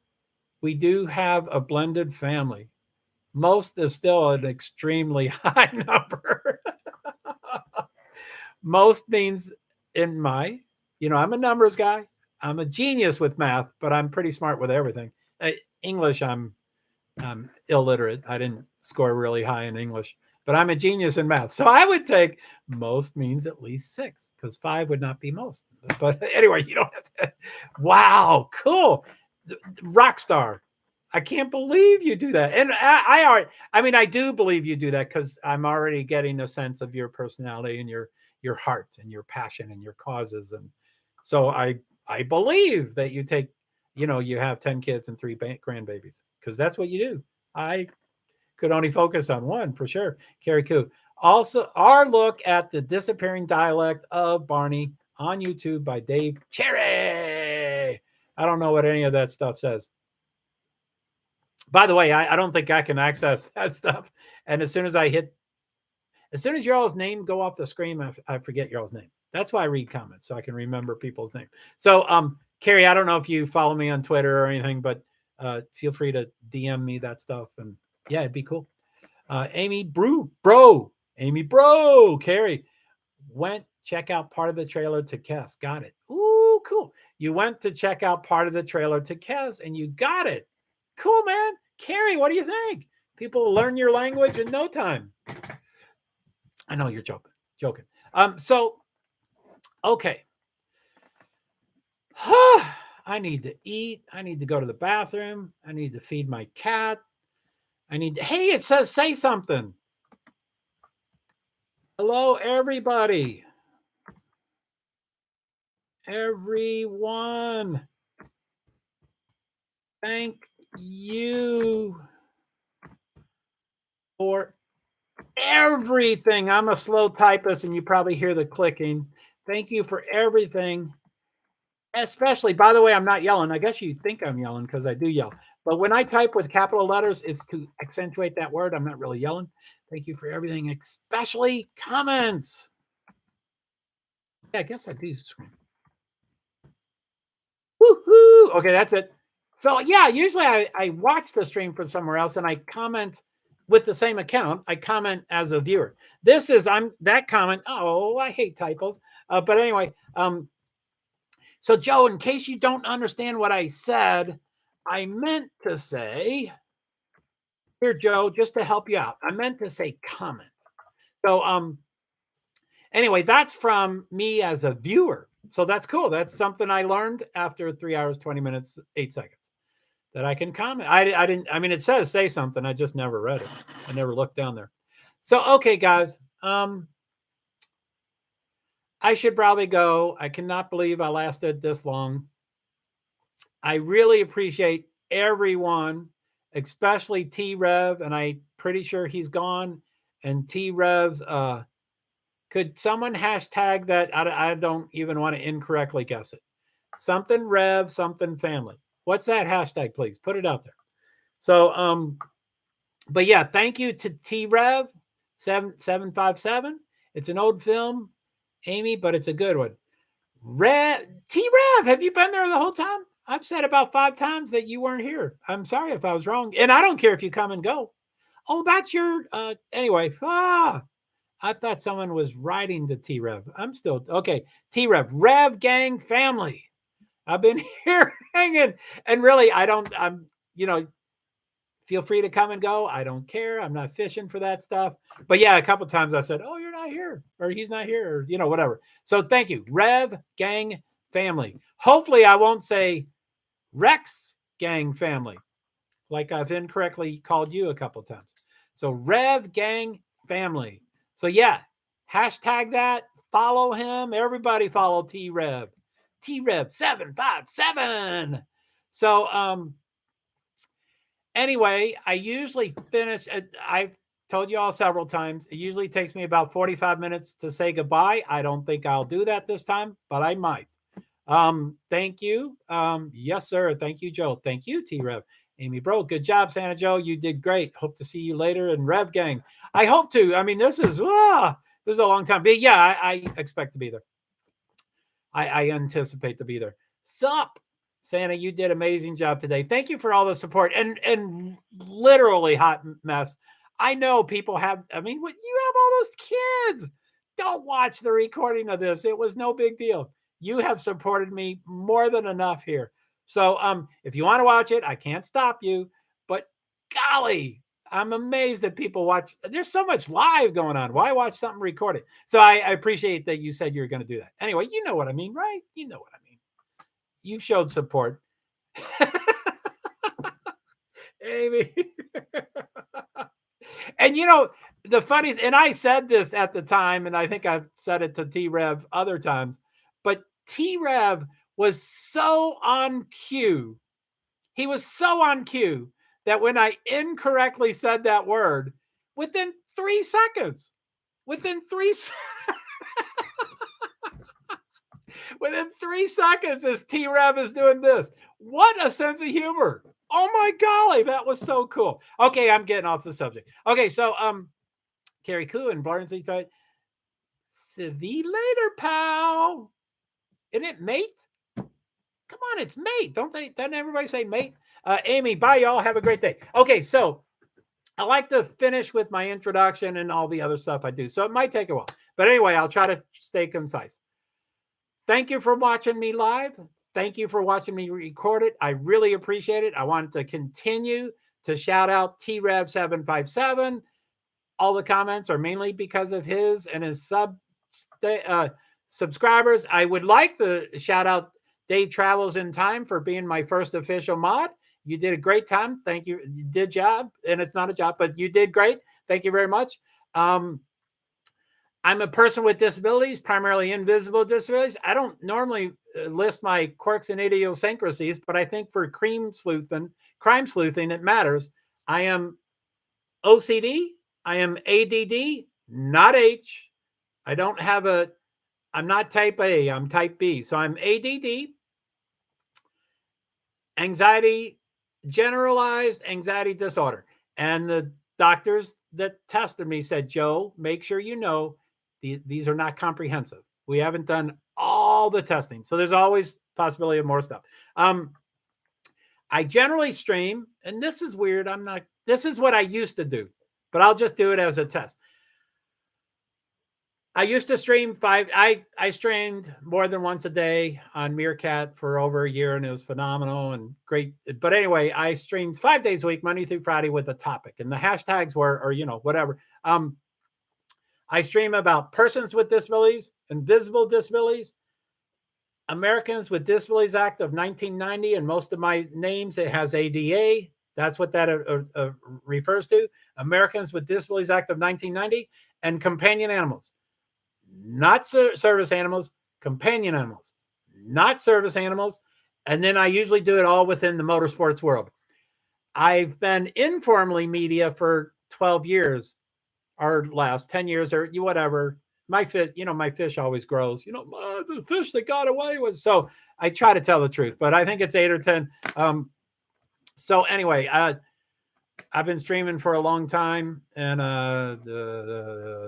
We do have a blended family. Most is still an extremely high number. Most means I'm a numbers guy. I'm a genius with math, but I'm pretty smart with everything. English, I'm illiterate. I didn't score really high in English, but I'm a genius in math. So I would take most means at least 6, because 5 would not be most. But anyway, you don't have to. Wow, cool. Rock star. I can't believe you do that. And I do believe you do that, because I'm already getting a sense of your personality and your heart and your passion and your causes. And so I believe that you take, you have 10 kids and 3 grandbabies, because that's what you do. I could only focus on one for sure. Carrie Coo. Also, our look at the disappearing dialect of Barney on YouTube by Dave Cherry. I don't know what any of that stuff says. By the way, I don't think I can access that stuff. And as soon as your all's name go off the screen, I forget your all's name. That's why I read comments, so I can remember people's name. So, Carrie, I don't know if you follow me on Twitter or anything, but feel free to DM me that stuff. And yeah, it'd be cool. Amy Bro, Carrie went check out part of the trailer to Kess. Got it. Ooh, cool. You went to check out part of the trailer to Kess, and you got it. Cool, man. Carrie, what do you think? People learn your language in no time. I know you're joking. So okay. I need to eat. I need to go to the bathroom. I need to feed my cat. Hey, it says say something. Hello, everybody. Everyone. Thank you for everything. I'm a slow typist and you probably hear the clicking. Thank you for everything. Especially, by the way, I'm not yelling. I guess you think I'm yelling because I do yell. But when I type with capital letters, it's to accentuate that word. I'm not really yelling. Thank you for everything, especially comments. Yeah, I guess I do scream. Woohoo! Okay, that's it. So yeah, usually I watch the stream from somewhere else and I comment with the same account. I comment as a viewer. This is I'm that comment. Oh, I hate typos. But anyway, so Joe, in case you don't understand what I said, I meant to say here, Joe, just to help you out. I meant to say comment. So anyway, that's from me as a viewer. So that's cool. That's something I learned after 3 hours, 20 minutes, 8 seconds. That I can comment. I didn't, I mean, it says say something. I just never read it. I never looked down there. So, okay, guys, I should probably go. I cannot believe I lasted this long. I really appreciate everyone, especially T Rev, and I'm pretty sure he's gone. And T Rev's, could someone hashtag that? I don't even want to incorrectly guess it. Something Rev, something family. What's that hashtag, please? Put it out there. So, but yeah, thank you to T Rev 7757. It's an old film, Amy, but it's a good one. T Rev, have you been there the whole time? I've said about 5 times that you weren't here. I'm sorry if I was wrong. And I don't care if you come and go. Oh, that's your anyway. I thought someone was writing to T Rev. I'm still okay. T Rev, Rev Gang family. I've been here hanging, and really, I'm, feel free to come and go. I don't care. I'm not fishing for that stuff. But yeah, a couple of times I said, "Oh, you're not here," or "He's not here," or whatever. So thank you, Rev Gang family. Hopefully, I won't say Rex Gang family, like I've incorrectly called you a couple of times. So Rev Gang family. So yeah, hashtag that. Follow him. Everybody follow T Rev. T Rev 757. So anyway, I usually finish. I've told you all several times. It usually takes me about 45 minutes to say goodbye. I don't think I'll do that this time, but I might. Thank you. Yes, sir. Thank you, Joe. Thank you, T Rev. Amy Bro, good job, Santa Joe. You did great. Hope to see you later in Rev Gang. I hope to. I mean, this is a long time. But yeah, I expect to be there. I anticipate to be there. Sup, Santa, you did amazing job today. Thank you for all the support and literally hot mess. I know people have. I mean, what you have all those kids. Don't watch the recording of this. It was no big deal. You have supported me more than enough here. So, if you want to watch it, I can't stop you. But golly, I'm amazed that people watch. There's so much live going on. Why watch something recorded? So I appreciate that you said you're going to do that. Anyway, you know what I mean, right? You know what I mean. You showed support. Amy. And the funniest, and I said this at the time, and I think I've said it to T Rev other times, but T Rev was so on cue. He was so on cue that when I incorrectly said that word, within 3 seconds, within 3 within 3 seconds, as T Rev is doing this. What a sense of humor. Oh my golly, that was so cool. Okay, I'm getting off the subject. Okay, so Carrie Koo and Barnsley thought, see you later, pal. Isn't it mate? Come on, it's mate. Doesn't everybody say mate? Amy, bye, y'all. Have a great day. Okay, so I like to finish with my introduction and all the other stuff I do. So it might take a while. But anyway, I'll try to stay concise. Thank you for watching me live. Thank you for watching me record it. I really appreciate it. I want to continue to shout out T-Rev757. All the comments are mainly because of his and his sub subscribers. I would like to shout out Dave Travels in Time for being my first official mod. You did a great time. Thank you. You did job, and it's not a job, but you did great. Thank you very much. I'm a person with disabilities, primarily invisible disabilities. I don't normally list my quirks and idiosyncrasies, but I think for crime sleuthing, it matters. I am OCD. I am ADD, not H. I don't have I'm not type A, I'm type B. So I'm ADD, anxiety, generalized anxiety disorder. And the doctors that tested me said, Joe, make sure you know these are not comprehensive. We haven't done all the testing. So there's always possibility of more stuff. I generally stream, and this is weird. This is what I used to do, but I'll just do it as a test. I used to stream I streamed more than once a day on Meerkat for over a year, and it was phenomenal and great. But anyway, I streamed 5 days a week, Monday through Friday, with a topic, and the hashtags were, or whatever. I stream about persons with disabilities, invisible disabilities, Americans with Disabilities Act of 1990, and most of my names, it has ADA. That's what that refers to. Americans with Disabilities Act of 1990, and companion animals. Not service animals, companion animals, not service animals. And then I usually do it all within the motorsports world. I've been informally media for 12 years or less, 10 years or whatever. My fish always grows. The fish that got away was. So I try to tell the truth, but I think it's 8 or 10. So anyway, I've been streaming for a long time, and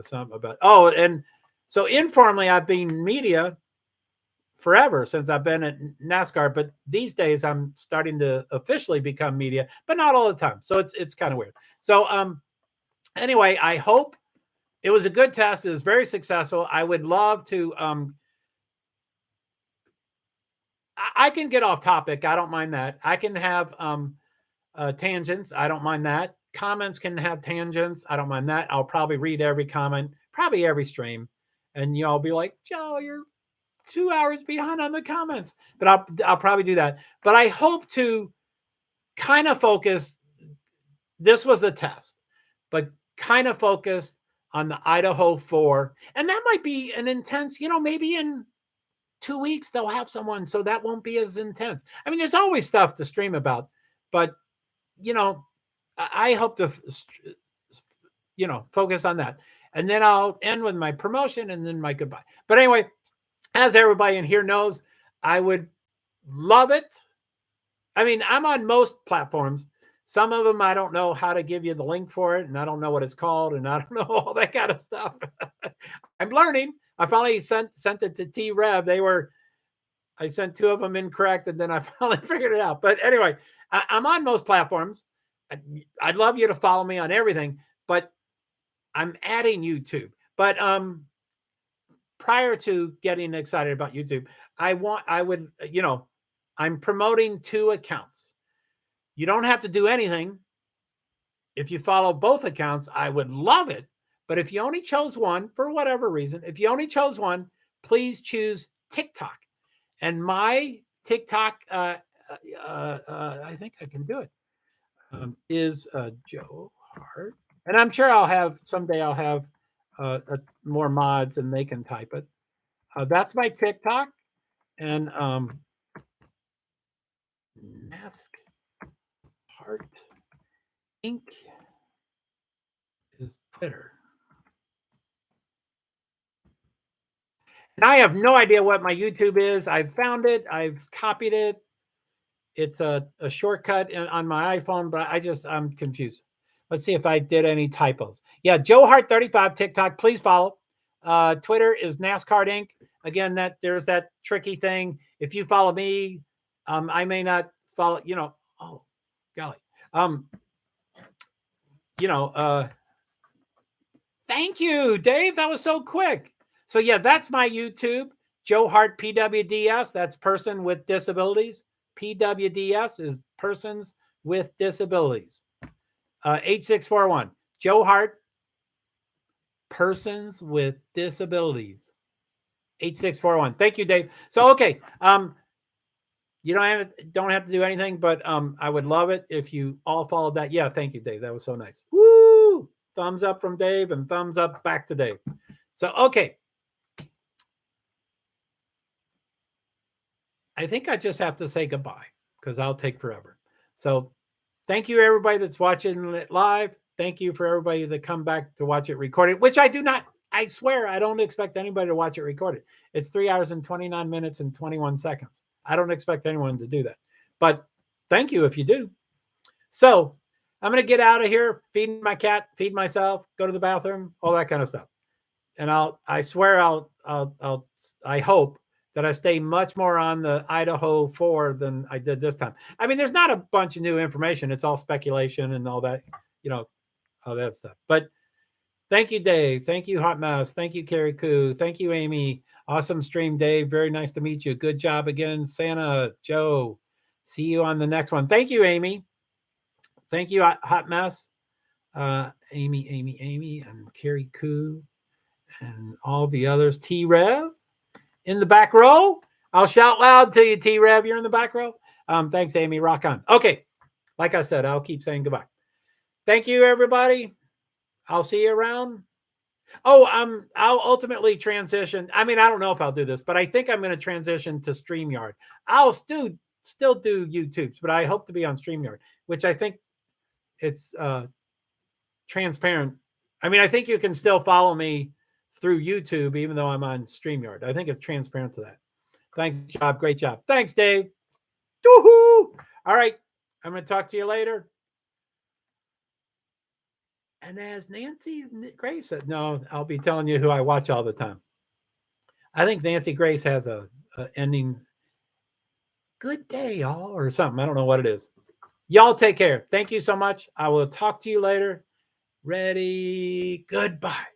something about and so informally, I've been media forever since I've been at NASCAR. But these days, I'm starting to officially become media, but not all the time. So it's kind of weird. So anyway, I hope it was a good test. It was very successful. I would love to. I can get off topic. I don't mind that. I can have tangents. I don't mind that. Comments can have tangents. I don't mind that. I'll probably read every comment, probably every stream. And y'all be like, Joe, you're 2 hours behind on the comments. But I'll probably do that. But I hope to kind of focus. This was a test, but kind of focus on the Idaho 4. And that might be an intense, maybe in 2 weeks they'll have someone, so that won't be as intense. I mean, there's always stuff to stream about, but I hope to focus on that. And then I'll end with my promotion and then my goodbye. But anyway, as everybody in here knows, I would love it. I mean, I'm on most platforms. Some of them I don't know how to give you the link for it, and I don't know what it's called, and I don't know all that kind of stuff. I'm learning. I finally sent it to T-Rev. I sent 2 of them incorrect, and then I finally figured it out. But anyway, I'm on most platforms. I'd love you to follow me on everything, but I'm adding YouTube. But prior to getting excited about YouTube, I'm promoting 2 accounts. You don't have to do anything. If you follow both accounts, I would love it. But if you only chose one, for whatever reason, if you only chose one, please choose TikTok. And my TikTok, I think I can do it, is JoeHart. And I'm sure someday I'll have more mods and they can type it. That's my TikTok. And Misc Inc. is Twitter. And I have no idea what my YouTube is. I've found it. I've copied it. It's a shortcut on my iPhone, but I'm confused. Let's see if I did any typos. Yeah, JoeHart 35 TikTok. Please follow. Twitter is NASCAR Inc. Again, there's that tricky thing. If you follow me, I may not follow. Oh, golly. Thank you, Dave. That was so quick. So yeah, that's my YouTube. JoeHart PwD's. That's person with disabilities. PwD's is persons with disabilities. 8641. JoeHart persons with disabilities. 8641. Thank you, Dave. So, okay. You don't have to do anything, but I would love it if you all followed that. Yeah, thank you, Dave. That was so nice. Woo! Thumbs up from Dave and thumbs up back to Dave. So, okay. I think I just have to say goodbye because I'll take forever. So, thank you, everybody that's watching it live. Thank you for everybody that come back to watch it recorded, which I do not, I swear, I don't expect anybody to watch it recorded. It's 3 hours and 29 minutes and 21 seconds. I don't expect anyone to do that. But thank you if you do. So I'm going to get out of here, feed my cat, feed myself, go to the bathroom, all that kind of stuff. And I swear I hope that I stay much more on the Idaho 4 than I did this time. I mean, there's not a bunch of new information. It's all speculation and all that, all that stuff. But thank you, Dave. Thank you, Hot Mouse. Thank you, Carrie Koo. Thank you, Amy. Awesome stream, Dave. Very nice to meet you. Good job again, Santa, Joe. See you on the next one. Thank you, Amy. Thank you, Hot Mouse. Amy, and Carrie Koo, and all the others. T-Rev in the back row. I'll shout loud to you, T-Rev. You're in the back row. Thanks, Amy. Rock on. Okay. Like I said, I'll keep saying goodbye. Thank you, everybody. I'll see you around. Oh, I'll ultimately transition. I mean, I don't know if I'll do this, but I think I'm going to transition to StreamYard. I'll still do YouTubes, but I hope to be on StreamYard, which I think it's transparent. I mean, I think you can still follow me through YouTube, even though I'm on StreamYard. I think it's transparent to that. Thanks, job. Great job. Thanks, Dave. Woohoo! All right. I'm going to talk to you later. And as Nancy Grace said, no, I'll be telling you who I watch all the time. I think Nancy Grace has a ending. Good day, y'all, or something. I don't know what it is. Y'all take care. Thank you so much. I will talk to you later. Ready? Goodbye.